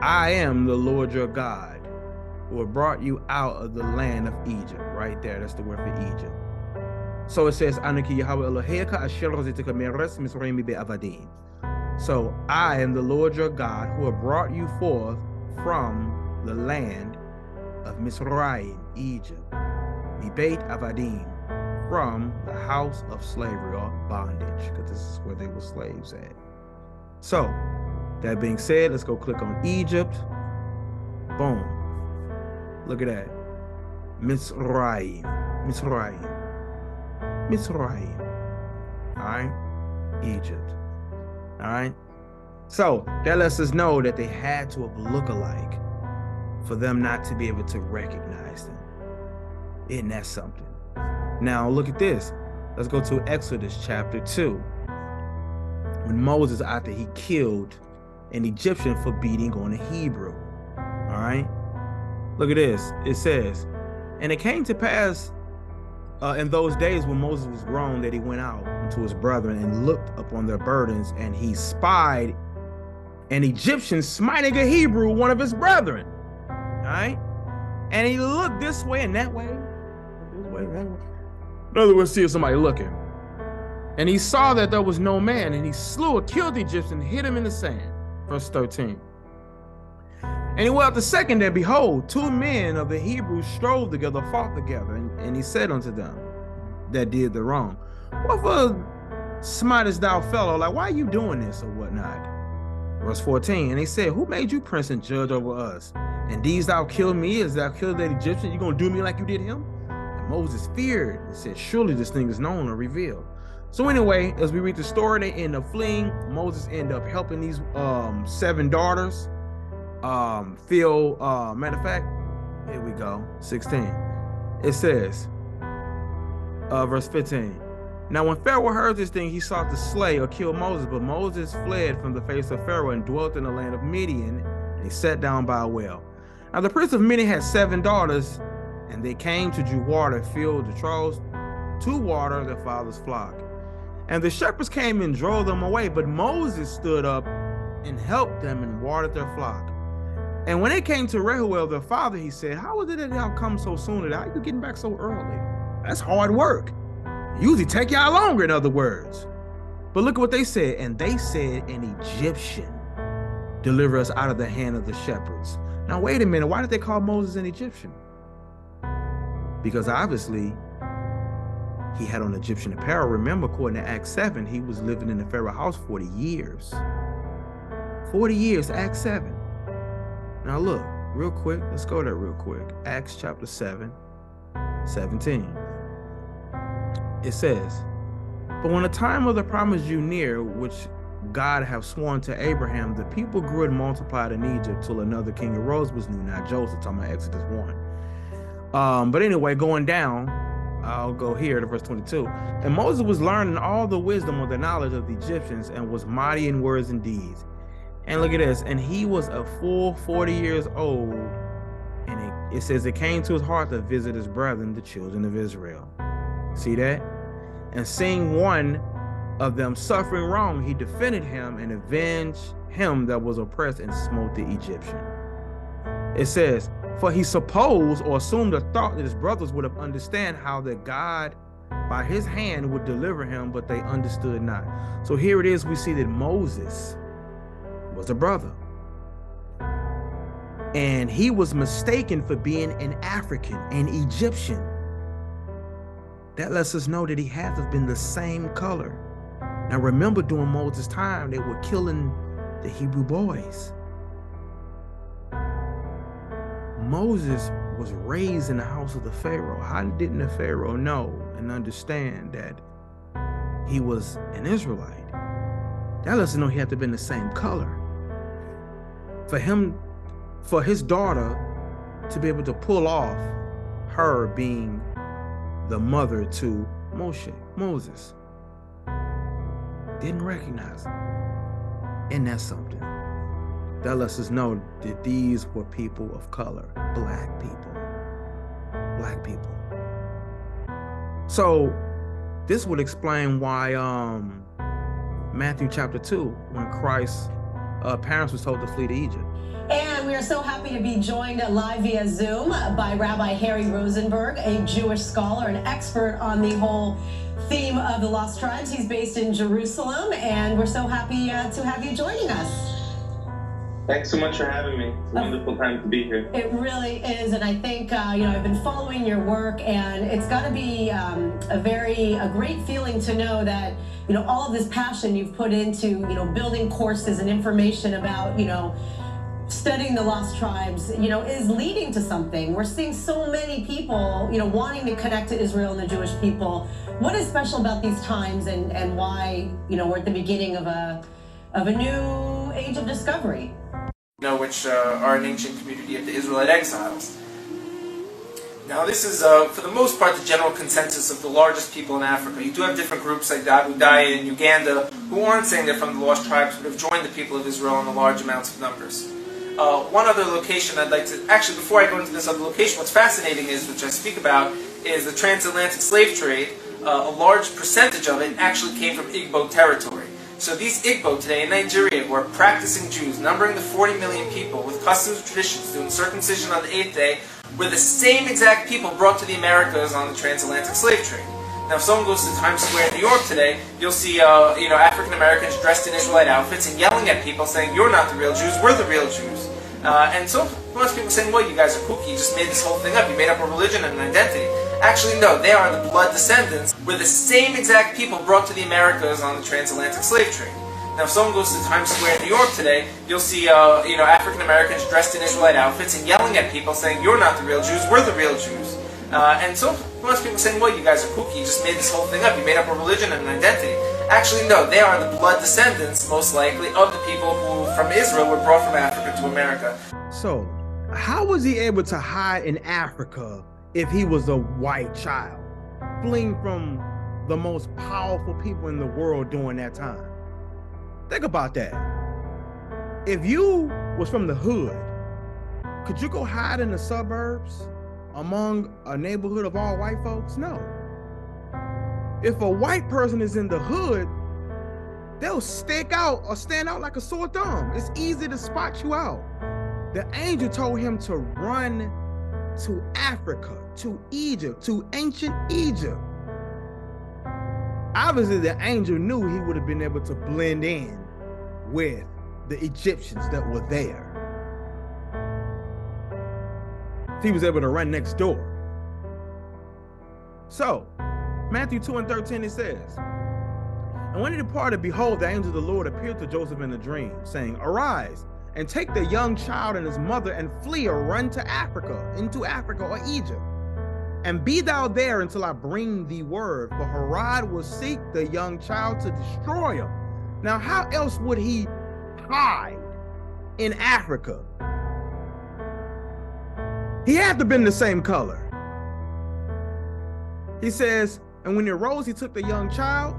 I am the Lord your God, who have brought you out of the land of Egypt. Right there, that's the word for Egypt. So it says, so I am the Lord your God, who have brought you forth from the land of Mizraim, Egypt, Mibeit Avadim, from the house of slavery or bondage, because this is where they were slaves at. So, that being said, let's go click on Egypt. Boom. Look at that. Mizraim. Mizraim. Mizraim. All right? Egypt. All right? So, that lets us know that they had to have looked alike for them not to be able to recognize them. Isn't that something? Now, look at this. Let's go to Exodus chapter 2. When Moses, after he killed an Egyptian for beating on a Hebrew. All right, look at this. It says, and it came to pass in those days when Moses was grown that he went out unto his brethren and looked upon their burdens, and he spied an Egyptian smiting a Hebrew, one of his brethren. All right, and he looked this way and that way, this way, that way. In other words, see if somebody looking. And he saw that there was no man, and he slew or killed the Egyptian, hid him in the sand. Verse 13. And he went out the second day, behold, 2 men of the Hebrews strove together, fought together. And he said unto them that did the wrong, wherefore smitest thou fellow? Like, why are you doing this or whatnot? Verse 14. And he said, who made you prince and judge over us? And these thou killed me as thou killed that Egyptian? You gonna do me like you did him? And Moses feared and said, surely this thing is known or revealed. So anyway, as we read the story, they end up fleeing. Moses ended up helping these 7 daughters. Matter of fact, here we go, 16. It says, verse 15. Now when Pharaoh heard this thing, he sought to slay or kill Moses, but Moses fled from the face of Pharaoh and dwelt in the land of Midian, and he sat down by a well. Now the prince of Midian had 7 daughters, and they came to draw water, filled the troughs to water their father's flock. And the shepherds came and drove them away, but Moses stood up and helped them and watered their flock. And when they came to Rehuel, their father, he said, how is it that y'all come so soon? How are you getting back so early? That's hard work. Usually take y'all longer, in other words. But look at what they said. And they said, an Egyptian deliver us out of the hand of the shepherds. Now, wait a minute. Why did they call Moses an Egyptian? Because obviously he had on Egyptian apparel. Remember, according to Acts 7, he was living in the Pharaoh house 40 years. 40 years, Acts 7. Now look, real quick, let's go there real quick. Acts chapter 7, 17. It says, but when the time of the promise drew near, which God have sworn to Abraham, the people grew and multiplied in Egypt till another king arose, was new, not Joseph, talking about Exodus 1. But anyway, going down, I'll go here to verse 22. And Moses was learning all the wisdom of the knowledge of the Egyptians and was mighty in words and deeds. And look at this. And he was a full 40 years old. And it says it came to his heart to visit his brethren, the children of Israel. See that? And seeing one of them suffering wrong, he defended him and avenged him that was oppressed and smote the Egyptian. It says, for he supposed or assumed or thought that his brothers would have understand how that God by his hand would deliver him, but they understood not. So here it is, we see that Moses was a brother. And he was mistaken for being an African, an Egyptian. That lets us know that he had to have been the same color. Now remember, during Moses' time, they were killing the Hebrew boys. Moses was raised in the house of the Pharaoh. How didn't the Pharaoh know and understand that he was an Israelite? That lets us know he had to have been the same color. For his daughter to be able to pull off her being the mother to Moses. Didn't recognize him. And that's something. That lets us know that these were people of color, black people. Black people. So this would explain why Matthew chapter 2, when Christ's parents was told to flee to Egypt. And we are so happy to be joined live via Zoom by Rabbi Harry Rosenberg, a Jewish scholar and expert on the whole theme of the Lost Tribes. He's based in Jerusalem, and we're so happy to have you joining us. Thanks so much for having me. It's a wonderful time to be here. It really is, and I think I've been following your work, and it's got to be a great feeling to know that all of this passion you've put into building courses and information about studying the Lost Tribes is leading to something. We're seeing so many people wanting to connect to Israel and the Jewish people. What is special about these times, and why we're at the beginning of a new age of discovery? Which are an ancient community of the Israelite exiles. Now this is, for the most part, the general consensus of the largest people in Africa. You do have different groups like the Abudai in Uganda who aren't saying they're from the lost tribes, but have joined the people of Israel in the large amounts of numbers. One other location I'd like to, actually before I go into this other location, what's fascinating is, which I speak about, is the transatlantic slave trade. A large percentage of it actually came from Igbo territory. So these Igbo today in Nigeria, who are practicing Jews, numbering the 40 million people with customs and traditions, doing circumcision on the 8th day, were the same exact people brought to the Americas on the transatlantic slave trade. Now, if someone goes to Times Square in New York today, you'll see African Americans dressed in Israelite outfits and yelling at people saying, "You're not the real Jews, we're the real Jews." And so most people saying, "Well, you guys are kooky, you just made this whole thing up, you made up a religion and an identity." Actually, no, they are the blood descendants, were the same exact people brought to the Americas on the transatlantic slave trade. Now, if someone goes to Times Square in New York today, you'll see African Americans dressed in Israelite outfits and yelling at people saying, "You're not the real Jews, we're the real Jews." And so most people saying, "Well, you guys are kooky, you just made this whole thing up, you made up a religion and an identity." Actually, no, they are the blood descendants, most likely, of the people who, from Israel, were brought from Africa to America. So, how was he able to hide in Africa if he was a white child, fleeing from the most powerful people in the world during that time? Think about that. If you was from the hood, could you go hide in the suburbs among a neighborhood of all white folks? No. If a white person is in the hood, they'll stick out or stand out like a sore thumb. It's easy to spot you out. The angel told him to run to Africa, to Egypt, to ancient Egypt. Obviously, the angel knew he would have been able to blend in with the Egyptians that were there. He was able to run next door. So, Matthew 2:13, it says, "And when he departed, behold, the angel of the Lord appeared to Joseph in a dream, saying, Arise, and take the young child and his mother, and flee or run to Africa, into Africa or Egypt. And be thou there until I bring thee word, for Herod will seek the young child to destroy him." Now, how else would he hide in Africa? He had to have been the same color. He says, "And when he arose, he took the young child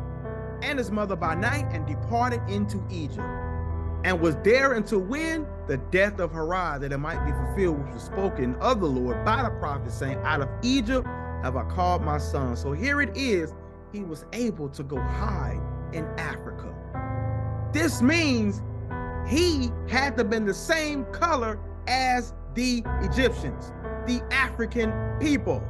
and his mother by night and departed into Egypt, and was there until when? The death of Herod, that it might be fulfilled which was spoken of the Lord by the prophet, saying, Out of Egypt have I called my son." So here it is, he was able to go hide in Africa. This means he had to have been the same color as the Egyptians, the African people,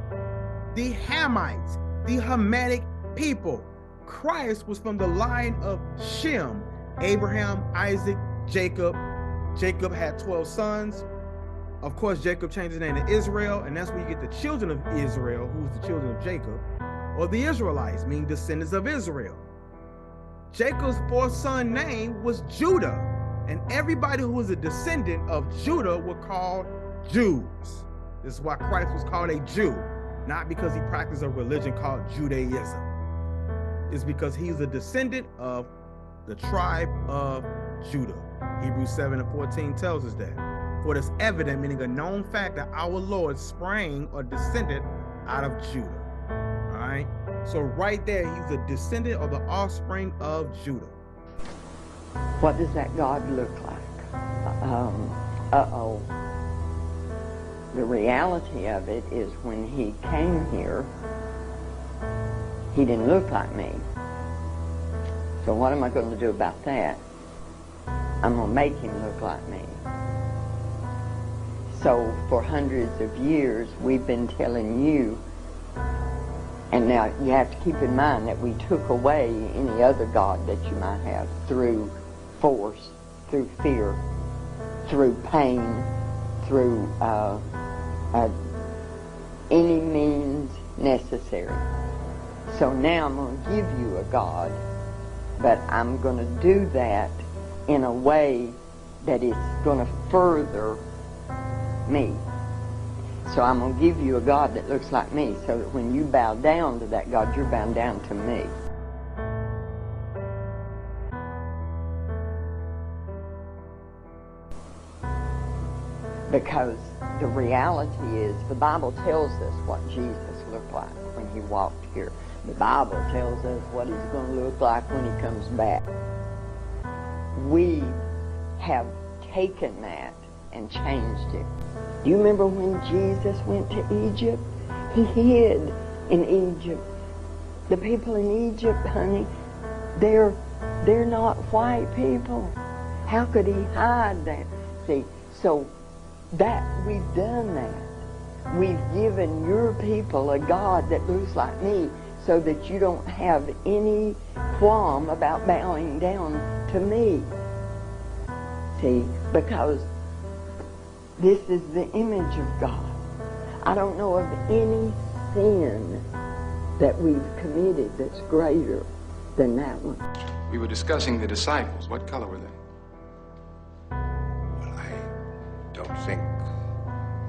the Hamites, the Hamitic people. Christ was from the line of Shem, Abraham, Isaac, Jacob. Jacob had 12 sons. Of course, Jacob changed his name to Israel, and that's where you get the children of Israel, who was the children of Jacob, or the Israelites, meaning descendants of Israel. Jacob's fourth son name was Judah, and everybody who was a descendant of Judah were called Jews. This is why Christ was called a Jew, not because he practiced a religion called Judaism. It's because he's a descendant of the tribe of Judah. Hebrews 7:14 tells us that. For it is evident, meaning a known fact, that our Lord sprang or descended out of Judah. All right? So right there, he's a descendant of the offspring of Judah. What does that God look like? Uh-oh. The reality of it is when he came here, he didn't look like me. So what am I going to do about that? I'm going to make him look like me. So for hundreds of years, we've been telling you, and now you have to keep in mind that we took away any other God that you might have through force, through fear, through pain, through any means necessary. So now I'm going to give you a God, but I'm going to do that in a way that is going to further me. So I'm going to give you a God that looks like me, so that when you bow down to that God, you're bowing down to me. Because the reality is the Bible tells us what Jesus looked like when he walked here. The Bible tells us what he's going to look like when he comes back. We have taken that and changed it. Do you remember when Jesus went to Egypt? He hid in Egypt. The people in Egypt, honey, they're not white people. How could he hide that? See, so that we've done that. We've given your people a God that looks like me so that you don't have any qualm about bowing down to me. See, because this is the image of God. I don't know of any sin that we've committed that's greater than that one. We were discussing the disciples. What color were they? Well, I don't think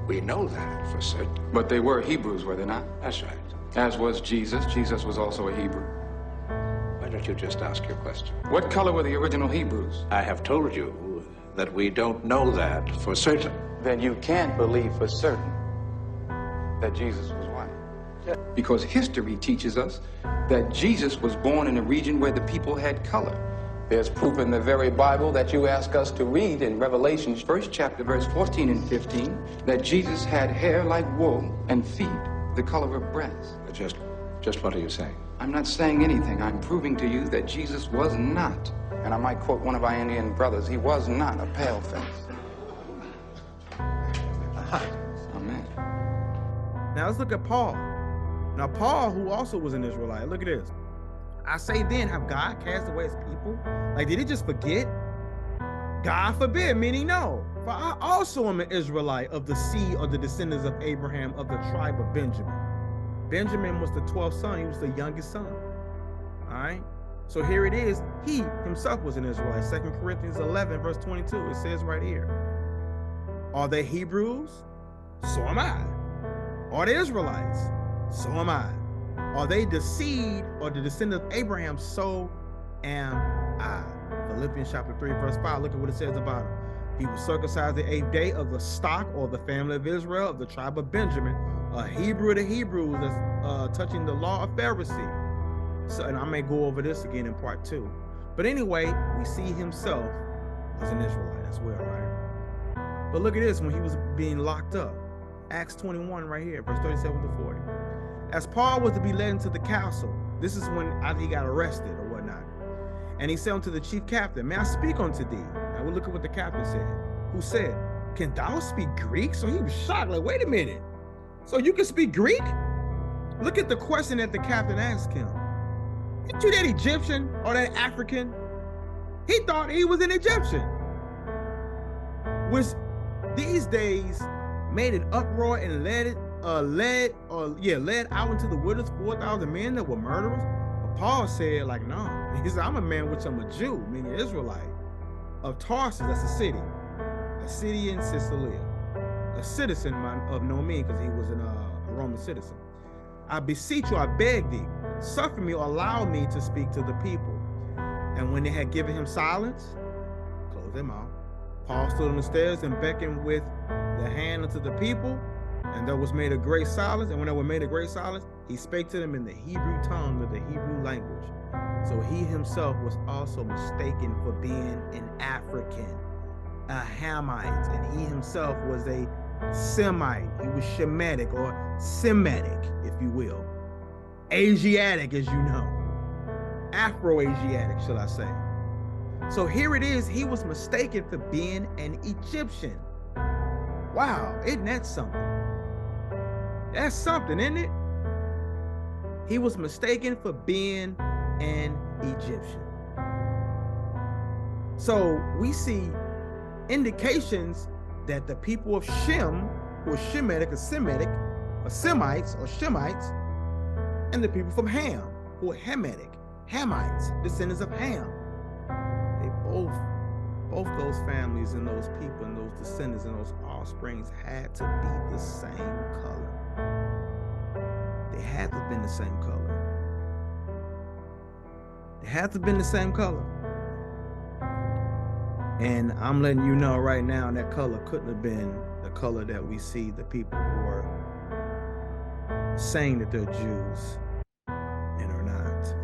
we know that for certain. But they were Hebrews, were they not? That's right. As was Jesus. Jesus was also a Hebrew. Why don't you just ask your question? What color were the original Hebrews? I have told you that we don't know that for certain. Then you can't believe for certain that Jesus was white. Because history teaches us that Jesus was born in a region where the people had color. There's proof in the very Bible that you ask us to read in Revelation, 1st chapter, verse 14 and 15, that Jesus had hair like wool and feet the color of brass. Just what are you saying? I'm not saying anything. I'm proving to you that Jesus was not, and I might quote one of our Indian brothers, he was not a pale face. Amen. Now let's look at Paul. Now Paul, who also was an Israelite, look at this. I say then, have God cast away his people? Like, did he just forget? God forbid, meaning no. For I also am an Israelite of the seed of the descendants of Abraham of the tribe of Benjamin. Benjamin was the 12th son. He was the youngest son. All right. So here it is. He himself was an Israelite. 2 Corinthians 11, verse 22. It says right here. Are they Hebrews? So am I. Are they Israelites? So am I. Are they the seed or the descendant of Abraham? So am I. Philippians chapter 3, verse 5. Look at what it says about him. He was circumcised the 8th day of the stock or the family of Israel of the tribe of Benjamin, a Hebrew of the Hebrews, that's touching the law of Pharisee. So, and I may go over this again in part 2. But anyway, we see himself as an Israelite as well, right? But look at this when he was being locked up. Acts 21 right here, verse 37 to 40. As Paul was to be led into the castle, this is when I think he got arrested or whatnot. And he said unto the chief captain, may I speak unto thee? Now we look at what the captain said. Who said, can thou speak Greek? So he was shocked, like, wait a minute. So you can speak Greek? Look at the question that the captain asked him. Ain't you that Egyptian or that African? He thought he was an Egyptian. Which these days made an uproar and led out into the wilderness 4,000 men that were murderers. But Paul said, like, no. He said, I'm a man which I'm a Jew, meaning Israelite, of Tarsus, that's a city in Sicily, a citizen of no mean, because he was a Roman citizen. I beseech you, I beg thee, suffer me or allow me to speak to the people. And when they had given him silence, close their mouth, Paul stood on the stairs and beckoned with the hand unto the people, and there was made a great silence. And when there was made a great silence, he spake to them in the Hebrew tongue of the Hebrew language. So he himself was also mistaken for being an African, a Hamite, and he himself was a Semite. He was Shemitic or Semitic, if you will. Asiatic, as you know. Afro-Asiatic, shall I say. So here it is, he was mistaken for being an Egyptian. Wow, isn't that something? That's something, isn't it? He was mistaken for being an Egyptian. So we see indications that the people of Shem, who are Shemitic or Semitic, or Semites or Shemites, and the people from Ham, who are Hamitic, Hamites, descendants of Ham. They both those families and those people and those descendants and those offsprings had to be the same color. They had to have been the same color. They had to have been the same color. And I'm letting you know right now that color couldn't have been the color that we see the people who are saying that they're Jews and are not.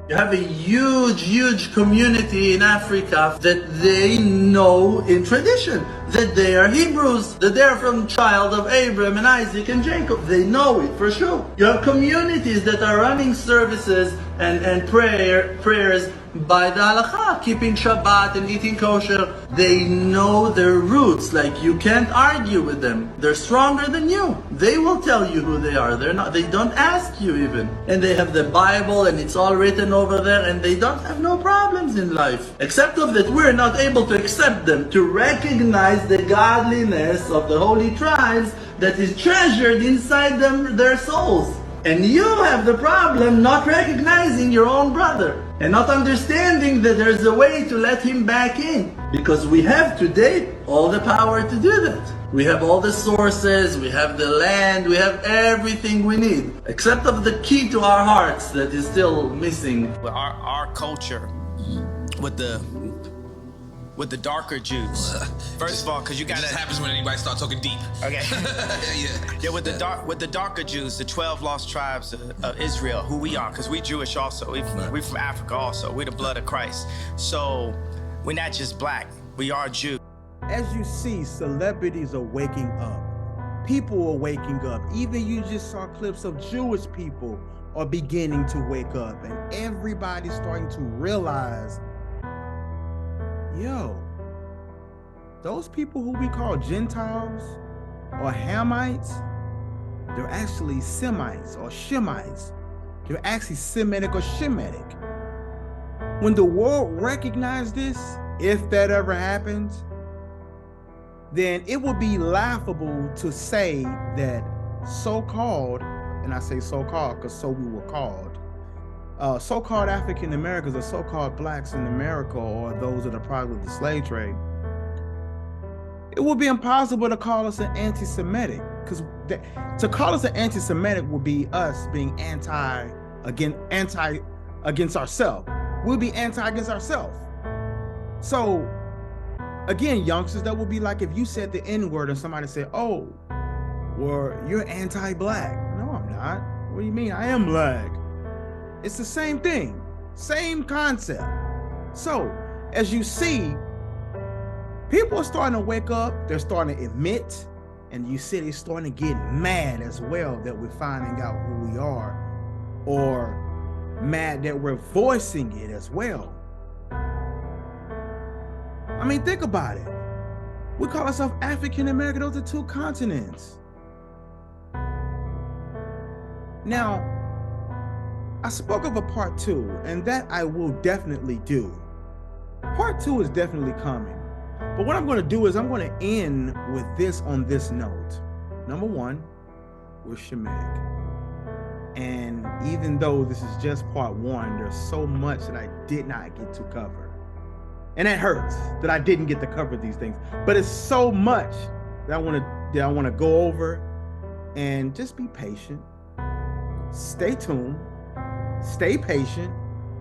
You have a huge community in Africa that they know in tradition that they are Hebrews, that they are from child of Abraham and Isaac and Jacob. They know it for sure. You have communities that are running services and prayers by the halakha, keeping Shabbat and eating kosher. They know their roots. Like, you can't argue with them. They're stronger than you. They will tell you who they are. They don't ask you even. And they have the Bible and it's all written over there, and they don't have no problems in life. Except of that we're not able to accept them, to recognize the godliness of the holy tribes that is treasured inside them, their souls. And you have the problem not recognizing your own brother and not understanding that there's a way to let him back in. Because we have today all the power to do that. We have all the sources, we have the land, we have everything we need. Except of the key to our hearts that is still missing. Our culture with the darker Jews. First of all, because you got This happens when anybody starts talking deep. Okay. Yeah, with the darker Jews, the 12 lost tribes of Israel, who we are, because we Jewish also. We from Africa also. We the blood of Christ. So we're not just black. We are Jews. As you see, celebrities are waking up. People are waking up. Even you just saw clips of Jewish people are beginning to wake up, and everybody's starting to realize, yo, those people who we call Gentiles or Hamites, they're actually Semites or Shemites. They're actually Semitic or Shemitic. When the world recognizes this, if that ever happens, then it would be laughable to say that so-called, and I say so-called because so we were called, so-called African Americans or so-called blacks in America, or those that are part of the slave trade, it would be impossible to call us an anti-Semitic, because to call us an anti-Semitic would be us being anti against ourselves. We'll be anti against ourselves. So again, youngsters, that would be like if you said the N-word and somebody said, oh, well, you're anti-black. No, I'm not. What do you mean? I am black. It's the same thing, same concept. So as you see, people are starting to wake up, they're starting to admit, and you see they're starting to get mad as well that we're finding out who we are, or mad that we're voicing it as well. I mean, think about it. We call ourselves African American. Those are two continents. Now, I spoke of a part 2, and that I will definitely do. Part 2 is definitely coming. But what I'm going to do is I'm going to end with this on this note. Number 1, we're Shemitic. And even though this is just part 1, there's so much that I did not get to cover. And that hurts that I didn't get to cover these things. But it's so much that I want to go over, and just be patient. Stay tuned. Stay patient.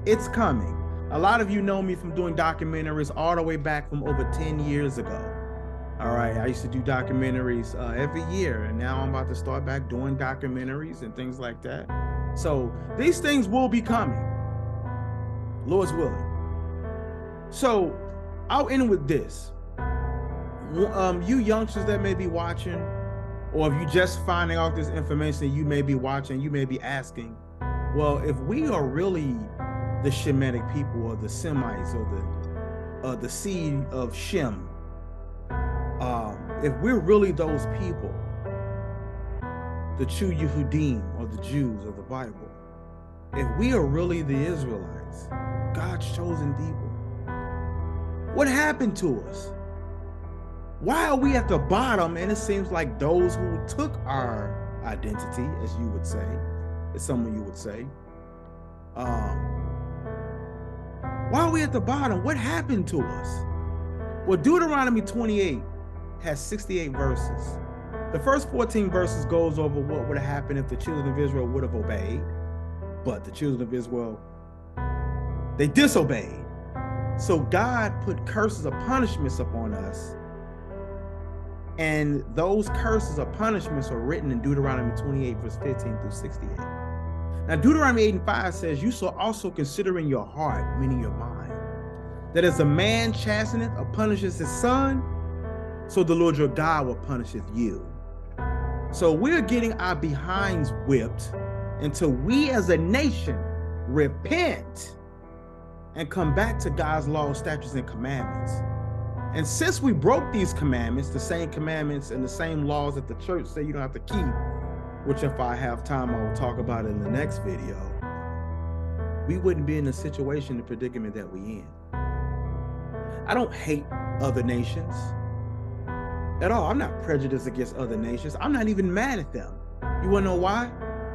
It's coming. A lot of you know me from doing documentaries all the way back from over 10 years ago. All right, I used to do documentaries every year, and now I'm about to start back doing documentaries and things like that. So these things will be coming, Lord's willing. So I'll end with this. You youngsters that may be watching, or if you just finding out this information, you may be watching, you may be asking, well, if we are really the Shemitic people, or the Semites, or the seed of Shem, if we're really those people, the true Yehudim, or the Jews of the Bible, if we are really the Israelites, God's chosen people, what happened to us? Why are we at the bottom? And it seems like those who took our identity, as you would say, as some of you would say, why are we at the bottom? What happened to us? Well, Deuteronomy 28 has 68 verses. The first 14 verses goes over what would have happened if the children of Israel would have obeyed, but the children of Israel, they disobeyed. So God put curses or punishments upon us And those curses or punishments are written in Deuteronomy 28, verse 15 through 68. Now, Deuteronomy 8 and 5 says, you shall also consider in your heart, meaning your mind, that as a man chasteneth or punishes his son, so the Lord your God will punisheth you. So we're getting our behinds whipped until we as a nation repent and come back to God's laws, statutes, and commandments. And since we broke these commandments, the same commandments and the same laws that the church say you don't have to keep, which if I have time, I will talk about in the next video, we wouldn't be in the situation, the predicament that we in. I don't hate other nations at all. I'm not prejudiced against other nations. I'm not even mad at them. You wanna know why?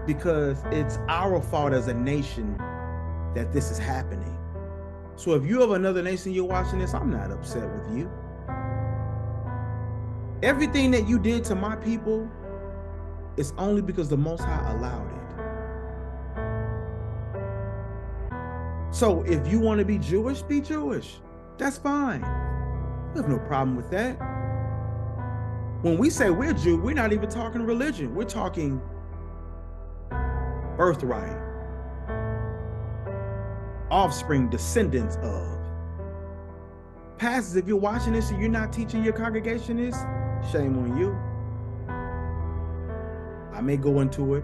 Because it's our fault as a nation that this is happening. So if you have another nation you're watching this, I'm not upset with you. Everything that you did to my people is only because the Most High allowed it. So if you want to be Jewish, be Jewish. That's fine. We have no problem with that. When we say we're Jew, we're not even talking religion. We're talking birthright, offspring, descendants of. Pastors, if you're watching this and you're not teaching your congregation this, shame on you. I may go into it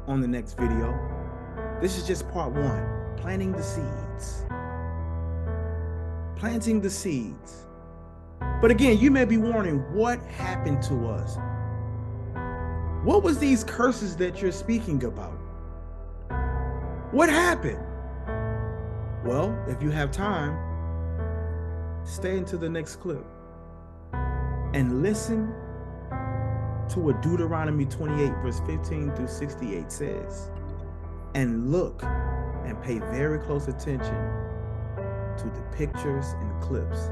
on the next video. This is just part one, planting the seeds. Planting the seeds. But again, you may be wondering, what happened to us? What was these curses that you're speaking about? What happened? Well, if you have time, stay into the next clip and listen to what Deuteronomy 28 verse 15 through 68 says, and look and pay very close attention to the pictures and clips,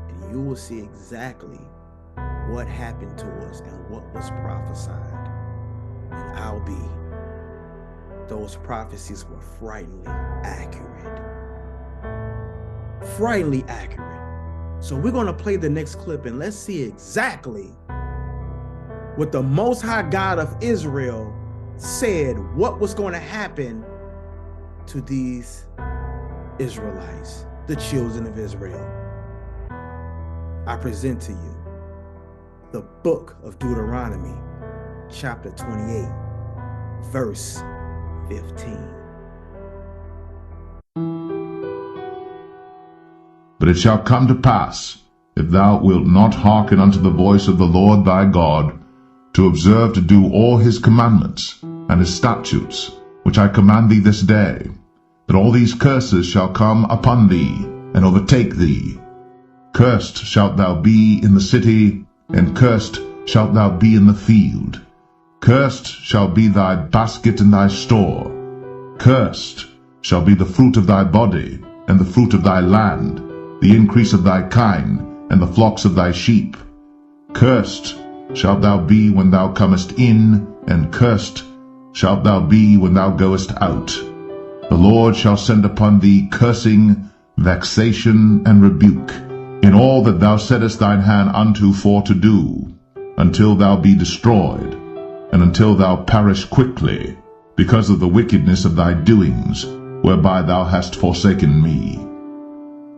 and you will see exactly what happened to us and what was prophesied. And I'll be, those prophecies were frighteningly accurate. Frighteningly accurate. So we're going to play the next clip and let's see exactly what the Most High God of Israel said what was going to happen to these Israelites, the children of Israel. I present to you the book of Deuteronomy, chapter 28, verse 15. But it shall come to pass, if thou wilt not hearken unto the voice of the Lord thy God, to observe to do all his commandments and his statutes, which I command thee this day, that all these curses shall come upon thee and overtake thee. Cursed shalt thou be in the city, and cursed shalt thou be in the field. Cursed shall be thy basket and thy store. Cursed shall be the fruit of thy body, and the fruit of thy land, the increase of thy kine, and the flocks of thy sheep. Cursed shalt thou be when thou comest in, and cursed shalt thou be when thou goest out. The Lord shall send upon thee cursing, vexation, and rebuke, in all that thou settest thine hand unto for to do, until thou be destroyed, and until thou perish quickly, because of the wickedness of thy doings, whereby thou hast forsaken me.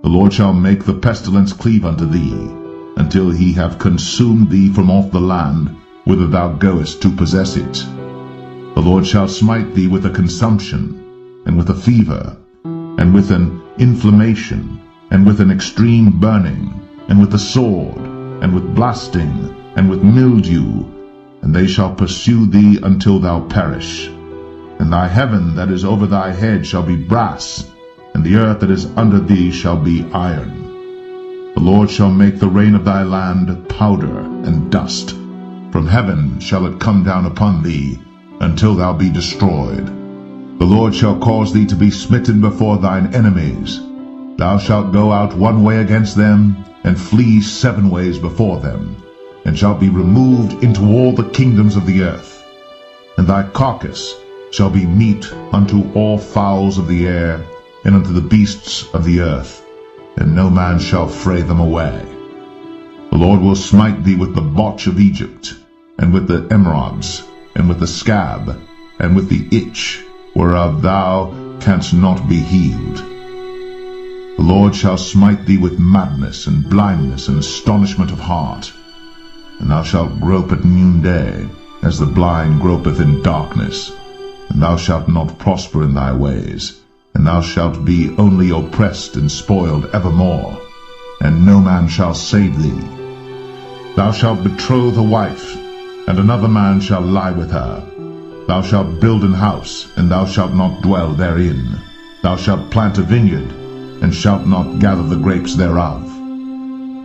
The Lord shall make the pestilence cleave unto thee, until he have consumed thee from off the land, whither thou goest to possess it. The Lord shall smite thee with a consumption, and with a fever, and with an inflammation, and with an extreme burning, and with a sword, and with blasting, and with mildew, and they shall pursue thee until thou perish. And thy heaven that is over thy head shall be brass, and the earth that is under thee shall be iron. The Lord shall make the rain of thy land powder and dust. From heaven shall it come down upon thee, until thou be destroyed. The Lord shall cause thee to be smitten before thine enemies. Thou shalt go out one way against them, and flee 7 ways before them, and shalt be removed into all the kingdoms of the earth. And thy carcass shall be meat unto all fowls of the air, and unto the beasts of the earth, and no man shall fray them away. The Lord will smite thee with the botch of Egypt, and with the emerods, and with the scab, and with the itch, whereof thou canst not be healed. The Lord shall smite thee with madness, and blindness, and astonishment of heart. And thou shalt grope at noonday, as the blind gropeth in darkness. And thou shalt not prosper in thy ways, and thou shalt be only oppressed and spoiled evermore, and no man shall save thee. Thou shalt betroth a wife, and another man shall lie with her. Thou shalt build an house, and thou shalt not dwell therein. Thou shalt plant a vineyard, and shalt not gather the grapes thereof.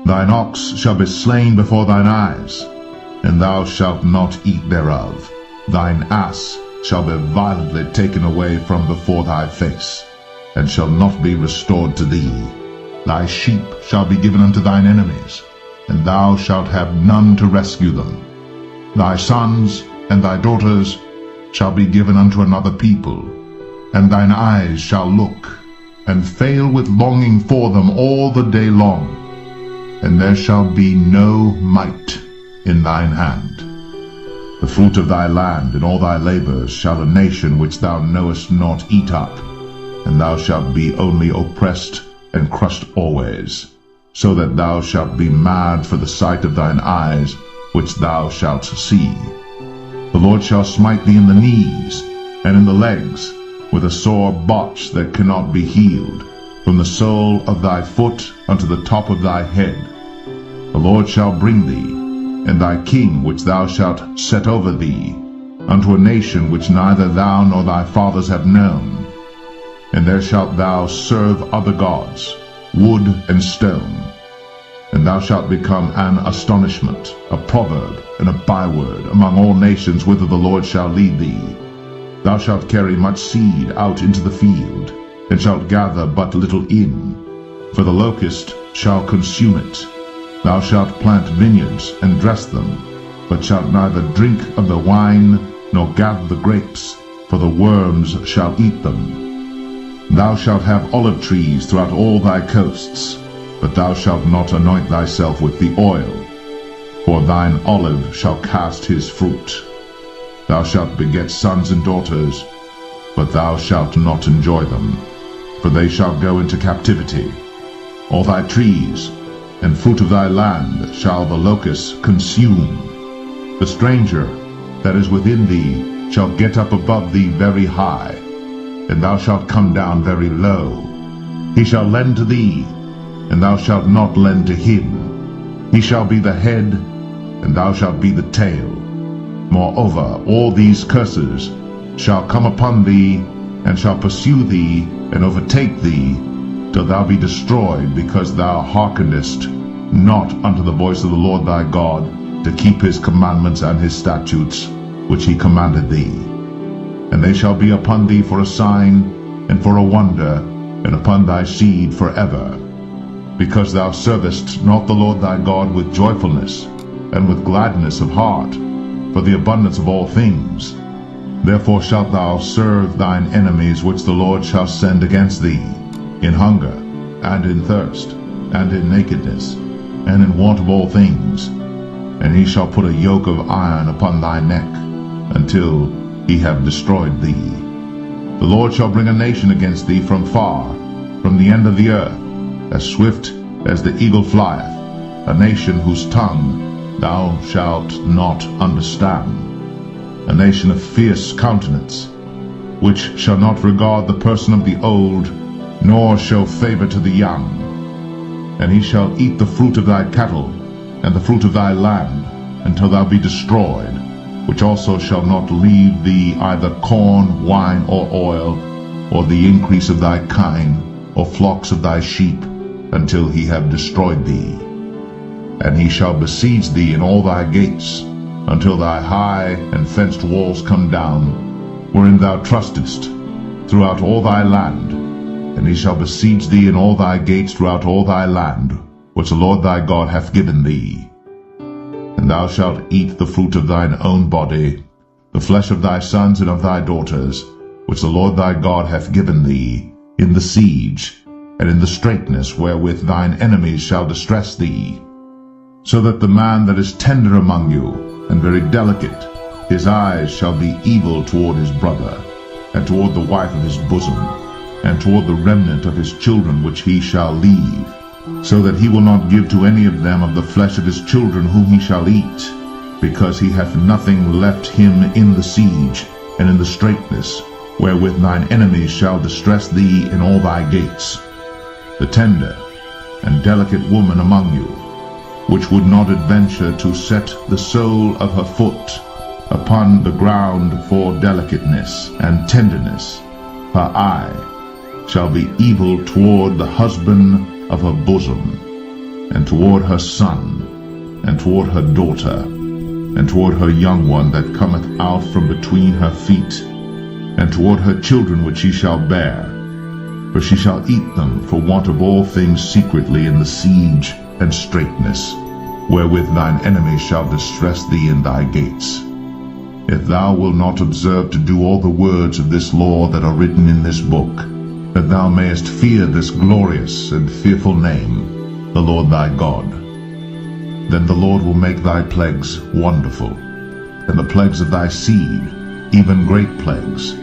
Thine ox shall be slain before thine eyes, and thou shalt not eat thereof. Thine ass shall be violently taken away from before thy face, and shall not be restored to thee. Thy sheep shall be given unto thine enemies, and thou shalt have none to rescue them. Thy sons and thy daughters shall be given unto another people, and thine eyes shall look, and fail with longing for them all the day long, and there shall be no might in thine hand. The fruit of thy land and all thy labors shall a nation which thou knowest not eat up, and thou shalt be only oppressed and crushed always, so that thou shalt be mad for the sight of thine eyes, which thou shalt see. The Lord shall smite thee in the knees, and in the legs, with a sore botch that cannot be healed, from the sole of thy foot unto the top of thy head. The Lord shall bring thee, and thy king which thou shalt set over thee, unto a nation which neither thou nor thy fathers have known. And there shalt thou serve other gods, wood and stone. And thou shalt become an astonishment, a proverb, and a byword among all nations whither the Lord shall lead thee. Thou shalt carry much seed out into the field, and shalt gather but little in, for the locust shall consume it. Thou shalt plant vineyards and dress them, but shalt neither drink of the wine, nor gather the grapes, for the worms shall eat them. Thou shalt have olive trees throughout all thy coasts, but thou shalt not anoint thyself with the oil, for thine olive shall cast his fruit. Thou shalt beget sons and daughters, but thou shalt not enjoy them, for they shall go into captivity. All thy trees and fruit of thy land shall the locust consume. The stranger that is within thee shall get up above thee very high, and thou shalt come down very low. He shall lend to thee, and thou shalt not lend to him. He shall be the head, and thou shalt be the tail. Moreover, all these curses shall come upon thee, and shall pursue thee, and overtake thee, till thou be destroyed, because thou hearkenest not unto the voice of the Lord thy God, to keep his commandments and his statutes, which he commanded thee. And they shall be upon thee for a sign, and for a wonder, and upon thy seed forever. Because thou servest not the Lord thy God with joyfulness, and with gladness of heart, for the abundance of all things. Therefore shalt thou serve thine enemies which the Lord shall send against thee, in hunger, and in thirst, and in nakedness, and in want of all things. And he shall put a yoke of iron upon thy neck, until he have destroyed thee. The Lord shall bring a nation against thee from far, from the end of the earth, as swift as the eagle flieth, a nation whose tongue thou shalt not understand, a nation of fierce countenance, which shall not regard the person of the old, nor show favor to the young. And he shall eat the fruit of thy cattle, and the fruit of thy land, until thou be destroyed, which also shall not leave thee either corn, wine, or oil, or the increase of thy kine, or flocks of thy sheep, until he have destroyed thee. And he shall besiege thee in all thy gates, until thy high and fenced walls come down, wherein thou trustest, throughout all thy land. And he shall besiege thee in all thy gates throughout all thy land, which the Lord thy God hath given thee. And thou shalt eat the fruit of thine own body, the flesh of thy sons and of thy daughters, which the Lord thy God hath given thee, in the siege, and in the straitness wherewith thine enemies shall distress thee. So that the man that is tender among you, and very delicate, his eyes shall be evil toward his brother, and toward the wife of his bosom, and toward the remnant of his children which he shall leave, so that he will not give to any of them of the flesh of his children whom he shall eat, because he hath nothing left him in the siege, and in the straitness, wherewith thine enemies shall distress thee in all thy gates. The tender and delicate woman among you, which would not adventure to set the sole of her foot upon the ground for delicateness and tenderness, her eye shall be evil toward the husband of her bosom, and toward her son, and toward her daughter, and toward her young one that cometh out from between her feet, and toward her children which she shall bear, for she shall eat them for want of all things secretly in the siege and straitness, wherewith thine enemies shall distress thee in thy gates. If thou wilt not observe to do all the words of this law that are written in this book, that thou mayest fear this glorious and fearful name, the Lord thy God, then the Lord will make thy plagues wonderful, and the plagues of thy seed, even great plagues,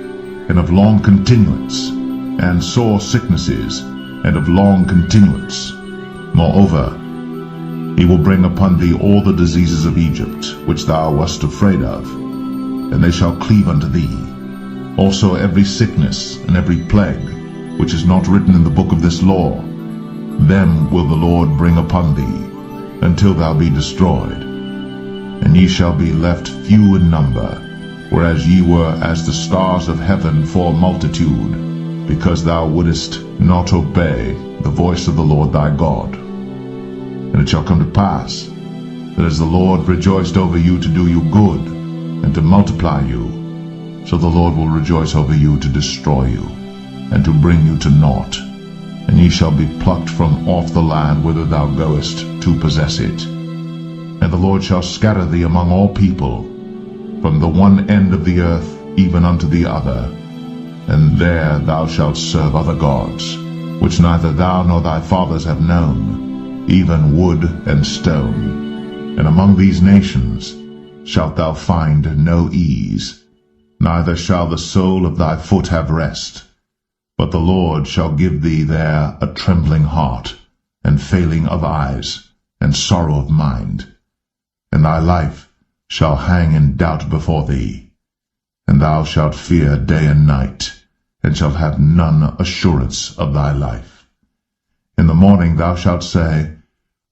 and of long continuance, and sore sicknesses, and of long continuance. Moreover, he will bring upon thee all the diseases of Egypt, which thou wast afraid of, and they shall cleave unto thee. Also every sickness and every plague, which is not written in the book of this law, them will the Lord bring upon thee, until thou be destroyed. And ye shall be left few in number, whereas ye were as the stars of heaven for multitude, because thou wouldest not obey the voice of the Lord thy God. And it shall come to pass, that as the Lord rejoiced over you to do you good, and to multiply you, so the Lord will rejoice over you to destroy you, and to bring you to naught. And ye shall be plucked from off the land whither thou goest to possess it. And the Lord shall scatter thee among all people, from the one end of the earth even unto the other, and there thou shalt serve other gods, which neither thou nor thy fathers have known, even wood and stone. And among these nations shalt thou find no ease, neither shall the sole of thy foot have rest. But the Lord shall give thee there a trembling heart, and failing of eyes, and sorrow of mind. And thy life shall hang in doubt before thee, and thou shalt fear day and night, and shalt have none assurance of thy life. In the morning thou shalt say,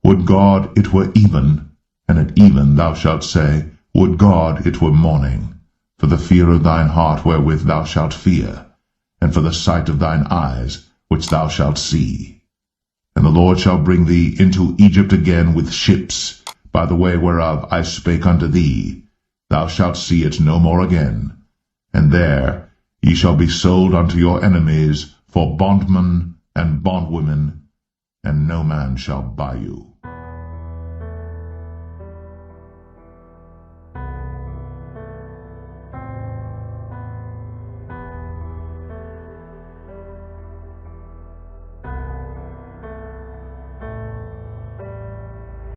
Would God it were even, and at even thou shalt say, Would God it were morning, for the fear of thine heart wherewith thou shalt fear, and for the sight of thine eyes which thou shalt see. And the Lord shall bring thee into Egypt again with ships, by the way whereof I spake unto thee. Thou shalt see it no more again. And there ye shall be sold unto your enemies for bondmen and bondwomen, and no man shall buy you.